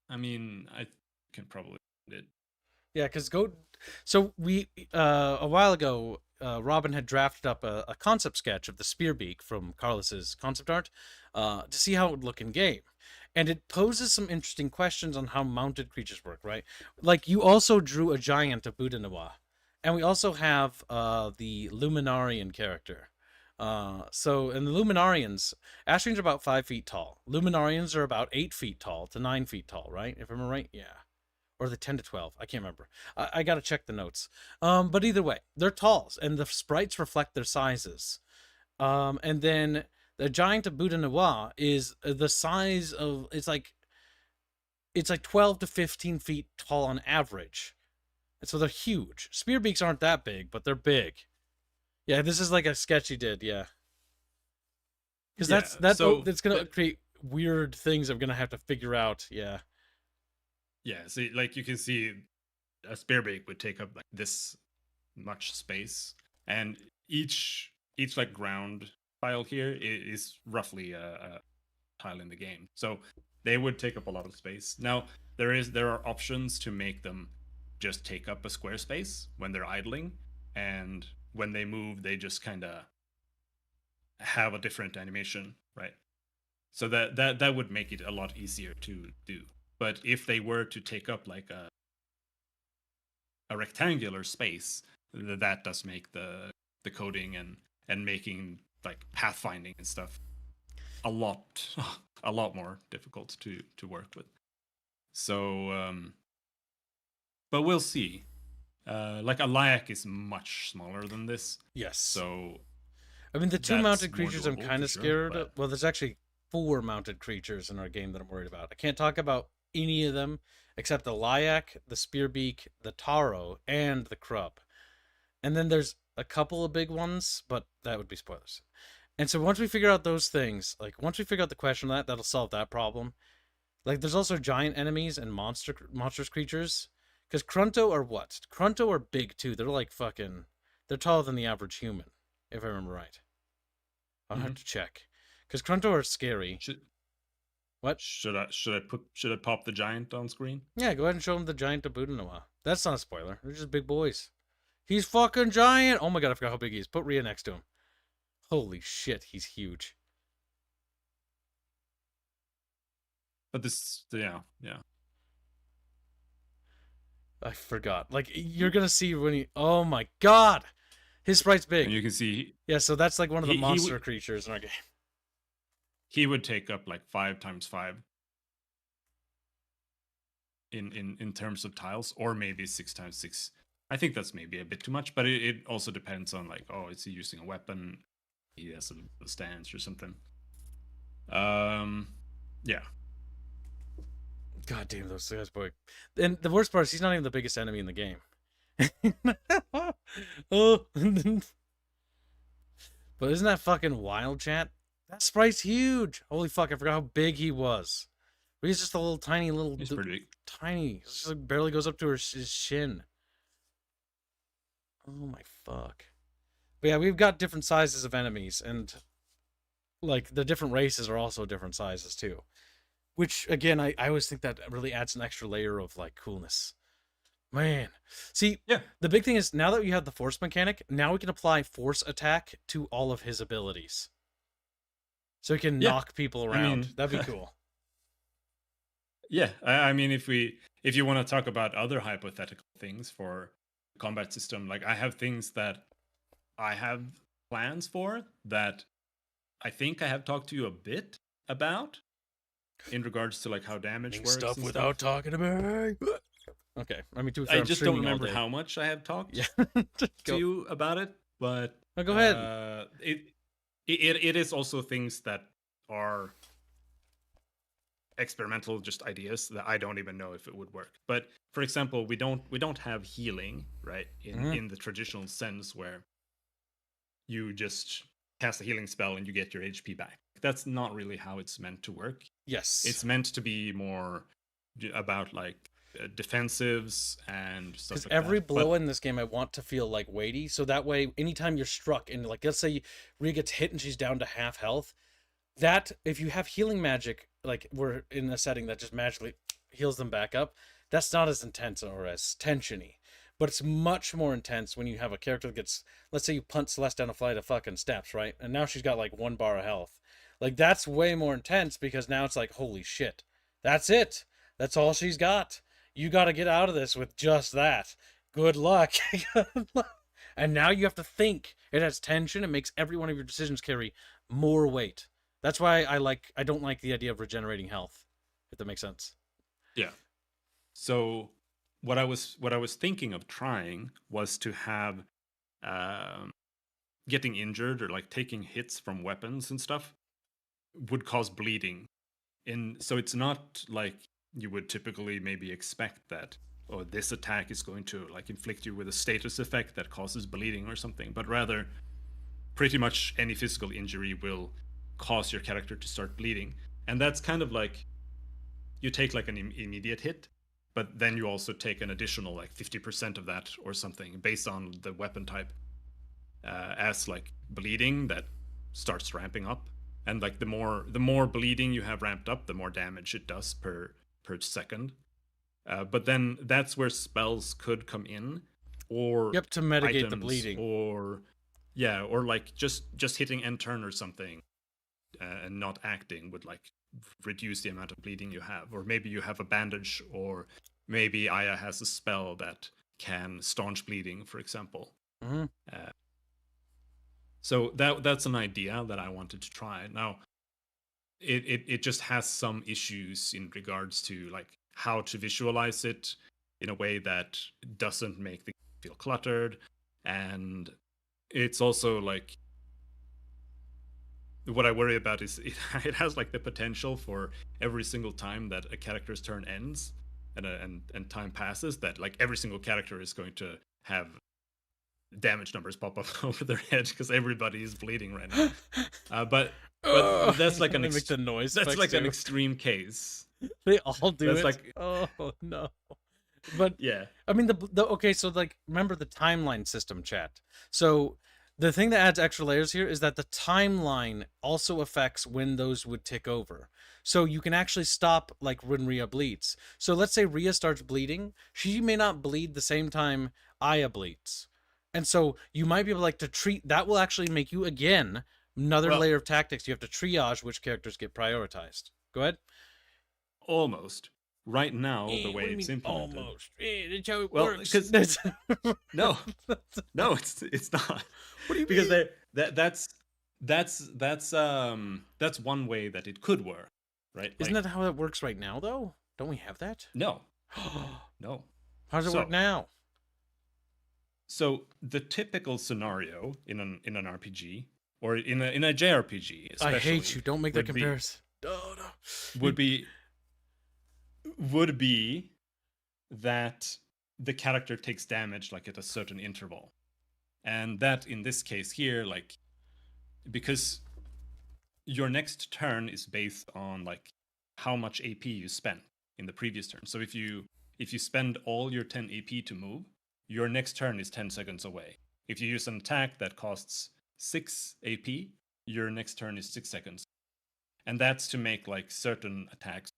I mean, I can probably do it. Yeah, because So we a while ago, Robin had drafted up a concept sketch of the spearbeak from Carlos's concept art to see how it would look in game, and it poses some interesting questions on how mounted creatures work. Right, like you also drew a giant of Budanawa, and we also have the Luminarian character. So in the Luminarians, Astrians are about 5 feet tall. Luminarians are about 8 feet tall to 9 feet tall, right? If I'm right, yeah. Or the 10 to 12. I can't remember. I got to check the notes. But either way, they're tall, and the sprites reflect their sizes. And then the giant of Budanawa is the size of, it's like 12 to 15 feet tall on average. And so they're huge. Spearbeaks aren't that big, but they're big. Yeah, this is like a sketch he did, yeah. Because that's gonna create weird things I'm gonna have to figure out, yeah. Yeah, so like you can see, a spearbeak would take up like this much space, and each like ground tile here is roughly a tile in the game. So they would take up a lot of space. Now there are options to make them just take up a square space when they're idling, and when they move, they just kind of have a different animation, right? So that would make it a lot easier to do. But if they were to take up like a rectangular space, that does make the coding and making like pathfinding and stuff a lot more difficult to work with. So, but we'll see. Like a Layak is much smaller than this. Yes. So, I mean, the two that's mounted more creatures I'm doable kind for of sure, scared but- of. Well, there's actually 4 mounted creatures in our game that I'm worried about. I can't talk about any of them except the Layak, the Spearbeak, the Taro, and the Crub. And then there's a couple of big ones, but that would be spoilers. And so once we figure out those things, like once we figure out the question of that'll solve that problem. Like there's also giant enemies and monstrous creatures. Because Krunto are what? Krunto are big too. They're like fucking... They're taller than the average human, if I remember right. I'll have to check. Because Krunto are scary. What? Should I pop the giant on screen? Yeah, go ahead and show him the giant of Budanawa. That's not a spoiler. They're just big boys. He's fucking giant! Oh my god, I forgot how big he is. Put Rhea next to him. Holy shit, he's huge. But this, yeah. I forgot. Like, you're gonna see when he... Oh my god! His sprite's big. And you can see Yeah, so that's like one of the he monster creatures in our game. he would take up like 5x5 in terms of tiles, or maybe 6x6. I think that's maybe a bit too much, but it also depends on like, oh, is he using a weapon? He has a stance or something. Yeah. God damn, those guys, boy. And the worst part is he's not even the biggest enemy in the game. Oh. But isn't that fucking wild, chat? That sprite's huge. Holy fuck, I forgot how big he was. But he's just a little tiny little... He's pretty big. Tiny. It's just like barely goes up to his shin. Oh my fuck. But yeah, we've got different sizes of enemies, and like the different races are also different sizes too. Which again, I always think that really adds an extra layer of like coolness. Man. See, Yeah. the big thing is now that you have the force mechanic, now we can apply force attack to all of his abilities. So he can Yeah. knock people I around. mean- That'd be cool. Yeah, I mean, if you want to talk about other hypothetical things for the combat system, like I have things that I have plans for that I think I have talked to you a bit about in regards to like how damage works Stuff and without stuff. talking to me. Okay, I mean, to be fair, I I'm just don't streaming all remember day. how much I have talked Yeah. to Go. you about it, but No, go ahead. It is also things that are experimental, just ideas that I don't even know if it would work. But for example, we don't have healing, right? In the traditional sense where you just cast a healing spell and you get your HP back. That's not really how it's meant to work. Yes. It's meant to be more about like defensives and stuff Because like every that. blow in this game, I want to feel like weighty, so that way, anytime you're struck, and like, let's say Rhea gets hit and she's down to half health, that if you have healing magic, like we're in a setting that just magically heals them back up, that's not as intense or as tensiony. But it's much more intense when you have a character that gets, let's say you punt Celeste down a flight of fucking steps, right? And now she's got like 1 bar of health. Like that's way more intense because now it's like, holy shit, that's it. That's all she's got. You got to get out of this with just that. Good luck. And now you have to think. It has tension. It makes every one of your decisions carry more weight. That's why I don't like the idea of regenerating health, if that makes sense. Yeah. So what I was thinking of trying was to have getting injured or like taking hits from weapons and stuff would cause bleeding. And so it's not like you would typically maybe expect that, or this attack is going to like inflict you with a status effect that causes bleeding or something, but rather pretty much any physical injury will cause your character to start bleeding. And that's kind of like you take like an immediate hit, but then you also take an additional like 50% of that or something based on the weapon type as like bleeding that starts ramping up. And like the more bleeding you have ramped up, the more damage it does per second. But then that's where spells could come in, or Yep, to mitigate items, the bleeding. or like just hitting end turn or something, and not acting would like reduce the amount of bleeding you have. Or maybe you have a bandage, or maybe Aya has a spell that can staunch bleeding, for example. Mm-hmm. So that's an idea that I wanted to try. Now, it just has some issues in regards to like how to visualize it in a way that doesn't make the game feel cluttered, and it's also like what I worry about is it has like the potential for every single time that a character's turn ends and time passes, that like every single character is going to have damage numbers pop up over their head because everybody is bleeding right now. But that's like They make the noise. that's like an too. extreme case. They all do That's it. like Oh no. But yeah. I mean the okay, so like remember the timeline system, chat. So the thing that adds extra layers here is that the timeline also affects when those would tick over. So you can actually stop like when Rhea bleeds. So let's say Rhea starts bleeding, she may not bleed the same time Aya bleeds. And so you might be able like to treat that will actually make you again another layer of tactics. You have to triage which characters get prioritized. Go ahead. Almost. Right now, the way it's implemented. Almost. That's how it Well, works. because no, it's not. What do you Because mean? that's one way that it could work, right? Isn't Like, that how it works right now, though? Don't we have that? no, no. How does it work now? So the typical scenario in an RPG or in a JRPG, especially, I hate you. Don't make that would be- comparison. No, no. would be that the character takes damage like at a certain interval, and that in this case here, like because your next turn is based on like how much AP you spent in the previous turn. So if you spend all your 10 AP to move, your next turn is 10 seconds away. If you use an attack that costs 6 AP, your next turn is 6 seconds. And that's to make like certain attacks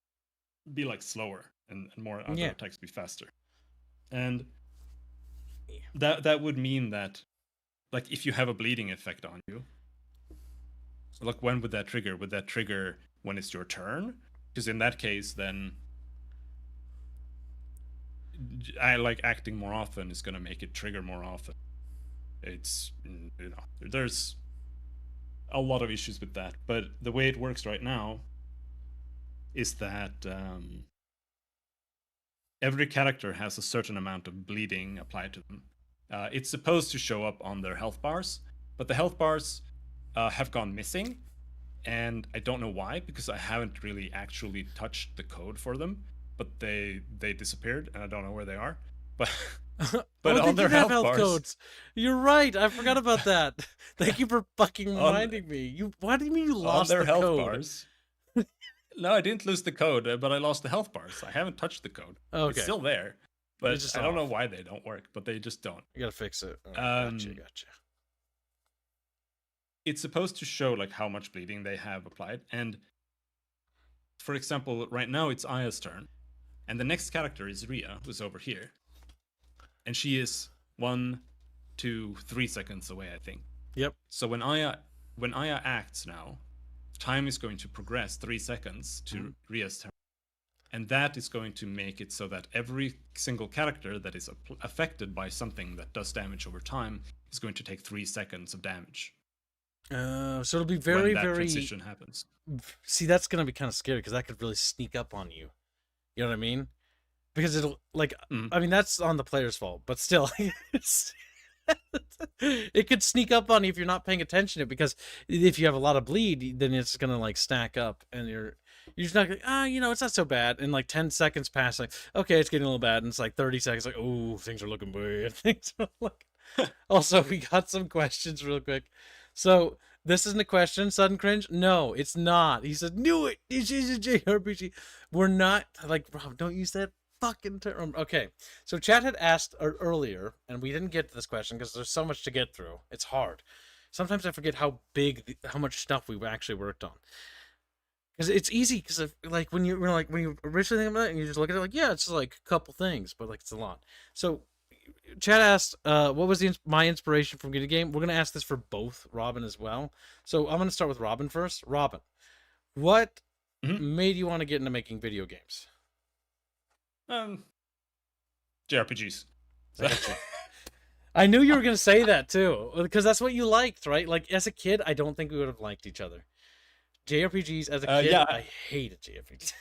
be like slower and more other attacks be faster. And that would mean that like if you have a bleeding effect on you, like when would that trigger? Would that trigger when it's your turn? Because in that case, then I like acting more often is going to make it trigger more often. It's, you know, there's a lot of issues with that. But the way it works right now is that every character has a certain amount of bleeding applied to them. It's supposed to show up on their health bars, but the health bars have gone missing. And I don't know why, because I haven't really actually touched the code for them. But they disappeared, and I don't know where they are. But but on their health bars, codes. You're right. I forgot about that. Thank you for fucking reminding me. Why do you mean you lost their the health code? Bars. No, I didn't lose the code, but I lost the health bars. I haven't touched the code. Okay. It's still there, but just I don't know why they don't work. But they just don't. You gotta fix it. Oh, gotcha. It's supposed to show like how much bleeding they have applied, and for example, right now it's Aya's turn, and the next character is Rhea, who's over here, and she is 1, 2, 3 seconds away, I think. Yep. So when Aya acts now, time is going to progress 3 seconds to Rhea's turn, and that is going to make it so that every single character that is affected by something that does damage over time is going to take 3 seconds of damage. So it'll be very, when that very transition happens. See, that's gonna be kind of scary because that could really sneak up on you. You know what I mean? Because it'll like, I mean, that's on the player's fault, but still, it could sneak up on you if you're not paying attention to it. Because if you have a lot of bleed, then it's gonna like stack up, and you're just not like, you know, it's not so bad. And like 10 seconds pass, like, okay, it's getting a little bad, and it's like 30 seconds, like, oh, things are looking bad. Things are looking. Also, we got some questions real quick. So this isn't a question, sudden cringe. No, it's not. He said, knew it. This is a JRPG. We're not like, Rob, don't use that fucking term. Okay, so chat had asked earlier, and we didn't get to this question because there's so much to get through. It's hard. Sometimes I forget how much stuff we've actually worked on. Because it's easy, because like when you originally think about it and you just look at it like, yeah, it's just like a couple things, but like it's a lot. So Chad asked, what was my inspiration from getting a game? We're going to ask this for both Robin as well. So I'm going to start with Robin first. Robin, what made you want to get into making video games? JRPGs. I knew you were going to say that too, because that's what you liked, right? Like as a kid, I don't think we would have liked each other. JRPGs as a kid, yeah. I hated JRPGs.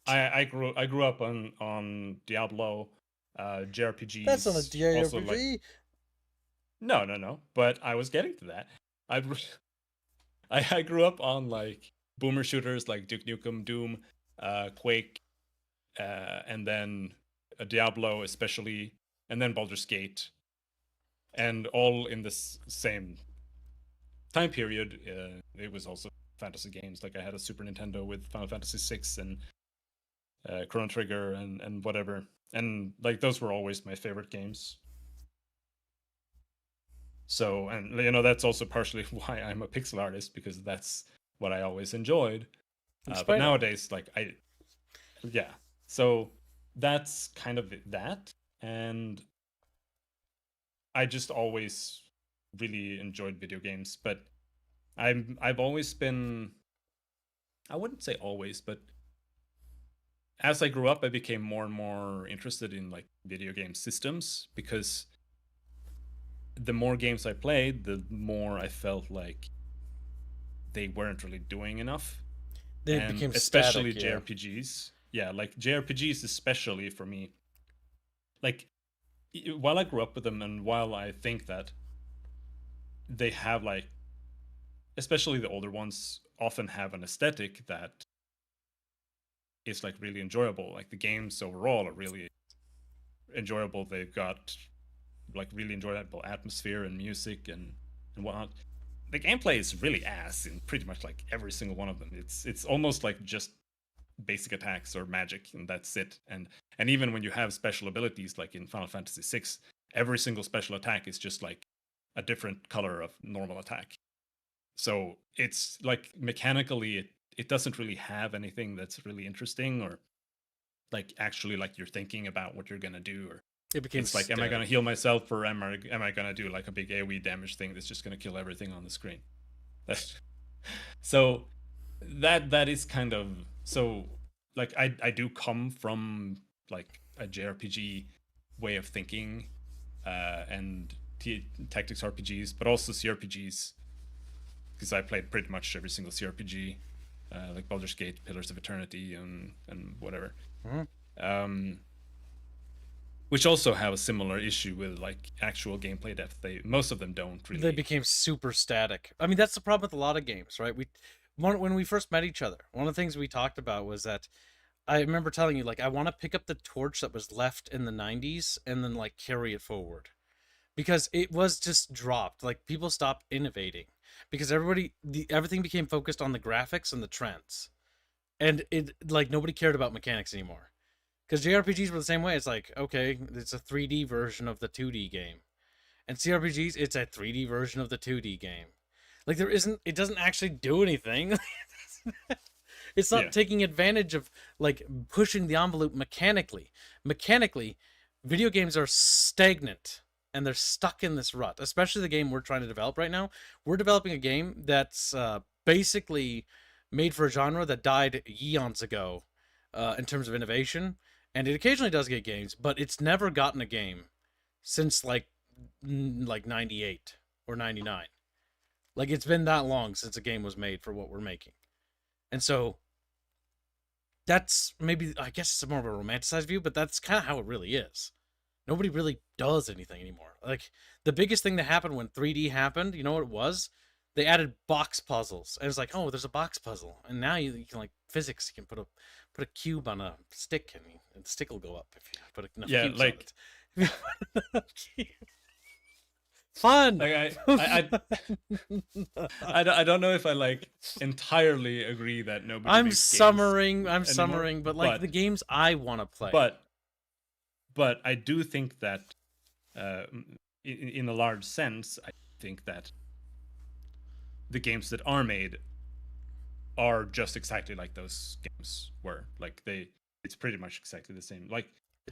I grew up on Diablo. JRPGs. That's not a JRPG. Also, like, no. But I was getting to that. I grew up on like boomer shooters like Duke Nukem, Doom, Quake, and then Diablo especially, and then Baldur's Gate, and all in this same time period. It was also fantasy games. Like I had a Super Nintendo with Final Fantasy VI and Chrono Trigger and whatever. And like those were always my favorite games. So, and you know, that's also partially why I'm a pixel artist, because that's what I always enjoyed. But nowadays, like so that's kind of that. And I just always really enjoyed video games, but I've always been, I wouldn't say always, but as I grew up, I became more and more interested in like video game systems, because the more games I played, the more I felt like they weren't really doing enough. They became especially static, JRPGs. Yeah, like JRPGs especially for me. Like while I grew up with them, and while I think that they have like, especially the older ones, often have an aesthetic that is like really enjoyable. Like the games overall are really enjoyable. They've got like really enjoyable atmosphere and music and whatnot. The gameplay is really ass in pretty much like every single one of them. It's almost like just basic attacks or magic, and that's it. And And even when you have special abilities like in Final Fantasy VI, every single special attack is just like a different color of normal attack. So it's like mechanically, it doesn't really have anything that's really interesting or like actually like you're thinking about what you're gonna do, or It became it's like, am I gonna heal myself, or am I gonna do like a big AoE damage thing that's just gonna kill everything on the screen? So that is kind of, so like I do come from like a JRPG way of thinking, and tactics RPGs, but also CRPGs, because I played pretty much every single CRPG, like Baldur's Gate, Pillars of Eternity, and whatever. Which also have a similar issue with like actual gameplay depth. Most of them don't really. They became super static. I mean, that's the problem with a lot of games, right? When we first met each other, one of the things we talked about was that I remember telling you, like, I want to pick up the torch that was left in the 90s and then like carry it forward, because it was just dropped. Like, people stopped innovating because everything became focused on the graphics and the trends, and it, like, nobody cared about mechanics anymore. Because JRPGs were the same way. It's like, okay, it's a 3D version of the 2D game. And CRPGs, it's a 3D version of the 2D game. Like, it doesn't actually do anything. It's not taking advantage of, like, pushing the envelope mechanically. Mechanically, video games are stagnant, and they're stuck in this rut, especially the game we're trying to develop right now. We're developing a game that's basically made for a genre that died eons ago in terms of innovation. And it occasionally does get games, but it's never gotten a game since like 98 or 99. Like, it's been that long since a game was made for what we're making. And so that's maybe, I guess it's more of a romanticized view, but that's kind of how it really is. Nobody really does anything anymore. Like, the biggest thing that happened when 3D happened, you know what it was? They added box puzzles. And it's like, oh, there's a box puzzle. And now you can, like, physics, you can put a cube on a stick, and the stick will go up if you put enough cubes like, on it. Fun. Like I don't know if I like entirely agree that nobody. I'm makes summaring, anymore, but like, the games I want to play. But I do think that, in a large sense, I think that the games that are made are just exactly like those games were. Like, it's pretty much exactly the same. Like,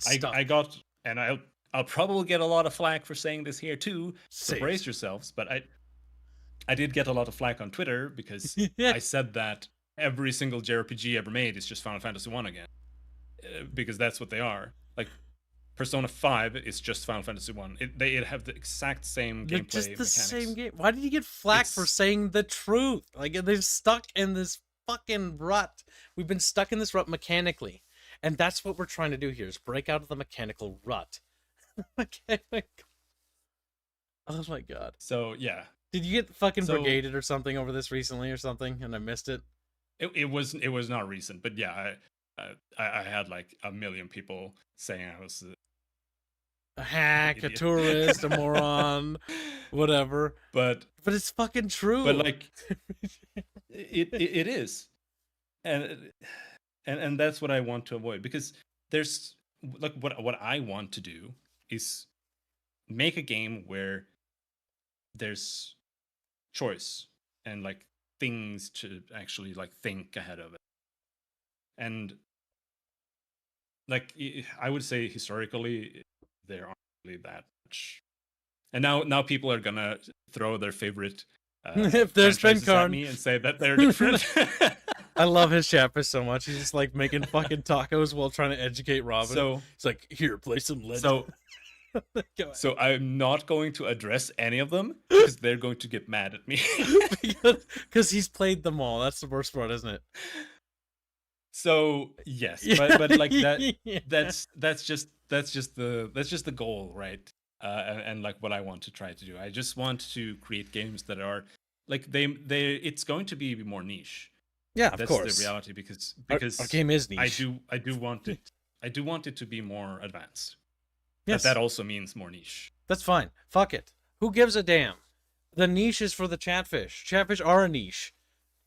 I got, and I'll probably get a lot of flack for saying this here too, so brace yourselves. But I did get a lot of flack on Twitter because I said that every single JRPG ever made is just Final Fantasy 1 again, because that's what they are. Like, Persona 5 is just Final Fantasy 1. They have the exact same gameplay just the mechanics. same game. Why did you get flack for saying the truth? Like, they're stuck in this fucking rut. We've been stuck in this rut mechanically, and that's what we're trying to do here, is break out of the mechanical rut. Oh my god. So yeah. Did you get fucking brigaded or something over this recently or something, and I missed it? It was not recent, but yeah, I had like a million people saying I was a hack, a tourist, a moron, whatever. But it's fucking true. But like, it is, and that's what I want to avoid, because there's like, what I want to do is make a game where there's choice and like things to actually like think ahead of it. And like, I would say historically there aren't really that much. And now people are gonna throw their favorite if there's at me and say that they're different. I love his Chatfish so much. He's just like making fucking tacos while trying to educate Robin. So it's like, here, play some Legend. So I'm not going to address any of them because they're going to get mad at me. Because he's played them all. That's the worst part, isn't it? So yes, but like that's just the goal, right? And like what I want to try to do. I just want to create games that are like, it's going to be more niche. Yeah, that's of course. That's the reality, because our game is niche. I do want it to be more advanced. Yes. But that also means more niche. That's fine. Fuck it. Who gives a damn? The niche is for the Chatfish. Chatfish are a niche.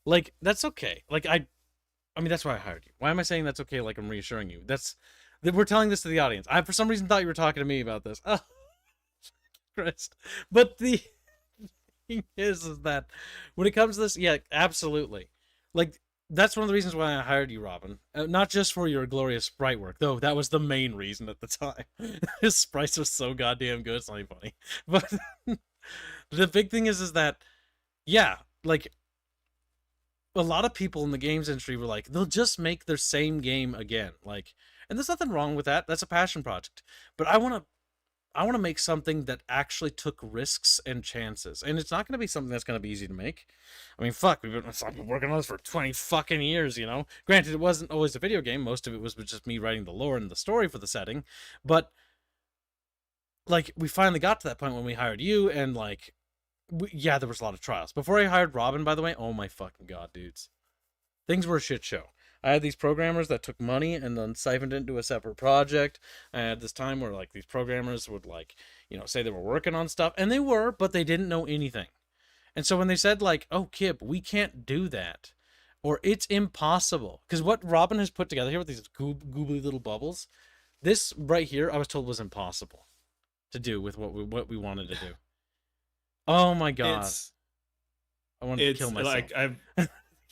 Like, that's okay. Like, I mean, that's why I hired you. Why am I saying that's okay? Like, I'm reassuring you. We're telling this to the audience. I for some reason thought you were talking to me about this. Oh, Christ. But the thing is that when it comes to this, yeah, absolutely. Like, that's one of the reasons why I hired you, Robin. Not just for your glorious sprite work, though that was the main reason at the time. His sprites are so goddamn good, it's not even funny. But the big thing is that, yeah, like, a lot of people in the games industry were like, they'll just make their same game again. Like, and there's nothing wrong with that. That's a passion project. But I want to make something that actually took risks and chances. And it's not going to be something that's going to be easy to make. I mean, fuck, I've been working on this for 20 fucking years, you know? Granted, it wasn't always a video game. Most of it was just me writing the lore and the story for the setting. But, like, we finally got to that point when we hired you, and, like, yeah, there was a lot of trials. Before I hired Robin, by the way, oh my fucking god, dudes. Things were a shit show. I had these programmers that took money and then siphoned it into a separate project. I had this time where, like, these programmers would, like, you know, say they were working on stuff, and they were, but they didn't know anything. And so when they said, like, oh, Kip, we can't do that, or it's impossible, because what Robin has put together here with these goobly little bubbles, this right here, I was told was impossible to do with what we wanted to do. Oh my god. I wanted to kill myself. Like I've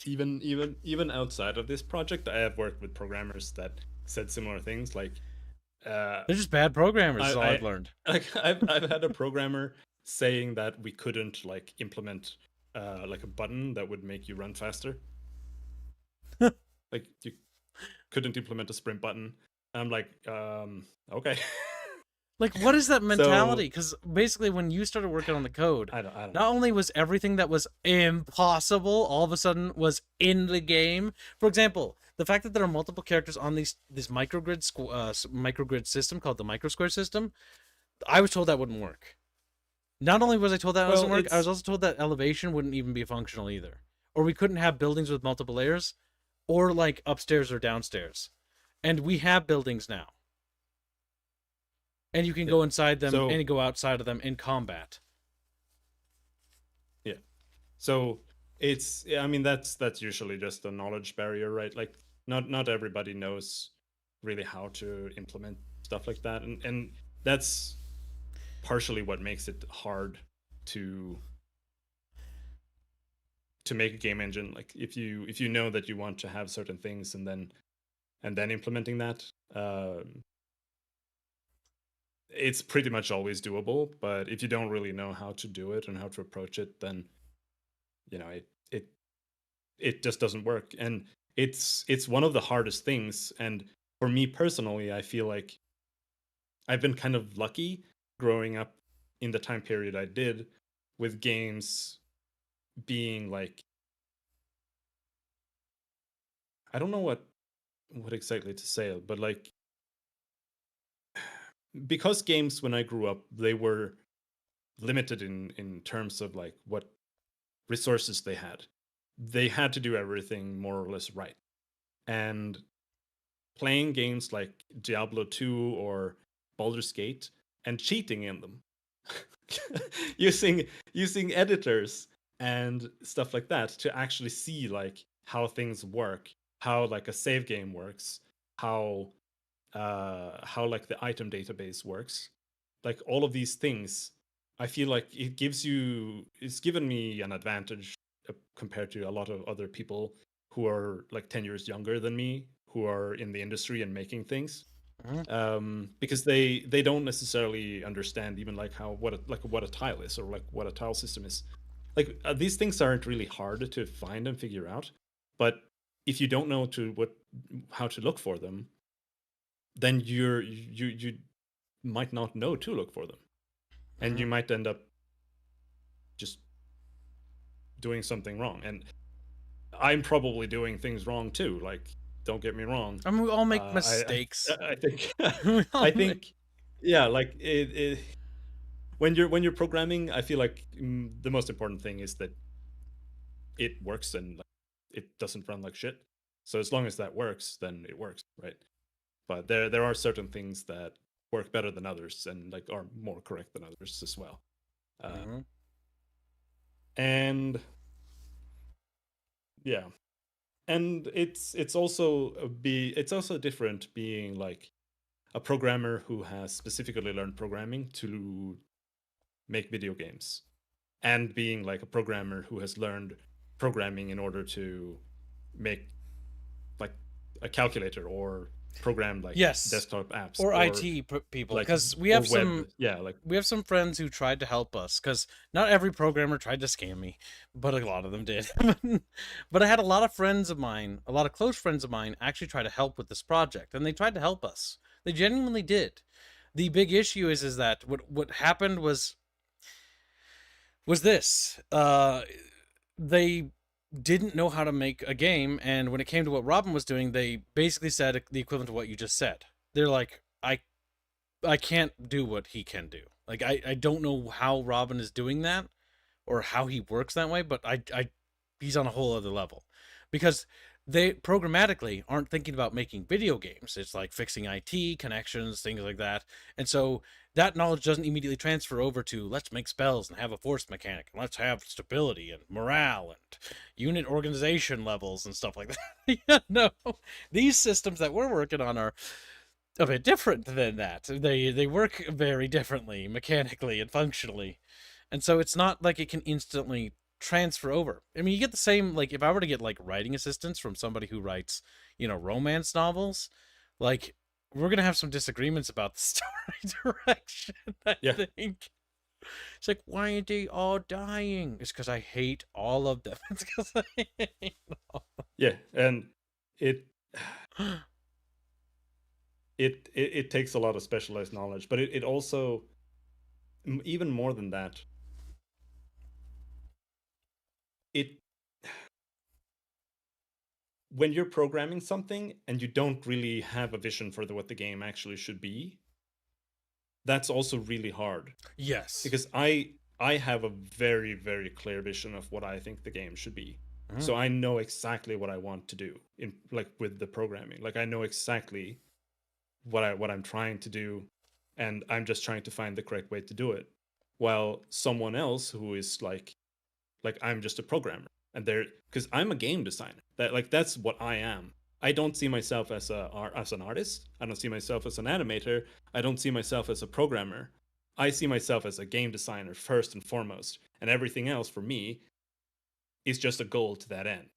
even outside of this project, I have worked with programmers that said similar things. Like they're just bad programmers. Is all I've learned. Like I've had a programmer saying that we couldn't like implement like a button that would make you run faster. Like you couldn't implement a sprint button. I'm like, okay. Like, what is that mentality? Because basically, when you started working on the code, I don't not know. only was everything that was impossible all of a sudden was in the game. For example, the fact that there are multiple characters on this microgrid system called the microsquare system, I was told that wouldn't work. Not only was I told that it wouldn't work, I was also told that elevation wouldn't even be functional either, or we couldn't have buildings with multiple layers, or like upstairs or downstairs, and we have buildings now. And you can go inside them and go outside of them in combat. Yeah. So it's, I mean, that's usually just a knowledge barrier, right? Like not everybody knows really how to implement stuff like that. And that's partially what makes it hard to make a game engine. Like if you know that you want to have certain things and then implementing that, it's pretty much always doable. But if you don't really know how to do it and how to approach it, then you know it just doesn't work. And it's one of the hardest things. And for me personally, I feel like I've been kind of lucky growing up in the time period I did, with games being like, I don't know what exactly to say, but like, because games when I grew up, they were limited in terms of like what resources they had. They had to do everything more or less right. And playing games like Diablo 2 or Baldur's Gate and cheating in them, using editors and stuff like that to actually see like how things work, how like a save game works, how like the item database works, like all of these things. I feel like it's given me an advantage compared to a lot of other people who are like 10 years younger than me, who are in the industry and making things. Because they don't necessarily understand even like what a tile is, or like what a tile system is. Like these things aren't really hard to find and figure out, but if you don't know how to look for them, then you might not know to look for them, and you might end up just doing something wrong. And I'm probably doing things wrong too. Like, don't get me wrong. I mean, we all make mistakes. I think yeah, like when you're programming, I feel like the most important thing is that it works and like, it doesn't run like shit. So as long as that works, then it works, right? But there are certain things that work better than others and like are more correct than others as well. And yeah, and it's also different being like a programmer who has specifically learned programming to make video games, and being like a programmer who has learned programming in order to make like a calculator or program like Yes, desktop apps or or people, like because we or have web. some Yeah, like we have some friends who tried to help us, because not every programmer tried to scam me, but a lot of them did. But I had a lot of friends of mine, a lot of close friends of mine, actually try to help with this project, and they tried to help us. They genuinely did. The big issue is that what happened was this. They didn't know how to make a game, and when it came to what Robin was doing, they basically said the equivalent of what you just said. They're like, I can't do what he can do. Like, I don't know how Robin is doing that or how he works that way, but he's on a whole other level, because they programmatically aren't thinking about making video games. It's like fixing IT connections, things like that. And so that knowledge doesn't immediately transfer over to let's make spells and have a force mechanic and let's have stability and morale and unit organization levels and stuff like that. Yeah, no, these systems that we're working on are a bit different than that. They work very differently mechanically and functionally. And so it's not like it can instantly transfer over. I mean, you get the same, like, if I were to get like writing assistance from somebody who writes, romance novels, like, we're gonna have some disagreements about the story direction, I Yeah. think. It's like, why are they all dying? It's because I hate all of them. It's because I hate all. Yeah, and it it takes a lot of specialized knowledge, but it also, even more than that, it when you're programming something and you don't really have a vision for what the game actually should be, that's also really hard. Yes. Because I have a very, very clear vision of what I think the game should be. So I know exactly what I want to do in, like, with the programming. Like, I know exactly what I'm trying to do, and I'm just trying to find the correct way to do it. While someone else who is like I'm just a programmer, and they're, because I'm a game designer. That's what I am. I don't see myself as an artist. I don't see myself as an animator. I don't see myself as a programmer. I see myself as a game designer first and foremost, and everything else for me is just a goal to that end.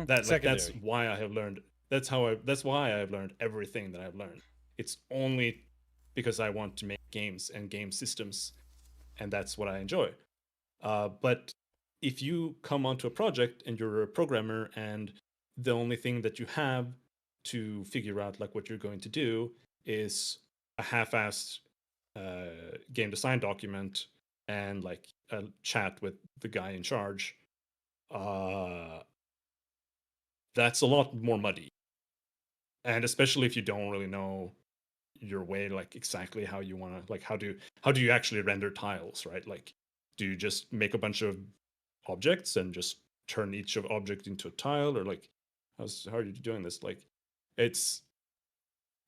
That's Secondary. why I have learned. That's why I've learned everything that I've learned. It's only because I want to make games and game systems, and that's what I enjoy. But if you come onto a project and you're a programmer, and the only thing that you have to figure out like what you're going to do is a half-assed game design document and like a chat with the guy in charge, that's a lot more muddy. And especially if you don't really know your way, like exactly how you want to, like how do you actually render tiles, right? Like, do you just make a bunch of objects and just turn each of object into a tile, or like how are you doing this? Like, it's,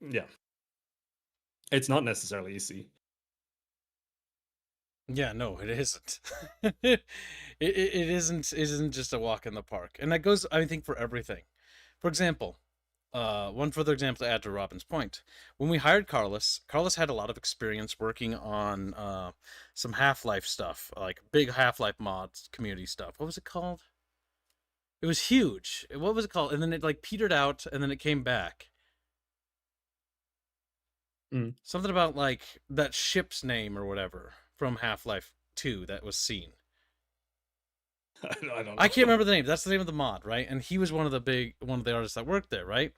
yeah, it's not necessarily easy. Yeah, no, it isn't. it isn't just a walk in the park. And that goes, I think, for everything. For example, one further example to add to Robin's point. When we hired Carlos had a lot of experience working on some Half-Life stuff, like big Half-Life mods, community stuff. What was it called? It was huge. What was it called? And then it like petered out, and then it came back. Something about like that ship's name or whatever from Half-Life 2 that was seen. I don't know. I can't remember the name. That's the name of the mod, right? And he was one of the artists that worked there, right?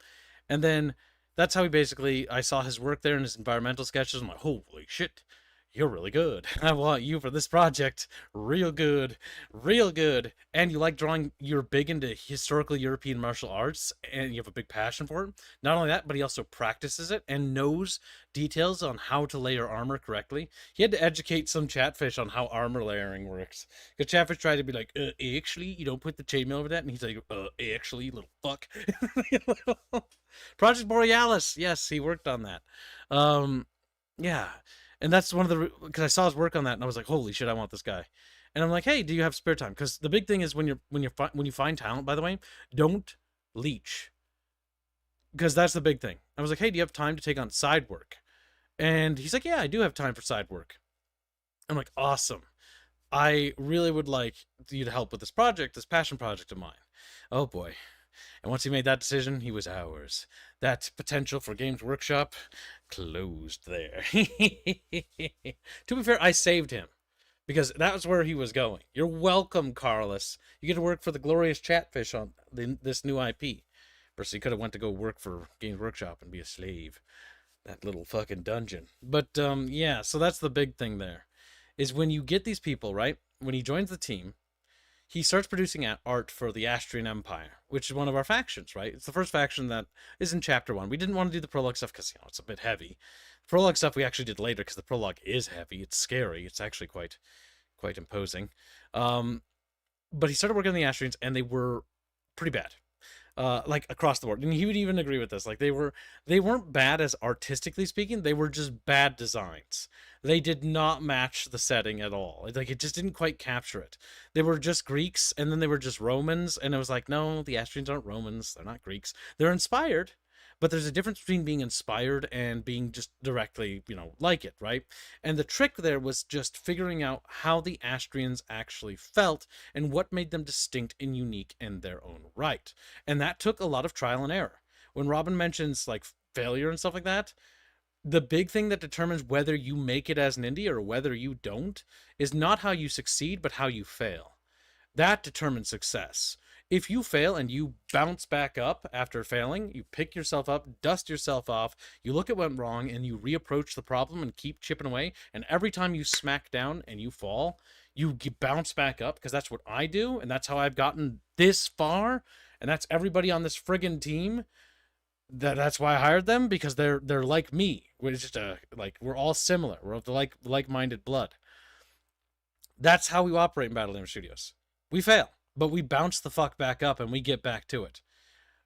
And then that's how I saw his work there in his environmental sketches. I'm like, holy shit, you're really good. I want you for this project. Real good. Real good. And you like drawing, you're big into historical European martial arts, and you have a big passion for it. Not only that, but he also practices it and knows details on how to layer armor correctly. He had to educate some chatfish on how armor layering works. Because chatfish tried to be like, actually, you don't put the chainmail over that. And he's like, actually, you little fuck. Project Borealis. Yes, he worked on that. Yeah. And that's one of the, because I saw his work on that, and I was like, holy shit, I want this guy. And I'm like, hey, do you have spare time? Because the big thing is when you find talent, by the way, don't leech, because that's the big thing. I was like, hey, do you have time to take on side work? And he's like, yeah, I do have time for side work. I'm like, awesome. I really would like you to help with this project, this passion project of mine. Oh boy. And once he made that decision, he was ours. That potential for Games Workshop closed there. To be fair, I saved him because that was where he was going. You're welcome, Carlos. You get to work for the glorious Chatfish on this new IP. Versus he could have went to go work for Games Workshop and be a slave. That little fucking dungeon. But yeah, so that's the big thing there. Is when you get these people, right? When he joins the team, he starts producing art for the Astrian Empire, which is one of our factions, right? It's the first faction that is in Chapter 1. We didn't want to do the prologue stuff because, it's a bit heavy. The prologue stuff we actually did later because the prologue is heavy. It's scary. It's actually quite imposing. But he started working on the Astrians, and they were pretty bad. Like across the board, and he would even agree with this. Like they weren't bad as artistically speaking, they were just bad designs. They did not match the setting at all. Like it just didn't quite capture it. They were just Greeks, and then they were just Romans, and it was like, no, the Astrians aren't Romans. They're not Greeks. They're inspired, but there's a difference between being inspired and being just directly, like it, right? And the trick there was just figuring out how the Astrians actually felt and what made them distinct and unique in their own right. And that took a lot of trial and error. When Robin mentions like failure and stuff like that, the big thing that determines whether you make it as an indie or whether you don't is not how you succeed, but how you fail. That determines success. If you fail and you bounce back up after failing, you pick yourself up, dust yourself off, you look at what went wrong, and you reapproach the problem and keep chipping away, and every time you smack down and you fall, you bounce back up, because that's what I do, and that's how I've gotten this far, and that's everybody on this friggin' team. That's why I hired them, because they're like me. We're just we're all similar. We're of the like-minded blood. That's how we operate in Battle Damage Studios. We fail, but we bounce the fuck back up and we get back to it.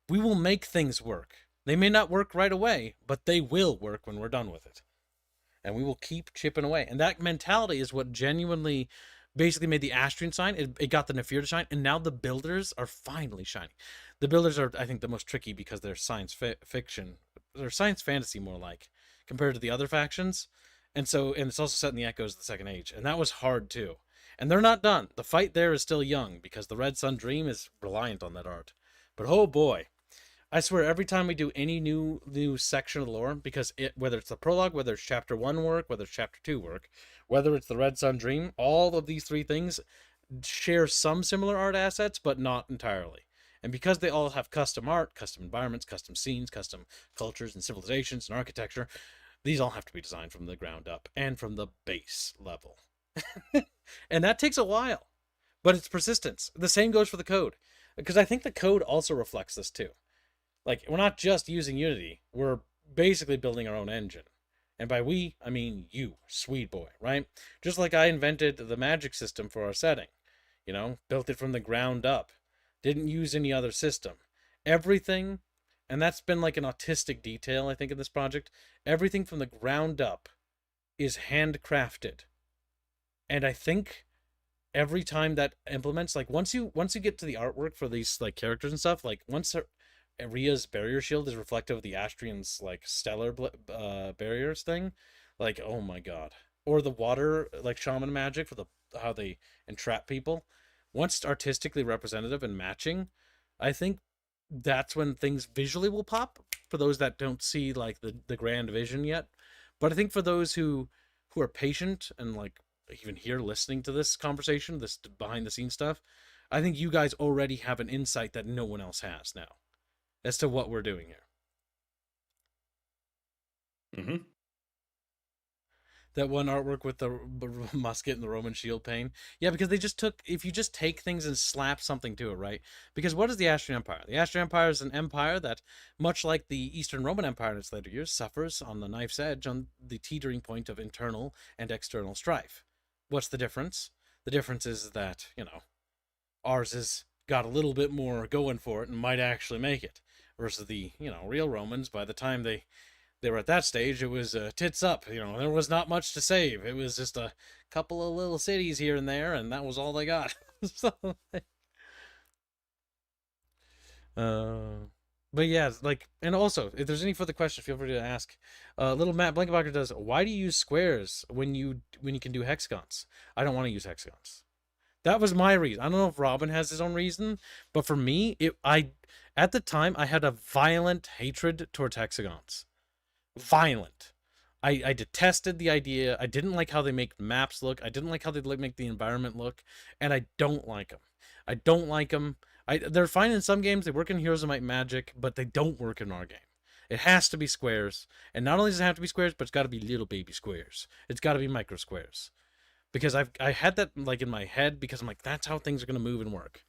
We will make things work. They may not work right away, but they will work when we're done with it. And we will keep chipping away. And that mentality is what genuinely basically made the Astrian shine. It got the Nefir to shine, and now the builders are finally shining. The builders are, I think, the most tricky because they're science fiction. They're science fantasy more like, compared to the other factions. And it's also set in the echoes of the Second Age. And that was hard too. And they're not done. The fight there is still young because the Red Sun Dream is reliant on that art. But oh boy, I swear every time we do any new section of the lore, because whether it's the prologue, whether it's Chapter 1 work, whether it's Chapter 2 work, whether it's the Red Sun Dream, all of these three things share some similar art assets, but not entirely. And because they all have custom art, custom environments, custom scenes, custom cultures and civilizations and architecture, these all have to be designed from the ground up and from the base level. And that takes a while, but it's persistence. The same goes for the code, because I think the code also reflects this too. Like, we're not just using Unity, we're basically building our own engine. And by we, I mean you, sweet boy, right? Just like I invented the magic system for our setting, built it from the ground up, didn't use any other system. Everything, and that's been like an autistic detail, I think, in this project, everything from the ground up is handcrafted. And I think every time that implements, like once you get to the artwork for these like characters and stuff, like once Ria's barrier shield is reflective of the Astrian's like stellar barriers thing, like oh my god, or the water like shaman magic for how they entrap people. Once it's artistically representative and matching, I think that's when things visually will pop for those that don't see like the grand vision yet. But I think for those who are patient and like even here listening to this conversation, this behind the scenes stuff, I think you guys already have an insight that no one else has now as to what we're doing here. Mm-hmm. That one artwork with the musket and the Roman shield pane. Yeah, because if you just take things and slap something to it, right? Because what is the Astrian Empire? The Astrian Empire is an empire that, much like the Eastern Roman Empire in its later years, suffers on the knife's edge on the teetering point of internal and external strife. What's the difference? The difference is that, ours has got a little bit more going for it and might actually make it. Versus the, real Romans, by the time they were at that stage, it was tits up. There was not much to save. It was just a couple of little cities here and there, and that was all they got. So, But yeah, like, and also, if there's any further questions, feel free to ask. Little Matt Blankenbacher does. Why do you use squares when you can do hexagons? I don't want to use hexagons. That was my reason. I don't know if Robin has his own reason, but for me, at the time I had a violent hatred towards hexagons. Violent. I detested the idea. I didn't like how they make maps look. I didn't like how they make the environment look, and I don't like them. I don't like them. They're fine in some games. They work in Heroes of Might and Magic, but they don't work in our game. It has to be squares, and not only does it have to be squares, but it's got to be little baby squares. It's got to be micro squares, because I had that like in my head because I'm like that's how things are gonna move and work.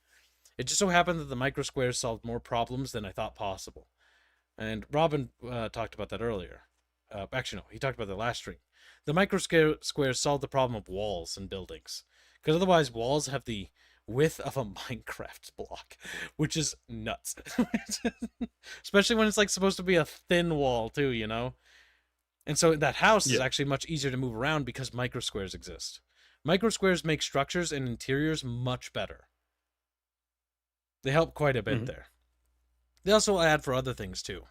It just so happened that the micro squares solved more problems than I thought possible, and Robin talked about that earlier. Actually, no, he talked about the last stream. The micro squares solve the problem of walls and buildings, because otherwise walls have the width of a Minecraft block, which is nuts. Especially when it's like supposed to be a thin wall too, you know. And so that house is actually much easier to move around because micro squares exist. Micro squares make structures and interiors much better. They help quite a bit there. They also add for other things too.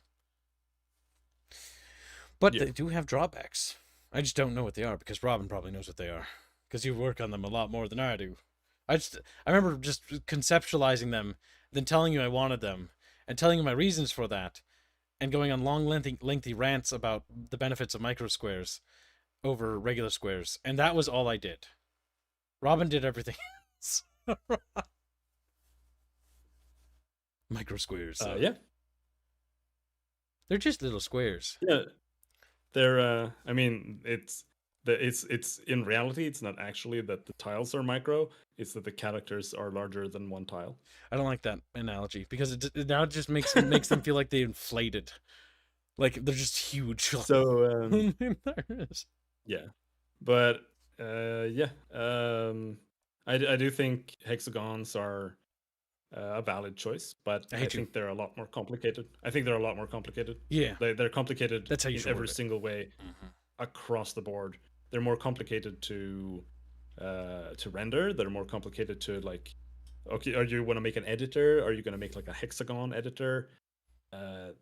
But they do have drawbacks. I just don't know what they are because Robin probably knows what they are. Because you work on them a lot more than I do. I remember just conceptualizing them, then telling you I wanted them, and telling you my reasons for that, and going on long, lengthy rants about the benefits of micro squares over regular squares, and that was all I did. Robin did everything else. Micro squares. Yeah. They're just little squares. Yeah. They're I mean it's in reality it's not actually that the tiles are micro, it's that the characters are larger than one tile. I don't like that analogy because it now just makes them feel like they inflated. Like they're just huge. So yeah. But yeah. I do think hexagons are a valid choice, but I think they're a lot more complicated. Yeah. They're complicated That's how you in every single way across the board. They're more complicated to render. They're more complicated to like, okay, are you want to make an editor? Are you going to make like a hexagon editor? Then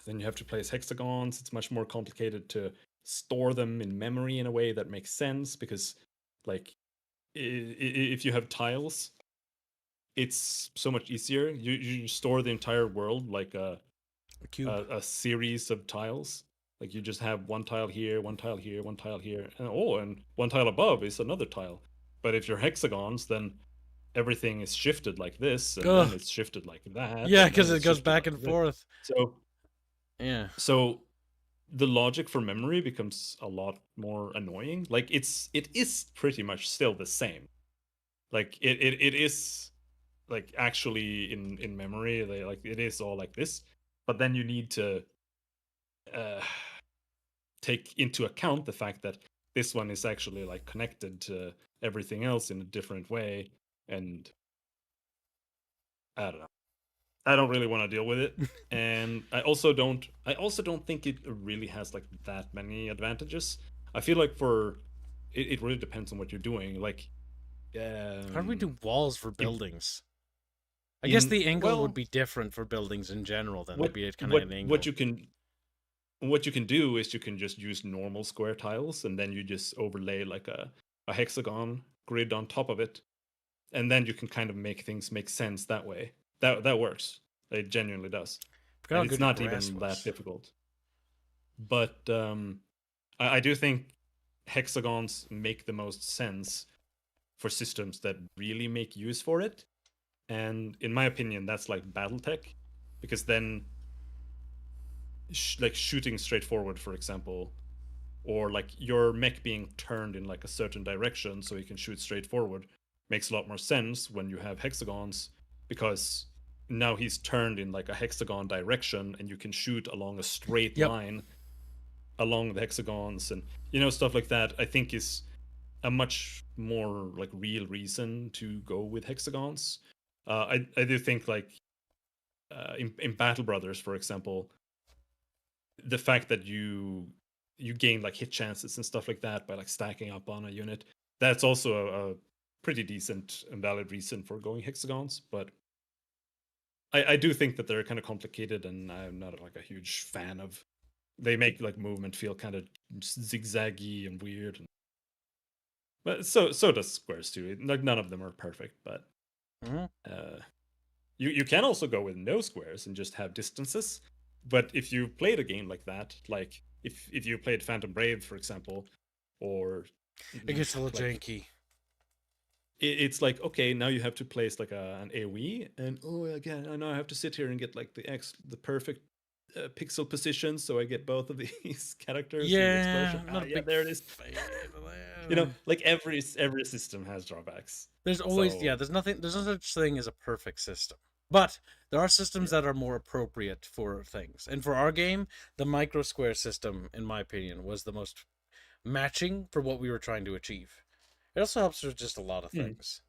you have to place hexagons. It's much more complicated to store them in memory in a way that makes sense because like if you have tiles, it's so much easier. You store the entire world like a series of tiles. Like you just have one tile here, one tile here, one tile here, and one tile above is another tile. But if you're hexagons, then everything is shifted like this, and then it's shifted like that. Yeah, because it goes back and forth. So yeah. So the logic for memory becomes a lot more annoying. Like it is pretty much still the same. Like it is like actually in memory they like it is all like this, but then you need to take into account the fact that this one is actually like connected to everything else in a different way, and I don't know. I don't really want to deal with it, and I also don't think it really has like that many advantages. I feel like it really depends on what you're doing. Like, how do we do walls for buildings? I guess the angle would be different for buildings in general. Then it'd be kind of an angle. What you can do is you can just use normal square tiles, and then you just overlay like a hexagon grid on top of it, and then you can kind of make things make sense that way. That works. It genuinely does. And it's not even that difficult. But I do think hexagons make the most sense for systems that really make use for it. And in my opinion, that's like BattleTech, because then like shooting straight forward, for example, or like your mech being turned in like a certain direction so you can shoot straight forward makes a lot more sense when you have hexagons, because now he's turned in like a hexagon direction and you can shoot along a straight line along the hexagons, and stuff like that. I think is a much more like real reason to go with hexagons. I do think like in Battle Brothers, for example, the fact that you gain like hit chances and stuff like that by like stacking up on a unit, that's also a pretty decent and valid reason for going hexagons. But I do think that they're kind of complicated, and I'm not like a huge fan of. They make like movement feel kind of zigzaggy and weird, but so does squares too. Like none of them are perfect, but Mm-hmm. you can also go with no squares and just have distances. But if you played a game like that, like if you played Phantom Brave, for example, or It gets a little like janky. it's like, okay, now you have to place like an AoE, and oh again, I know I have to sit here and get like the perfect pixel position, so I get both of these characters with Yeah, explosion. not a Yeah, big there it is. fan of You know, that. like every system has drawbacks. There's always, yeah, So there's no such thing as a perfect system. But there are systems yeah. that are more appropriate for things. And for our game, the micro square system, in my opinion, was the most matching for what we were trying to achieve. It also helps with just a lot of Mm. things.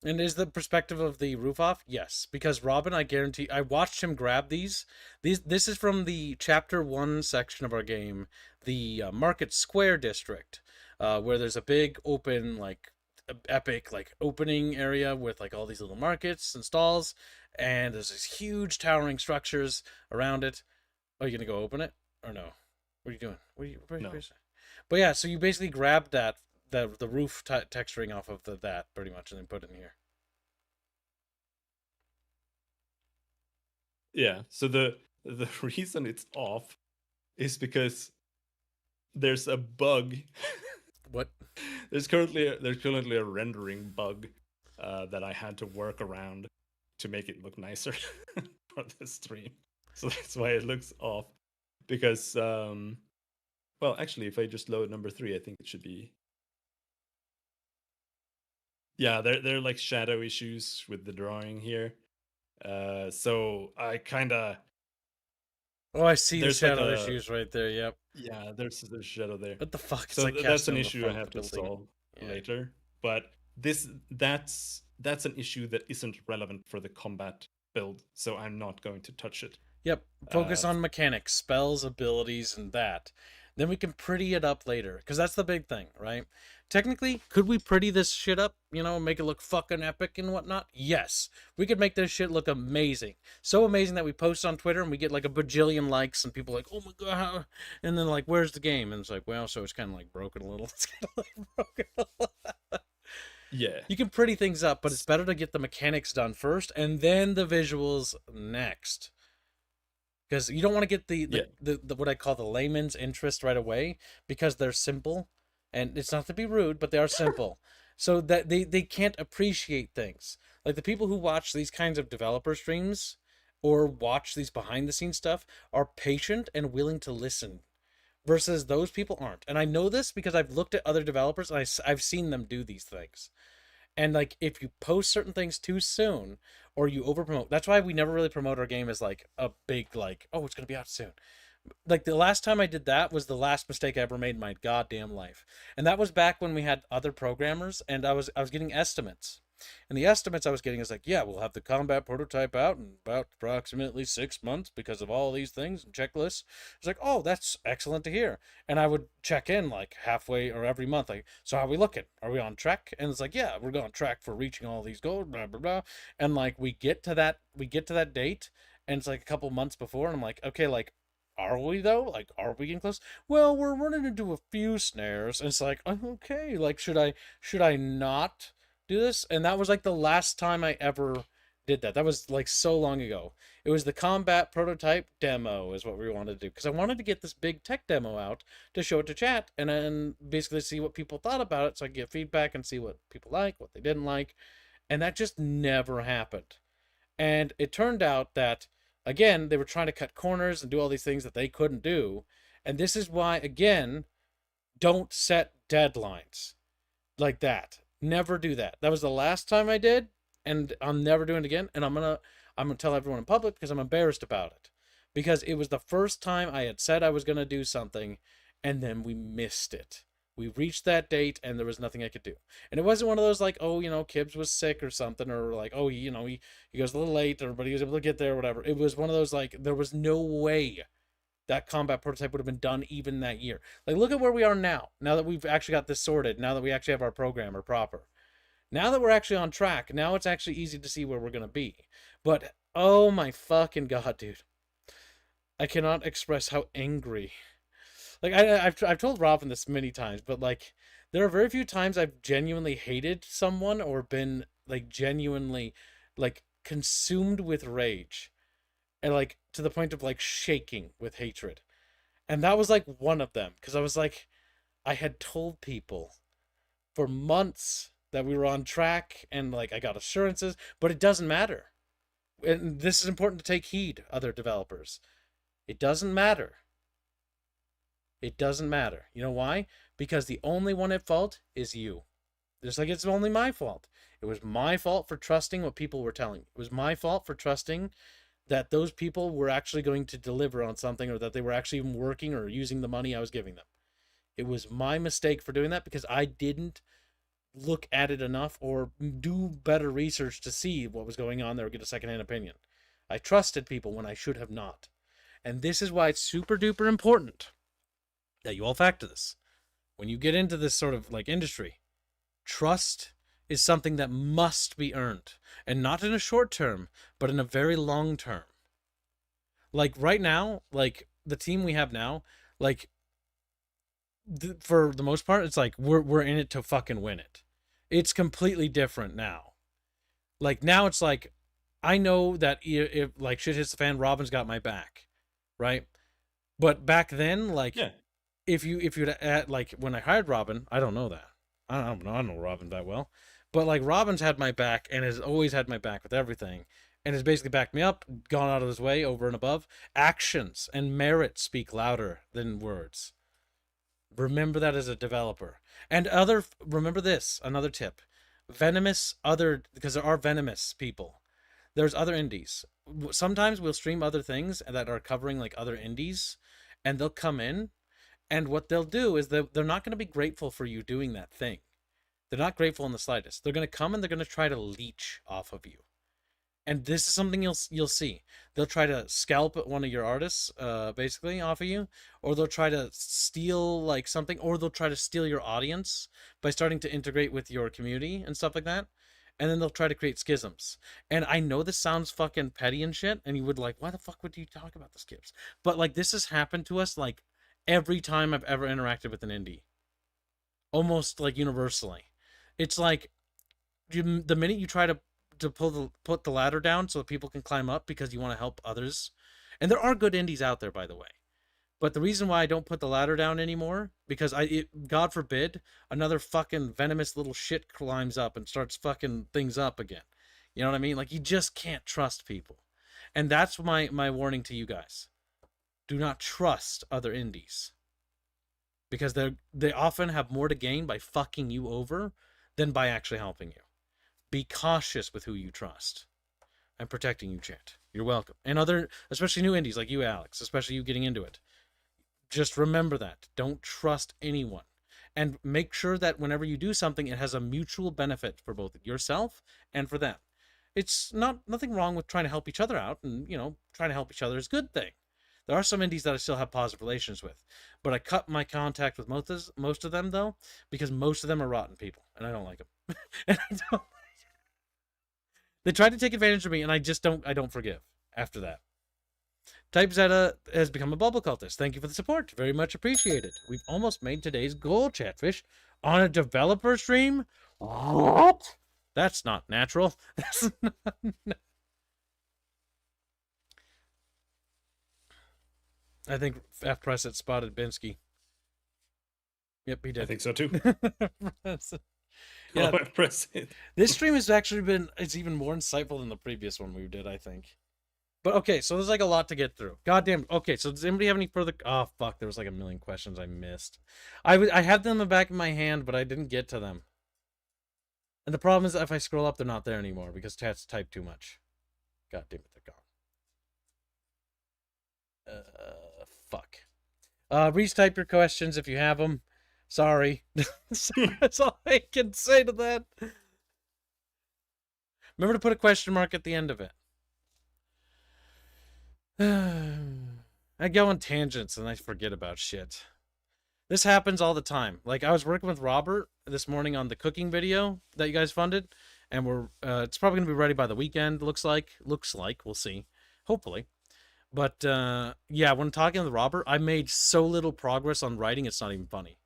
And is the perspective of the roof off? Yes, because Robin, I guarantee, I watched him grab these. This is from the chapter 1 section of our game, the Market Square district, where there's a big open like epic like opening area with like all these little markets and stalls, and there's these huge towering structures around it. Are you gonna go open it or no? What are you doing? No. But yeah, so you basically grab that the roof texturing off of that pretty much, and then put it in here. Yeah. So the reason it's off is because there's a bug. What? There's currently a rendering bug that I had to work around to make it look nicer for the stream. So that's why it looks off. Because well, actually, if I just load number 3, I think it should be. Yeah, there are like shadow issues with the drawing here. So I kind of Oh, I see the there's like shadow a issues right there. Yep. yeah, there's shadow there. What the fuck? It's So like that's casting an on the issue I front of have the to building. solve Yeah. later. But that's an issue that isn't relevant for the combat build, so I'm not going to touch it. Yep. Focus Uh, on mechanics, spells, abilities, and that. Then we can pretty it up later, because that's the big thing, right? Technically, could we pretty this shit up? You know, make it look fucking epic and whatnot? Yes. We could make this shit look amazing. So amazing that we post on Twitter and we get like a bajillion likes and people like, oh my god. And then like, where's the game? And it's like, well, so it's kind of like broken a little. It's kind of like broken a little. yeah. You can pretty things up, but it's better to get the mechanics done first and then the visuals next. Because you don't want to get the what I call the layman's interest right away, because they're simple, and it's not to be rude, but they are simple, so that they can't appreciate things. Like the people who watch these kinds of developer streams or watch these behind the scenes stuff are patient and willing to listen, versus those people aren't. And I know this because I've looked at other developers and I've seen them do these things. And like if you post certain things too soon or you over promote, that's why we never really promote our game as like a big like, oh, it's gonna be out soon. Like the last time I did that was the last mistake I ever made in my goddamn life. And that was back when we had other programmers and I was getting estimates. And the estimates I was getting is like, yeah, we'll have the combat prototype out in about approximately 6 months because of all these things and checklists. It's like, oh, that's excellent to hear. And I would check in like halfway or every month, like, so how are we looking? Are we on track? And it's like, yeah, we're on track for reaching all these goals, blah blah blah. And like we get to that date, and it's like a couple months before, and I'm like, okay, like, are we though? Like, are we getting close? Well, we're running into a few snares. And it's like, okay, like, should I not do this? And that was like the last time I ever did that. That was like so long ago. It was the combat prototype demo is what we wanted to do, because I wanted to get this big tech demo out to show it to chat and then basically see what people thought about it, so I could get feedback and see what people like, what they didn't like. And that just never happened. And it turned out that, again, they were trying to cut corners and do all these things that they couldn't do. And this is why, again, don't set deadlines like that. Never do that. That was the last time I did, and I'm never doing it again. And I'm gonna tell everyone in public because I'm embarrassed about it. Because it was the first time I had said I was gonna do something, and then we missed it. We reached that date and there was nothing I could do. And it wasn't one of those like, oh, Kibbs was sick or something, or like, oh, he goes a little late, or but he was able to get there or whatever. It was one of those like, there was no way that combat prototype would have been done even that year. Like, look at where we are now. Now that we've actually got this sorted, now that we actually have our programmer proper. Now that we're actually on track, now it's actually easy to see where we're going to be. But oh my fucking god, dude. I cannot express how angry. Like I've told Robin this many times, but like there are very few times I've genuinely hated someone or been like genuinely like consumed with rage and like to the point of like shaking with hatred. And that was like one of them because I was like I had told people for months that we were on track and like I got assurances, but it doesn't matter. And this is important to take heed, other developers. It doesn't matter. It doesn't matter. You know why? Because the only one at fault is you. Just like it's only my fault. It was my fault for trusting what people were telling me. It was my fault for trusting that those people were actually going to deliver on something or that they were actually even working or using the money I was giving them. It was my mistake for doing that because I didn't look at it enough or do better research to see what was going on there or get a secondhand opinion. I trusted people when I should have not. And this is why it's super duper important that you all factor this. When you get into this sort of like industry, trust is something that must be earned. And not in a short term, but in a very long term. Like right now, like the team we have now, like for the most part, it's like we're in it to fucking win it. It's completely different now. Like now it's like I know that if like shit hits the fan, Robin's got my back, right? But back then, like Yeah. if you'd like when I hired Robin, I don't know that. I don't know. I don't know Robin that well, but like Robin's had my back and has always had my back with everything, and has basically backed me up, gone out of his way over and above. Actions and merit speak louder than words. Remember that as a developer. And remember this, another tip. Because there are venomous people. There's other indies. Sometimes we'll stream other things that are covering like other indies, and they'll come in, and what they'll do is they're not going to be grateful for you doing that thing. They're not grateful in the slightest. They're going to come and they're going to try to leech off of you. And this is something you'll see. They'll try to scalp one of your artists, basically off of you, or they'll try to steal like something, or they'll try to steal your audience by starting to integrate with your community and stuff like that. And then they'll try to create schisms. And I know this sounds fucking petty and shit, and you would like, why the fuck would you talk about the skips? But like this has happened to us like every time I've ever interacted with an indie, almost like universally. It's like the minute you try to put the ladder down so that people can climb up because you want to help others. And there are good indies out there, by the way. But the reason why I don't put the ladder down anymore, because God forbid, another fucking venomous little shit climbs up and starts fucking things up again. You know what I mean? Like, you just can't trust people. And that's my warning to you guys. Do not trust other indies. Because they often have more to gain by fucking you over than by actually helping you. Be cautious with who you trust. I'm protecting you, chat. You're welcome. And especially new indies like you, Alex, especially you getting into it. Just remember that. Don't trust anyone. And make sure that whenever you do something, it has a mutual benefit for both yourself and for them. It's nothing wrong with trying to help each other out, and, trying to help each other is a good thing. There are some indies that I still have positive relations with, but I cut my contact with most of them, though, because most of them are rotten people, and I don't like them. And I don't. They tried to take advantage of me, and I don't forgive after that. Type Zeta has become a bubble cultist. Thank you for the support. Very much appreciated. We've almost made today's goal, Chatfish. On a developer stream? What? That's not natural. That's not... I think F. Pressett spotted Binsky. Yep, he did. I think so too. Yeah, press it. This stream has actually it's even more insightful than the previous one we did, I think. But okay, so there's like a lot to get through. Goddamn. Okay, so does anybody have any further? Oh fuck, there was like a million questions I missed. I had them in the back of my hand, but I didn't get to them. And the problem is that if I scroll up, they're not there anymore because chat's typed too much. God damn it, they're gone. Fuck. Retype your questions if you have them. Sorry. That's all I can say to that. Remember to put a question mark at the end of it. I go on tangents and I forget about shit. This happens all the time. Like, I was working with Robert this morning on the cooking video that you guys funded, and we're it's probably gonna be ready by the weekend. Looks like. We'll see. Hopefully. But yeah, when talking to Robert, I made so little progress on writing. It's not even funny.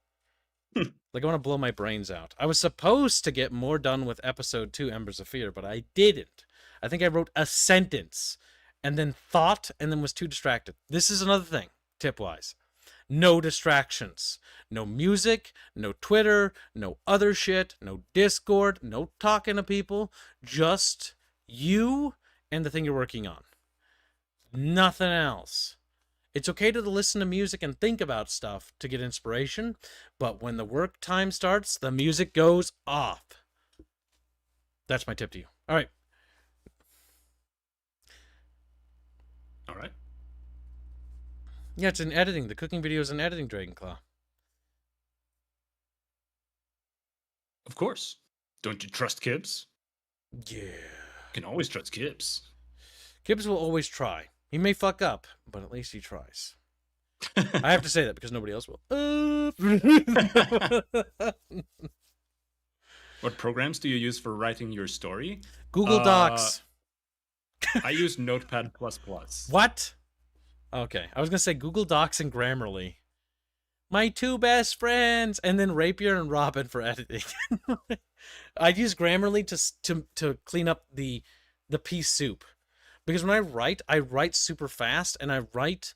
Like, I want to blow my brains out. I was supposed to get more done with episode 2, Embers of Fear, but I didn't. I think I wrote a sentence and then thought and then was too distracted. This is another thing, tip-wise. No distractions. No music, no Twitter, no other shit, no Discord, no talking to people. Just you and the thing you're working on. Nothing else. It's okay to listen to music and think about stuff to get inspiration, but when the work time starts, the music goes off. That's my tip to you. All right. All right. Yeah, it's in editing. The cooking video is in editing, Dragonclaw. Of course. Don't you trust Kibbs? Yeah. You can always trust Kibbs. Gibbs will always try. He may fuck up, but at least he tries. I have to say that because nobody else will. What programs do you use for writing your story? Google Docs. I use Notepad++. What? Okay, I was gonna say Google Docs and Grammarly. My 2 best friends, and then Rapier and Robin for editing. I use Grammarly to clean up the pea soup, because when I write super fast, and I write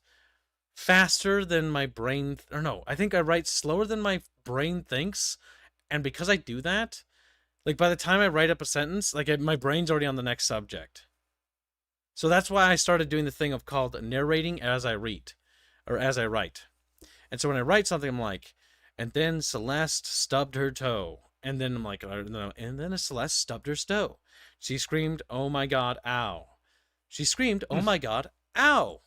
faster than my brain, or no, I think I write slower than my brain thinks, and because I do that, like, by the time I write up a sentence, like, my brain's already on the next subject. So that's why I started doing the thing of called narrating as I read, or as I write. And so when I write something, I'm like, and then Celeste stubbed her toe. And then I'm like, and then Celeste stubbed her toe. She screamed, "Oh my God, ow." She screamed, "Oh my God, ow."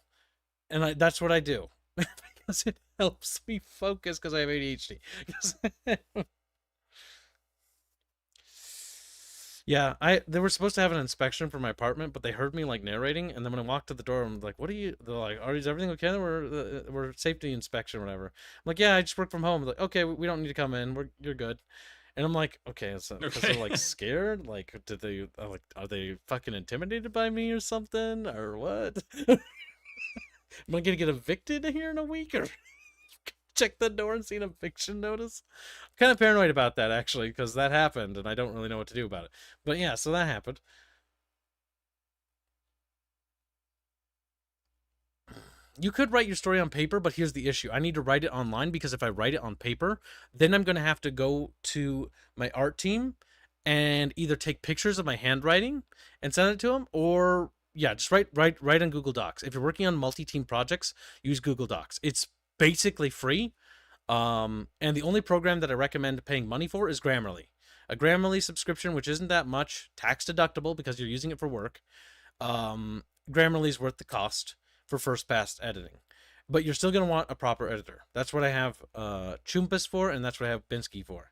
And that's what I do. Because it helps me focus because I have ADHD. Yeah, they were supposed to have an inspection for my apartment, but they heard me like narrating, and then when I walked to the door, I'm like, "What are you?" They're like, "Is everything okay? We're safety inspection, or whatever." I'm like, "Yeah, I just work from home." They're like, "Okay, we don't need to come in. You're good." And I'm like, "Okay," so because they're like scared, like, did they are they fucking intimidated by me or something, or what? Am I gonna get evicted here in a week, or check the door and see an eviction notice? I'm kind of paranoid about that, actually, because that happened and I don't really know what to do about it. But yeah, so that happened. You could write your story on paper, but here's the issue. I need to write it online, because if I write it on paper, then I'm going to have to go to my art team and either take pictures of my handwriting and send it to them, or yeah, just write on Google Docs. If you're working on multi-team projects, use Google Docs. It's basically free. And the only program that I recommend paying money for is Grammarly. A Grammarly subscription, which isn't that much, tax deductible because you're using it for work. Grammarly's worth the cost for first pass editing. But you're still going to want a proper editor. That's what I have Chumpus for, and that's what I have Binsky for.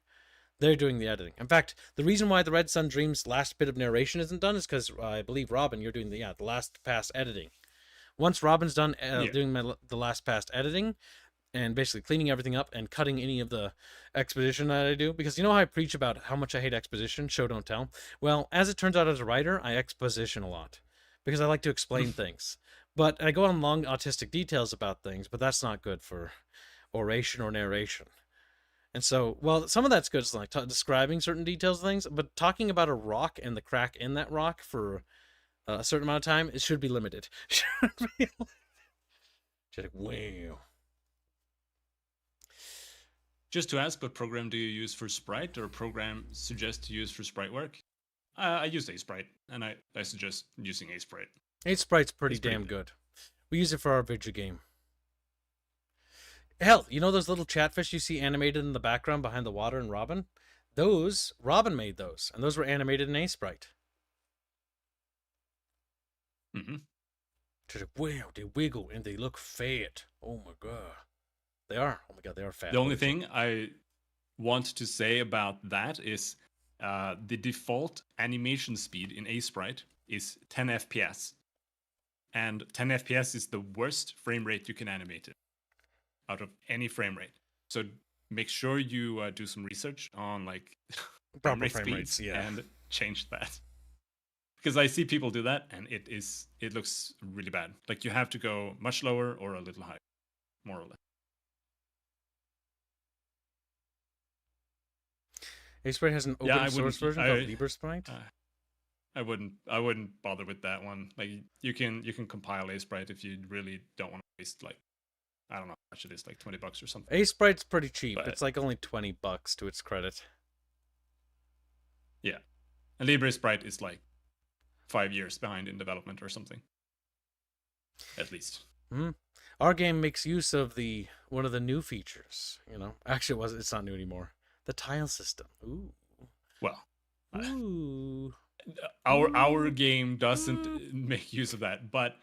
They're doing the editing. In fact, the reason why the Red Sun Dreams last bit of narration isn't done is because I believe, Robin, you're doing the last pass editing. Once Robin's done doing the last pass editing, and basically cleaning everything up and cutting any of the exposition that I do, because you know how I preach about how much I hate exposition, show don't tell? Well, as it turns out, as a writer, I exposition a lot because I like to explain things. But I go on long autistic details about things, but that's not good for oration or narration. And so, well, some of that's good, like describing certain details of things, but talking about a rock and the crack in that rock for a certain amount of time, it should be limited. Wow. Just to ask, what program do you use for sprite, or program suggest to use for sprite work? I use Sprite, and I suggest using Sprite. Sprite's pretty damn good. We use it for our video game. Hell, you know those little chatfish you see animated in the background behind the water in Robin? Those, Robin made those, and those were animated in Sprite. Mm-hmm. Wow, they wiggle and they look fat. Oh my god. They are. Oh my god, they are fat. The only thing I want to say about that is the default animation speed in Sprite is 10 FPS. And 10 FPS is the worst frame rate you can animate it out of any frame rate. So make sure you do some research on like proper frame rates, yeah. And change that. Because I see people do that, and it looks really bad. Like you have to go much lower or a little higher, more or less. Sprite has an Yeah, open I source wouldn't. version called Libre Sprite. I wouldn't bother with that one. Like you can compile a sprite if you really don't want to waste like, I don't know how much it is, like $20 or something. Sprite's pretty cheap. But, it's like only $20 to its credit. Yeah, and Libre Sprite is like 5 years behind in development or something, at least. Mm-hmm. Our game makes use of one of the new features. Actually, it's not new anymore. The tile system. Ooh. Well, Ooh. Our game doesn't make use of that, but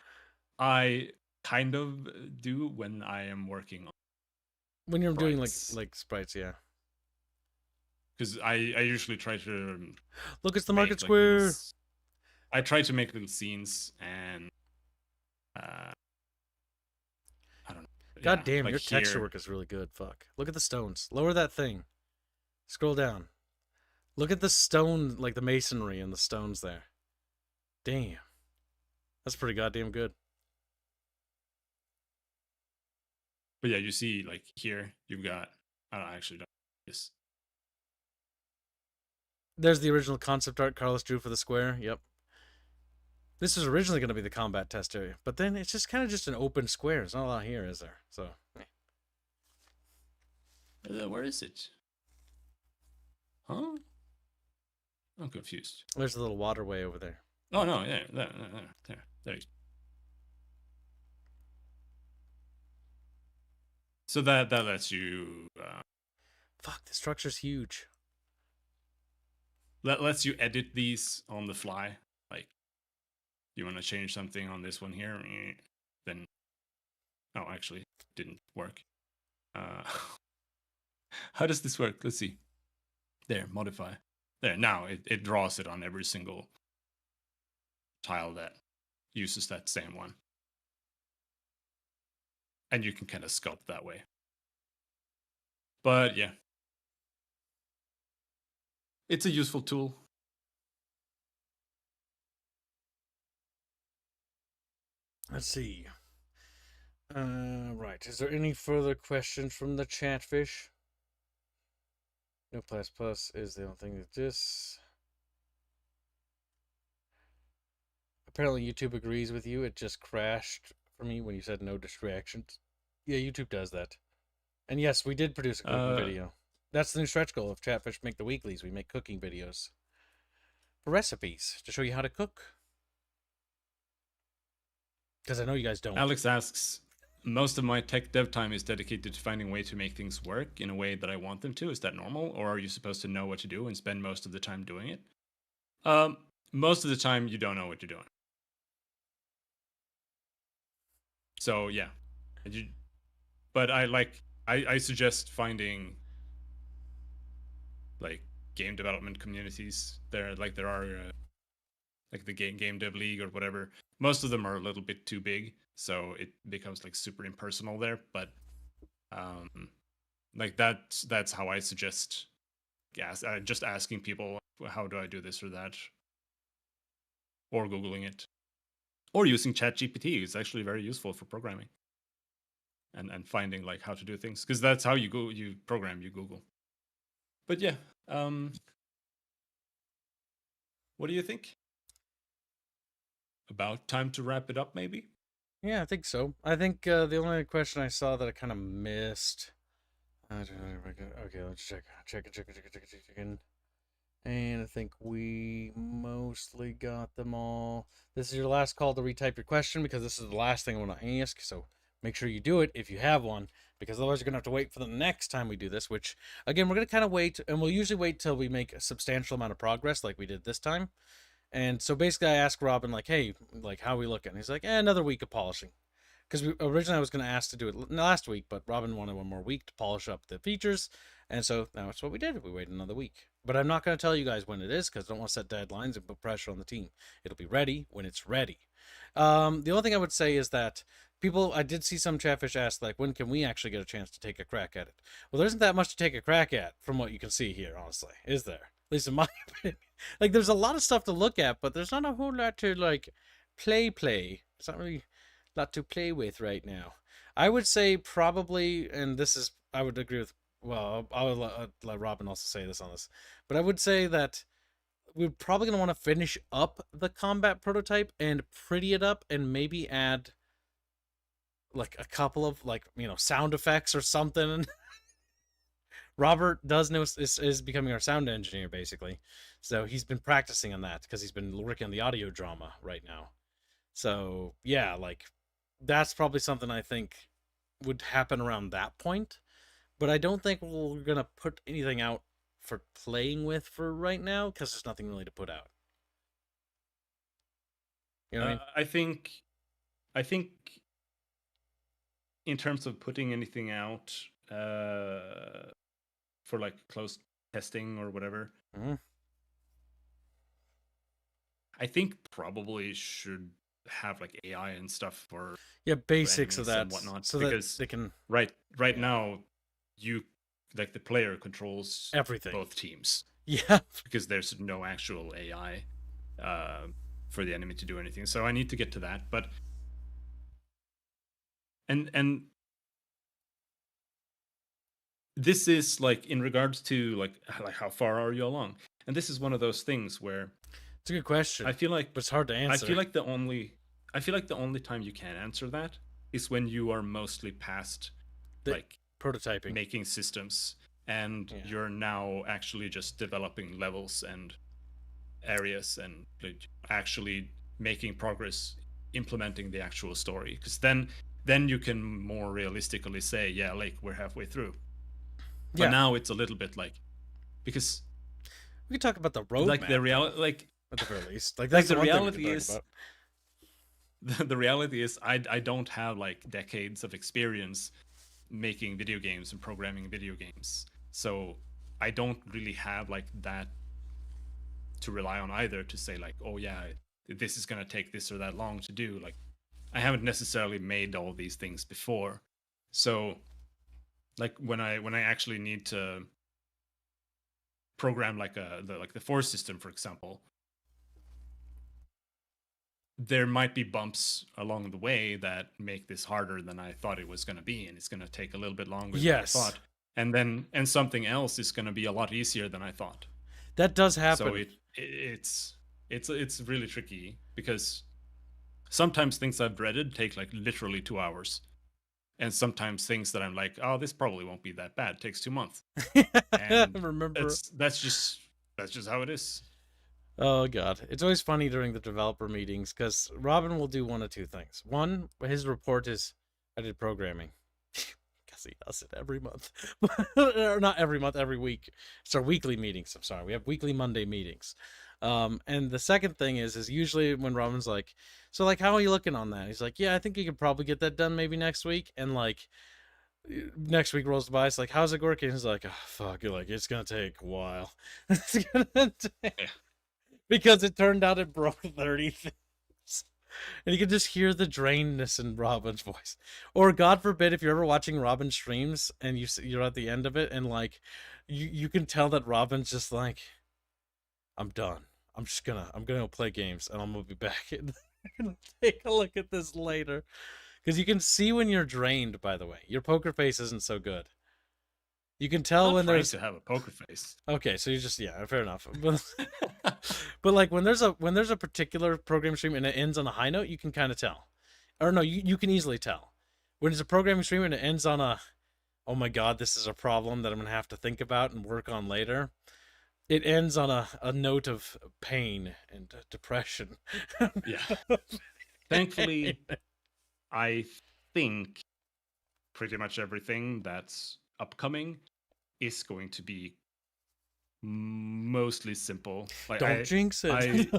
I kind of do when I am working on when you're doing sprites. like sprites, yeah. Because I usually try to look, it's the market square. I try to make little scenes, and I don't know. God damn, your texture work is really good. Fuck. Look at the stones. Lower that thing. Scroll down. Look at the stone, like the masonry and the stones there. Damn. That's pretty goddamn good. But yeah, you see, like here, you've got. I don't actually don't. Yes. There's the original concept art Carlos drew for the square. Yep. This was originally going to be the combat test area, but then it's just kind of just an open square. There's not a lot here, is there? So. Where is it? Huh? I'm confused. There's a little waterway over there. Oh no! Yeah, there. So that lets you. Fuck, the structure's huge. That lets you edit these on the fly. Like, you want to change something on this one here, then. Oh, actually, it didn't work. How does this work? Let's see. There, modify. There, now it draws it on every single tile that uses that same one. And you can kind of sculpt that way. But yeah. It's a useful tool. Let's see. Right. Is there any further questions from the chatfish? No plus is the only thing that this. Apparently YouTube agrees with you. It just crashed for me when you said no distractions. Yeah, YouTube does that. And yes, we did produce a cooking video. That's the new stretch goal of Chatfish Make the Weeklies. We make cooking videos for recipes to show you how to cook. Because I know you guys don't. Alex asks, most of my tech dev time is dedicated to finding a way to make things work in a way that I want them to. Is that normal? Or are you supposed to know what to do and spend most of the time doing it? Most of the time, you don't know what you're doing. So, yeah. But I suggest finding like game development communities. There are like the game dev league or whatever. Most of them are a little bit too big, so it becomes like super impersonal there. But like that's how I suggest just asking people, how do I do this or that, or Googling it, or using ChatGPT. It's actually very useful for programming and finding like how to do things, because that's how you program, you Google. But yeah, what do you think? About time to wrap it up, maybe? Yeah, I think so. I think the only question I saw that I kind of missed. Okay, let's check. And I think we mostly got them all. This is your last call to retype your question, because this is the last thing I want to ask. So make sure you do it if you have one, because otherwise you're going to have to wait for the next time we do this, which, again, we're going to kind of wait, and we'll usually wait till we make a substantial amount of progress like we did this time. And so basically I asked Robin, like, hey, like, how are we looking? He's like, another week of polishing. Because originally I was going to ask to do it last week, but Robin wanted one more week to polish up the features. And so that's what we did. We waited another week. But I'm not going to tell you guys when it is, because I don't want to set deadlines and put pressure on the team. It'll be ready when it's ready. The only thing I would say is that I did see some chatfish ask, like, when can we actually get a chance to take a crack at it? Well, there isn't that much to take a crack at from what you can see here, honestly. Is there? least in my opinion. Like, there's a lot of stuff to look at, but there's not a whole lot to like play. It's not really a lot to play with right now. I would say probably, and this is I would agree with. Well, I'll let Robin also say this on this, but I would say that we're probably gonna want to finish up the combat prototype and pretty it up, and maybe add like a couple of like sound effects or something. Robert does know is becoming our sound engineer basically, so he's been practicing on that because he's been working on the audio drama right now. So yeah, like that's probably something I think would happen around that point. But I don't think we're gonna put anything out for playing with for right now because there's nothing really to put out. You know what I mean? I think in terms of putting anything out for like closed testing or whatever, Mm-hmm. I think probably should have like AI and stuff for Yeah, basics of enemies that and whatnot, so because that they can right yeah. now you like the player controls everything. both teams Yeah. because there's no actual AI for the enemy to do anything. So I need to get to that, but and this is like in regards to like how far are you along, and this is one of those things where It's a good question. I feel like but it's hard to answer. I feel like the only time you can answer that is when you are mostly past like prototyping, making systems, and you're now actually just developing levels and areas and like, actually making progress implementing the actual story, because then you can more realistically say, yeah, like we're halfway through. But now it's a little bit like, because we could talk about the roadmap, like the reality, like at the very least, like that's the the one reality thing we can is talk the reality is I don't have like decades of experience making video games and programming video games, so I don't really have like that to rely on either to say like, oh yeah, this is going to take this or that long to do. Like I haven't necessarily made all these things before, so like when I actually need to program like the force system, for example, there might be bumps along the way that make this harder than I thought it was going to be, and it's going to take a little bit longer than I thought. And something else is going to be a lot easier than I thought. That does happen. So it's really tricky, because sometimes things I've dreaded take like literally 2 hours, and sometimes things that I'm like, oh, this probably won't be that bad, takes 2 months. And remember that's just how it is. Oh god, it's always funny during the developer meetings because Robin will do one of two things. One, his report is, I did programming. Because he does it every month. Or not every month, every week. It's our weekly meetings. I'm sorry. We have weekly Monday meetings. And the second thing is usually when Robin's like, so like, how are you looking on that? He's like, yeah, I think you could probably get that done maybe next week. And like, next week rolls by, it's like, how's it working? He's like, oh, fuck, like, it's gonna take a while. It's gonna take... Because it turned out it broke 30 things. And you can just hear the drainedness in Robin's voice. Or God forbid, if you're ever watching Robin streams and you're at the end of it and like you can tell that Robin's just like, I'm done. I'm gonna play games and I'm gonna be back and I'm gonna take a look at this later. Because you can see when you're drained, by the way. Your poker face isn't so good. You can tell when there's to have a poker face. Okay, so you just fair enough. But like when there's a particular program stream and it ends on a high note, you can kind of tell. Or no, you can easily tell. When it's a programming stream and it ends on a, oh my god, this is a problem that I'm gonna have to think about and work on later. It ends on a note of pain and depression. Yeah. Thankfully, I think pretty much everything that's upcoming is going to be mostly simple. Like, Don't jinx it.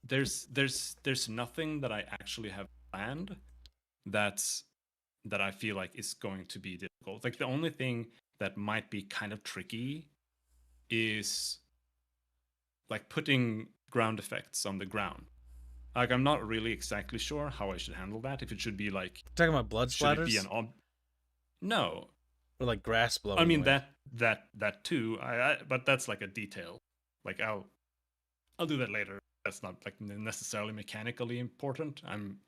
There's nothing that I actually have planned that I feel like is going to be difficult. Like the only thing that might be kind of tricky is like putting ground effects on the ground. Like I'm not really exactly sure how I should handle that. If it should be like talking about blood splatters? Should it be an No. Or like grass blowing. I mean that too. But that's like a detail. like I'll do that later. That's not like necessarily mechanically important. I'm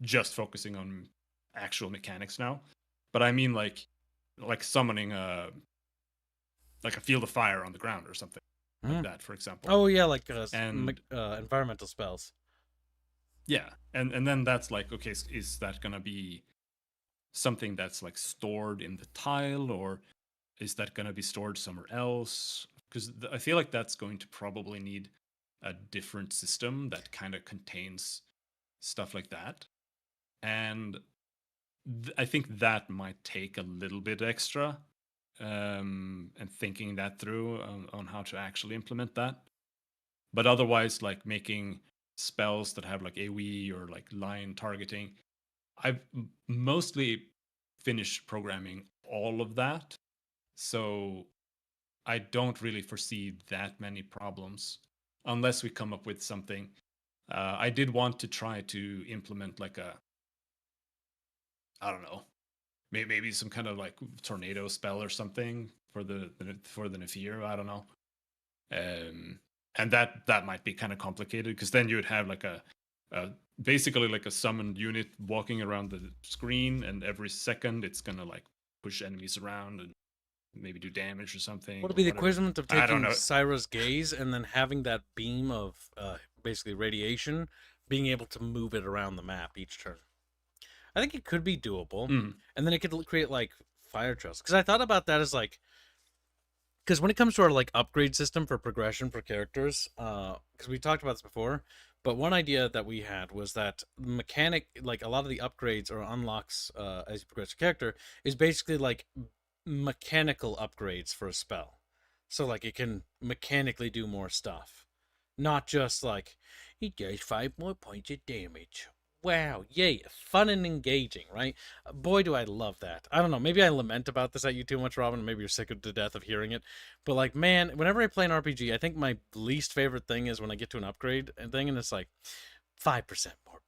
just focusing on actual mechanics now. But I mean like summoning a field of fire on the ground or something like that, for example. Oh yeah, like And environmental spells. yeah, and then that's like, okay, is that gonna be something that's like stored in the tile, or is that gonna be stored somewhere else? Because I feel like that's going to probably need a different system that kind of contains stuff like that. And I think that might take a little bit extra, and thinking that through on how to actually implement that. But otherwise, like making spells that have like AoE or like line targeting, I've mostly finished programming all of that. So I don't really foresee that many problems unless we come up with something. I did want to try to implement like I don't know, maybe some kind of like tornado spell or something for the Nefir. I don't know. And that might be kind of complicated because then you would have like a basically like a summoned unit walking around the screen, and every second it's gonna like push enemies around and maybe do damage or something. What would Or be the whatever. equivalent of I don't taking know. Syra's gaze and then having that beam of basically radiation, being able to move it around the map each turn? I think it could be doable, Mm. and then it could create like fire trails. Because I thought about that as like, because when it comes to our like upgrade system for progression for characters, because we talked about this before, but one idea that we had was that mechanic, like a lot of the upgrades or unlocks as you progress your character, is basically like mechanical upgrades for a spell. So like it can mechanically do more stuff, not just like it does 5 more points of damage. Wow, yay, fun and engaging, right? Boy, do I love that. I don't know, maybe I lament about this at you too much, Robin. Maybe you're sick to death of hearing it. But like, man, whenever I play an RPG, I think my least favorite thing is when I get to an upgrade and thing, and it's like 5% more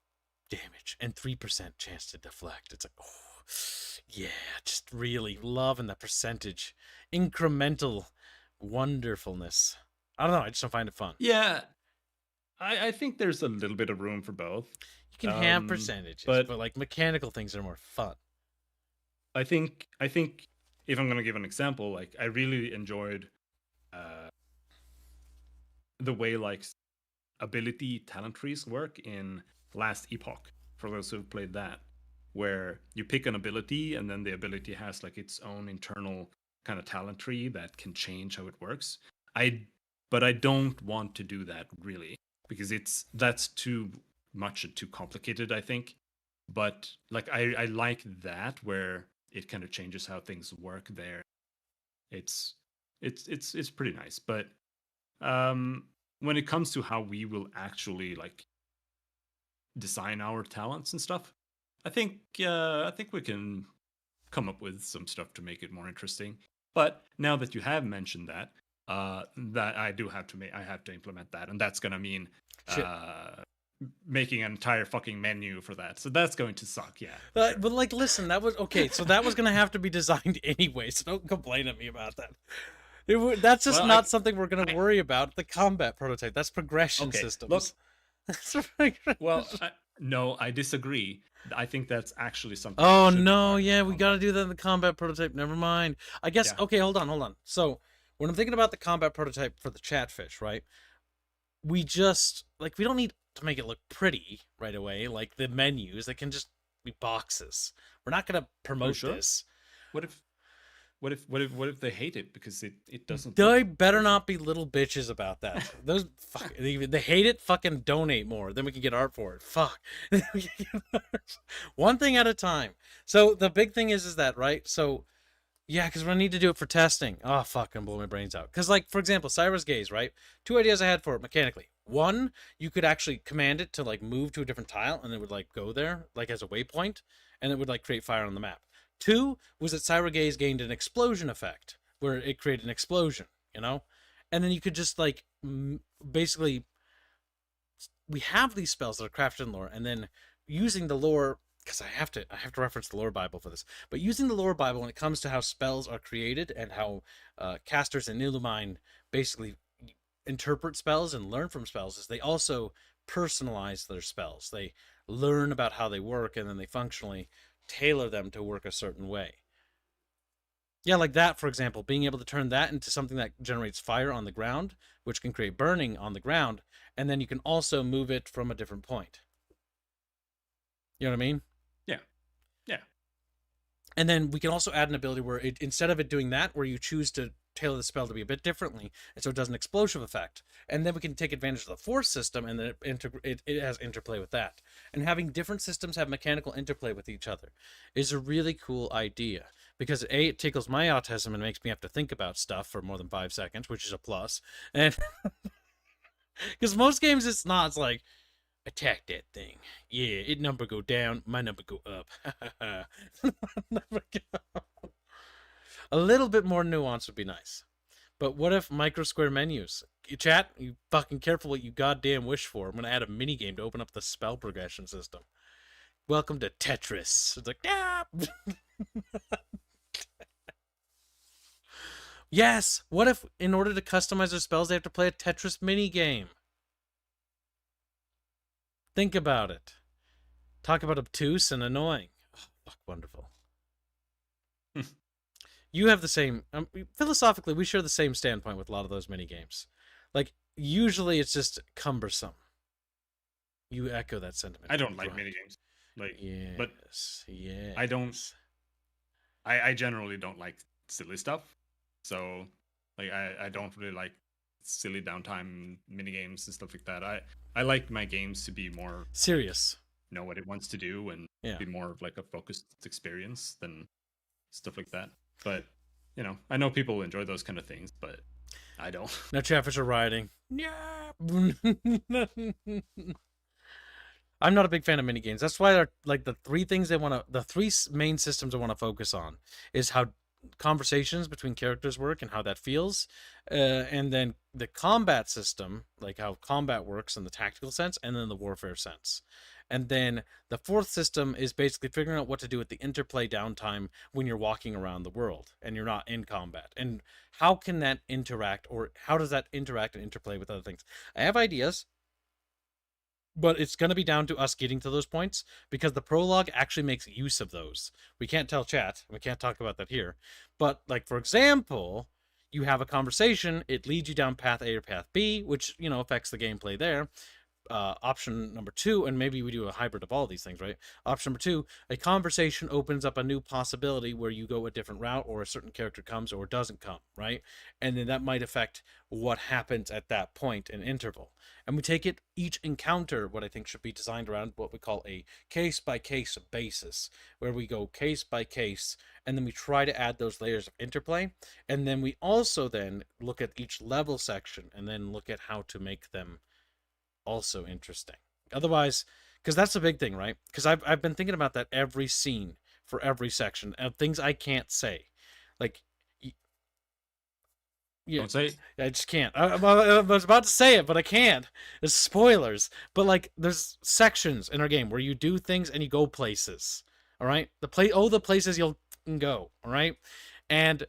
damage and 3% chance to deflect. It's like, oh, yeah, just really loving that percentage. Incremental wonderfulness. I don't know, I just don't find it fun. Yeah, I think there's a little bit of room for both. You can have percentages, but but like mechanical things are more fun. I think if I'm gonna give an example, like I really enjoyed the way like ability talent trees work in Last Epoch, for those who've played that, where you pick an ability and then the ability has like its own internal kind of talent tree that can change how it works. But I don't want to do that really, because that's too much and too complicated, I think. But like I like that where it kind of changes how things work there. It's it's pretty nice. But when it comes to how we will actually like design our talents and stuff, I think we can come up with some stuff to make it more interesting. But now that you have mentioned that, that I do have to I have to implement that, and that's gonna mean making an entire fucking menu for that. So that's going to suck. Yeah. Sure. But like, listen, that was okay. So that was gonna have to be designed anyway. So don't complain at me about that. That's just not something we're gonna worry about. The combat prototype. That's progression systems. Look, well, no, I disagree. I think that's actually something. Oh no, yeah, we got to do that in the combat prototype. Never mind. I guess okay. Hold on. So when I'm thinking about the combat prototype for the Chatfish, right? We just like we don't need to make it look pretty right away. Like the menus, they can just be boxes. We're not gonna promote this. What if they hate it because it doesn't? They better not be little bitches about that. Those they hate it. Fucking donate more, then we can get art for it. Fuck. One thing at a time. So the big thing is that right. So yeah, because we need to do it for testing. Oh fuck, I'm blowing my brains out. Because like for example, Syra's gaze, right? 2 ideas I had for it mechanically. One, you could actually command it to like move to a different tile, and it would like go there like as a waypoint, and it would like create fire on the map. 2 was that Syra Gaze gained an explosion effect, where it created an explosion, you know? And then you could just, like, basically... We have these spells that are crafted in lore, and then using the lore... Because I have to reference the lore Bible for this. But using the lore Bible when it comes to how spells are created and how casters in Illumine basically interpret spells and learn from spells is they also personalize their spells. They learn about how they work, and then they functionally tailor them to work a certain way. Yeah, like that, for example, being able to turn that into something that generates fire on the ground, which can create burning on the ground, and then you can also move it from a different point. You know what I mean? Yeah. Yeah. And then we can also add an ability where instead of it doing that, where you choose to tailor the spell to be a bit differently, and so it does an explosive effect. And then we can take advantage of the force system, and then it has interplay with that. And having different systems have mechanical interplay with each other is a really cool idea. Because A, it tickles my autism and makes me have to think about stuff for more than 5 seconds, which is a plus. And because most games it's not, it's like, attack that thing. Yeah, it number go down, my number go up. A little bit more nuance would be nice. But what if micro square menus? Chat, you fucking careful what you goddamn wish for. I'm gonna add a mini game to open up the spell progression system. Welcome to Tetris. It's like, ah! Yes! What if, in order to customize their spells, they have to play a Tetris mini game? Think about it. Talk about obtuse and annoying. Oh, fuck, wonderful. You have the same... philosophically, we share the same standpoint with a lot of those mini games. Like, usually it's just cumbersome. You echo that sentiment. I don't like mini games. Like, yes, but yes. I don't. I generally don't like silly stuff. So, like, I don't really like silly downtime mini games and stuff like that. I like my games to be more serious, know what it wants to do, and be more of like a focused experience than stuff like that. But you know, I know people enjoy those kind of things, but I don't. Now Chatfish are rioting. Yeah. I'm not a big fan of mini games. That's why they're like the three main systems I want to focus on is how conversations between characters work and how that feels, and then the combat system, like how combat works in the tactical sense, and then the warfare sense. And then the fourth system is basically figuring out what to do with the interplay downtime when you're walking around the world and you're not in combat. And how can that interact, or how does that interact and interplay with other things? I have ideas, but it's going to be down to us getting to those points, because the prologue actually makes use of those. We can't tell chat. We can't talk about that here. But, like, for example, you have a conversation. It leads you down path A or path B, which, you know, affects the gameplay there. Option number 2, and maybe we do a hybrid of all these things, right? Option number 2, a conversation opens up a new possibility where you go a different route, or a certain character comes or doesn't come, right? And then that might affect what happens at that point in interval. And we take it, each encounter, what I think should be designed around what we call a case-by-case basis, where we go case by case, and then we try to add those layers of interplay. And then we also then look at each level section, and then look at how to make them also interesting. Otherwise, because that's the big thing, right? Because I've been thinking about that every scene for every section, and things I can't say, like, yeah, Don't say it. I just can't. I was about to say it, but I can't. There's spoilers. But like, there's sections in our game where you do things and you go places. All right, the places you'll go. All right, and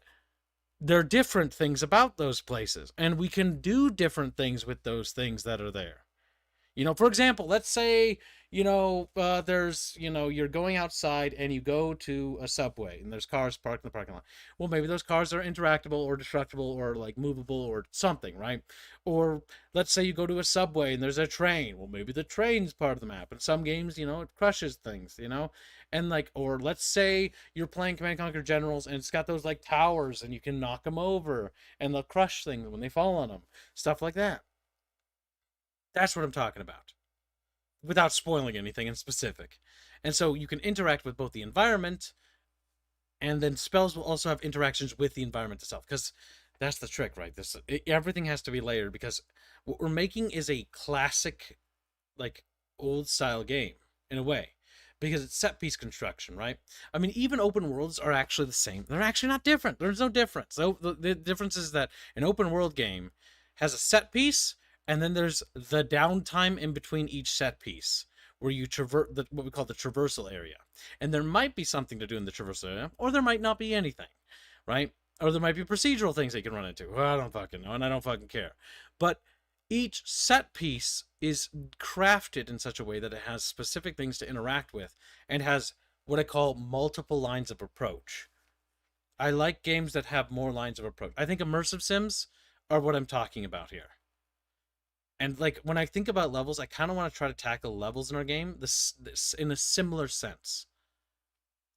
there are different things about those places, and we can do different things with those things that are there. You know, for example, let's say, there's, you're going outside and you go to a subway and there's cars parked in the parking lot. Well, maybe those cars are interactable or destructible or like movable or something, right? Or let's say you go to a subway and there's a train. Well, maybe the train's part of the map. In some games, it crushes things, and like, or let's say you're playing Command & Conquer Generals and it's got those like towers and you can knock them over and they'll crush things when they fall on them. Stuff like that. That's what I'm talking about, without spoiling anything in specific. And so you can interact with both the environment, and then spells will also have interactions with the environment itself, because that's the trick, right? Everything has to be layered, because what we're making is a classic, like, old-style game, in a way, because it's set-piece construction, right? I mean, even open worlds are actually the same. They're actually not different. There's no difference. So the difference is that an open-world game has a set-piece, and then there's the downtime in between each set piece, where you traverse what we call the traversal area. And there might be something to do in the traversal area, or there might not be anything, right? Or there might be procedural things they can run into. Well, I don't fucking know, and I don't fucking care. But each set piece is crafted in such a way that it has specific things to interact with and has what I call multiple lines of approach. I like games that have more lines of approach. I think immersive sims are what I'm talking about here. And like when I think about levels, I kind of want to try to tackle levels in our game this in a similar sense,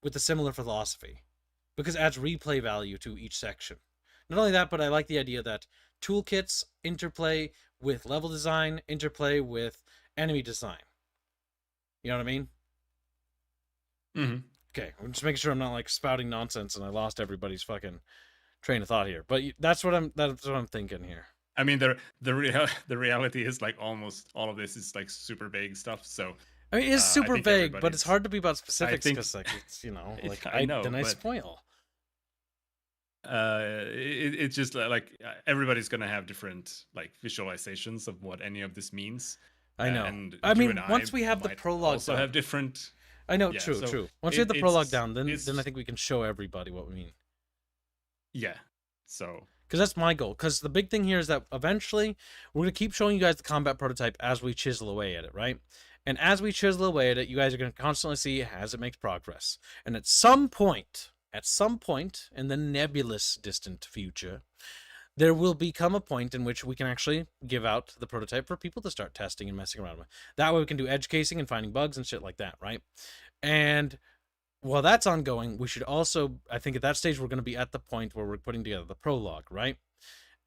with a similar philosophy, because it adds replay value to each section. Not only that, but I like the idea that toolkits interplay with level design, interplay with enemy design. You know what I mean? Mm-hmm. Okay, I'm just making sure I'm not like spouting nonsense and I lost everybody's fucking train of thought here. But that's what I'm thinking here. I mean, the reality is like almost all of this is like super vague stuff. So I mean, it's super think vague, but it's everybody's- hard to be about specifics think- because, like, it's, you know, like I know, then I but- spoil. It's just like everybody's gonna have different like visualizations of what any of this means. I know. And I you mean, and once we have the might prologue also done, have different. I know, yeah, true, so true. Once we have the prologue down, then it's- I think we can show everybody what we mean. Yeah. So Because that's my goal. Because the big thing here is that eventually we're going to keep showing you guys the combat prototype as we chisel away at it, right? And as we chisel away at it, you guys are going to constantly see as it makes progress. And at some point in the nebulous distant future, there will become a point in which we can actually give out the prototype for people to start testing and messing around with. That way we can do edge casing and finding bugs and shit like that, right? And while that's ongoing, we should also, I think at that stage, we're going to be at the point where we're putting together the prologue, right?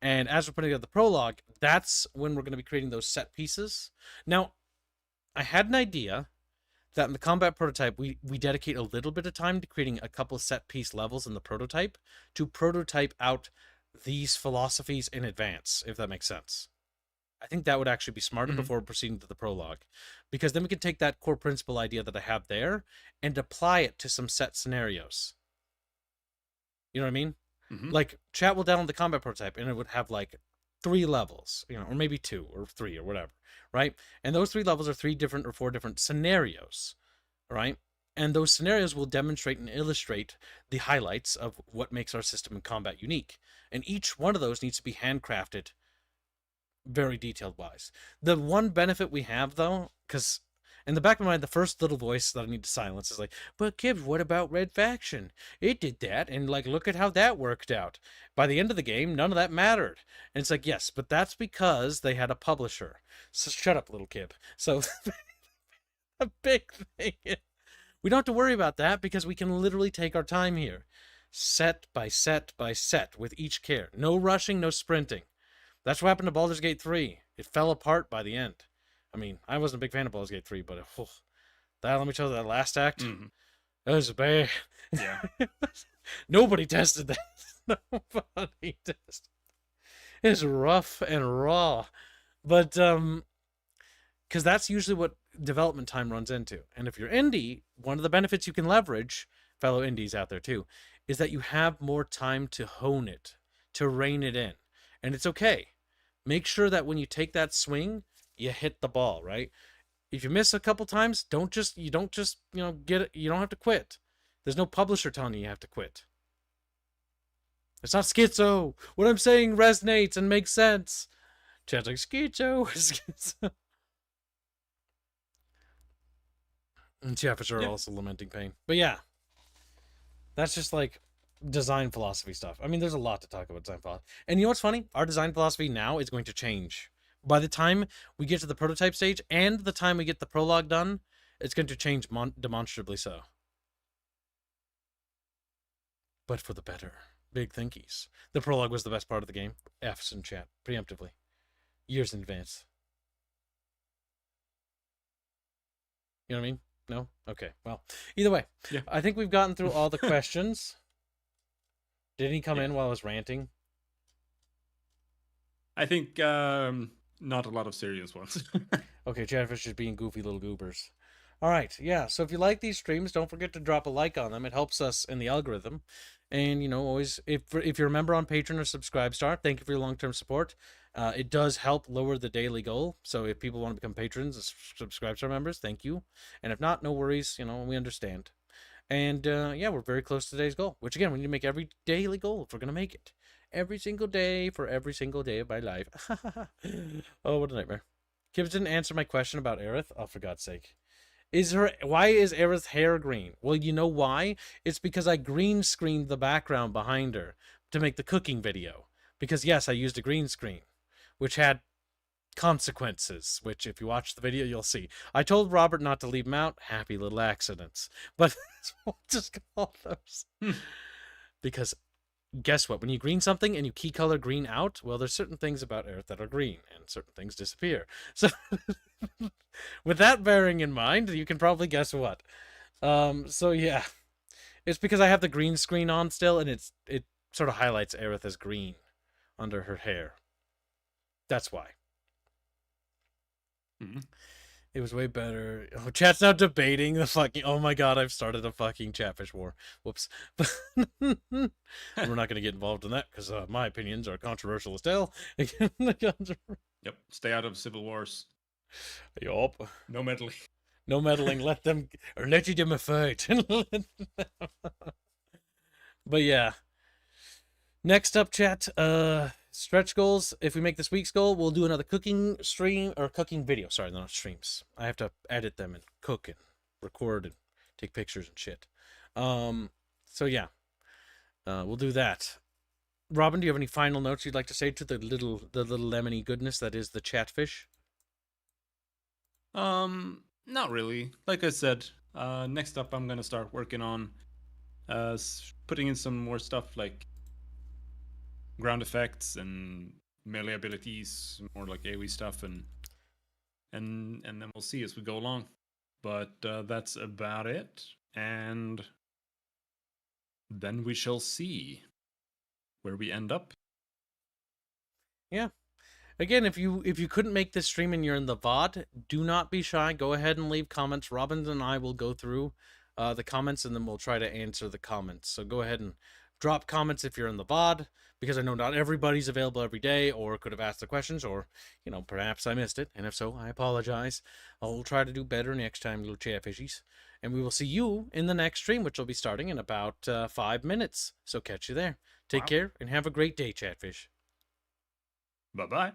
And as we're putting together the prologue, that's when we're going to be creating those set pieces. Now, I had an idea that in the combat prototype, we dedicate a little bit of time to creating a couple set piece levels in the prototype to prototype out these philosophies in advance, if that makes sense. I think that would actually be smarter before proceeding to the prologue, because then we can take that core principle idea that I have there and apply it to some set scenarios. You know what I mean? Mhm. Like, chat will download the combat prototype and it would have like 3 levels, you know, or maybe 2 or 3 or whatever, right? And those 3 levels are 3 different or 4 different scenarios, right? And those scenarios will demonstrate and illustrate the highlights of what makes our system in combat unique. And each one of those needs to be handcrafted very detailed wise. The one benefit we have though, because in the back of my mind, the first little voice that I need to silence is like, but Gibbs, what about Red Faction? It did that, and like, look at how that worked out. By the end of the game, none of that mattered. And it's like, yes, but that's because they had a publisher. So shut up, little kid. So the big thing is, we don't have to worry about that because we can literally take our time here. Set by set by set with each care. No rushing, no sprinting. That's what happened to Baldur's Gate 3. It fell apart by the end. I mean, I wasn't a big fan of Baldur's Gate 3, but let me tell you, that last act, that was bad. yeah. Nobody tested that. Nobody tested. It's rough and raw. But, because that's usually what development time runs into. And if you're indie, one of the benefits you can leverage, fellow indies out there too, is that you have more time to hone it, to rein it in. And it's okay. Make sure that when you take that swing, you hit the ball, right? If you miss a couple times, you don't just, you know, get it. You don't have to quit. There's no publisher telling you have to quit. It's not schizo. What I'm saying resonates and makes sense. Chat's like, schizo. Schizo. And Chaffish are also lamenting pain. But yeah, that's just like design philosophy stuff. I mean, there's a lot to talk about design philosophy. And you know what's funny? Our design philosophy now is going to change. By the time we get to the prototype stage and the time we get the prologue done, it's going to change demonstrably so. But for the better. Big thinkies. The prologue was the best part of the game. F's in chat, preemptively. Years in advance. You know what I mean? No? Okay, well, either way. Yeah. I think we've gotten through all the questions. Did he come in while I was ranting? I think not a lot of serious ones. Okay, Chadfish is being goofy little goobers. All right, yeah. So if you like these streams, don't forget to drop a like on them. It helps us in the algorithm. And you know, always if you're a member on Patreon or Subscribestar, thank you for your long-term support. It does help lower the daily goal. So if people want to become patrons and Subscribestar members, thank you. And if not, no worries. You know, we understand. And yeah, we're very close to today's goal, which again, we need to make every daily goal if we're going to make it. Every single day for every single day of my life. Oh, what a nightmare. Kivs didn't answer my question about Aerith. Oh, for God's sake. Why is Aerith's hair green? Well, you know why? It's because I green screened the background behind her to make the cooking video. Because yes, I used a green screen, which had consequences, which if you watch the video, you'll see. I told Robert not to leave him out. Happy little accidents. But we'll just call those. Because guess what? When you green something and you key color green out, well, there's certain things about Earth that are green and certain things disappear. So with that bearing in mind, you can probably guess what. So yeah, it's because I have the green screen on still, and it sort of highlights Aerith as green under her hair. That's why. Mm-hmm. It was way better. Oh, chat's now debating the fucking. Oh my god, I've started a fucking Chatfish war. Whoops. We're not going to get involved in that because my opinions are controversial as hell. Yep. Stay out of civil wars. Yup. No meddling. No meddling. Let them fight. But yeah. Next up, chat. Stretch goals. If we make this week's goal, we'll do another cooking stream or cooking video. Sorry, they're not streams. I have to edit them and cook and record and take pictures and shit. So yeah, we'll do that. Robin, do you have any final notes you'd like to say to the little lemony goodness that is the Chatfish? Not really. Like I said, next up I'm gonna start working on putting in some more stuff like ground effects and melee abilities, more like AoE stuff, and then we'll see as we go along. But that's about it, and then we shall see where we end up. Yeah. Again, if you couldn't make this stream and you're in the VOD, do not be shy. Go ahead and leave comments. Robin and I will go through the comments, and then we'll try to answer the comments. So go ahead and drop comments if you're in the VOD, because I know not everybody's available every day or could have asked the questions, or, you know, perhaps I missed it. And if so, I apologize. I'll try to do better next time, little Chatfishies. And we will see you in the next stream, which will be starting in about 5 minutes. So catch you there. Take care and have a great day, Chatfish. Bye-bye.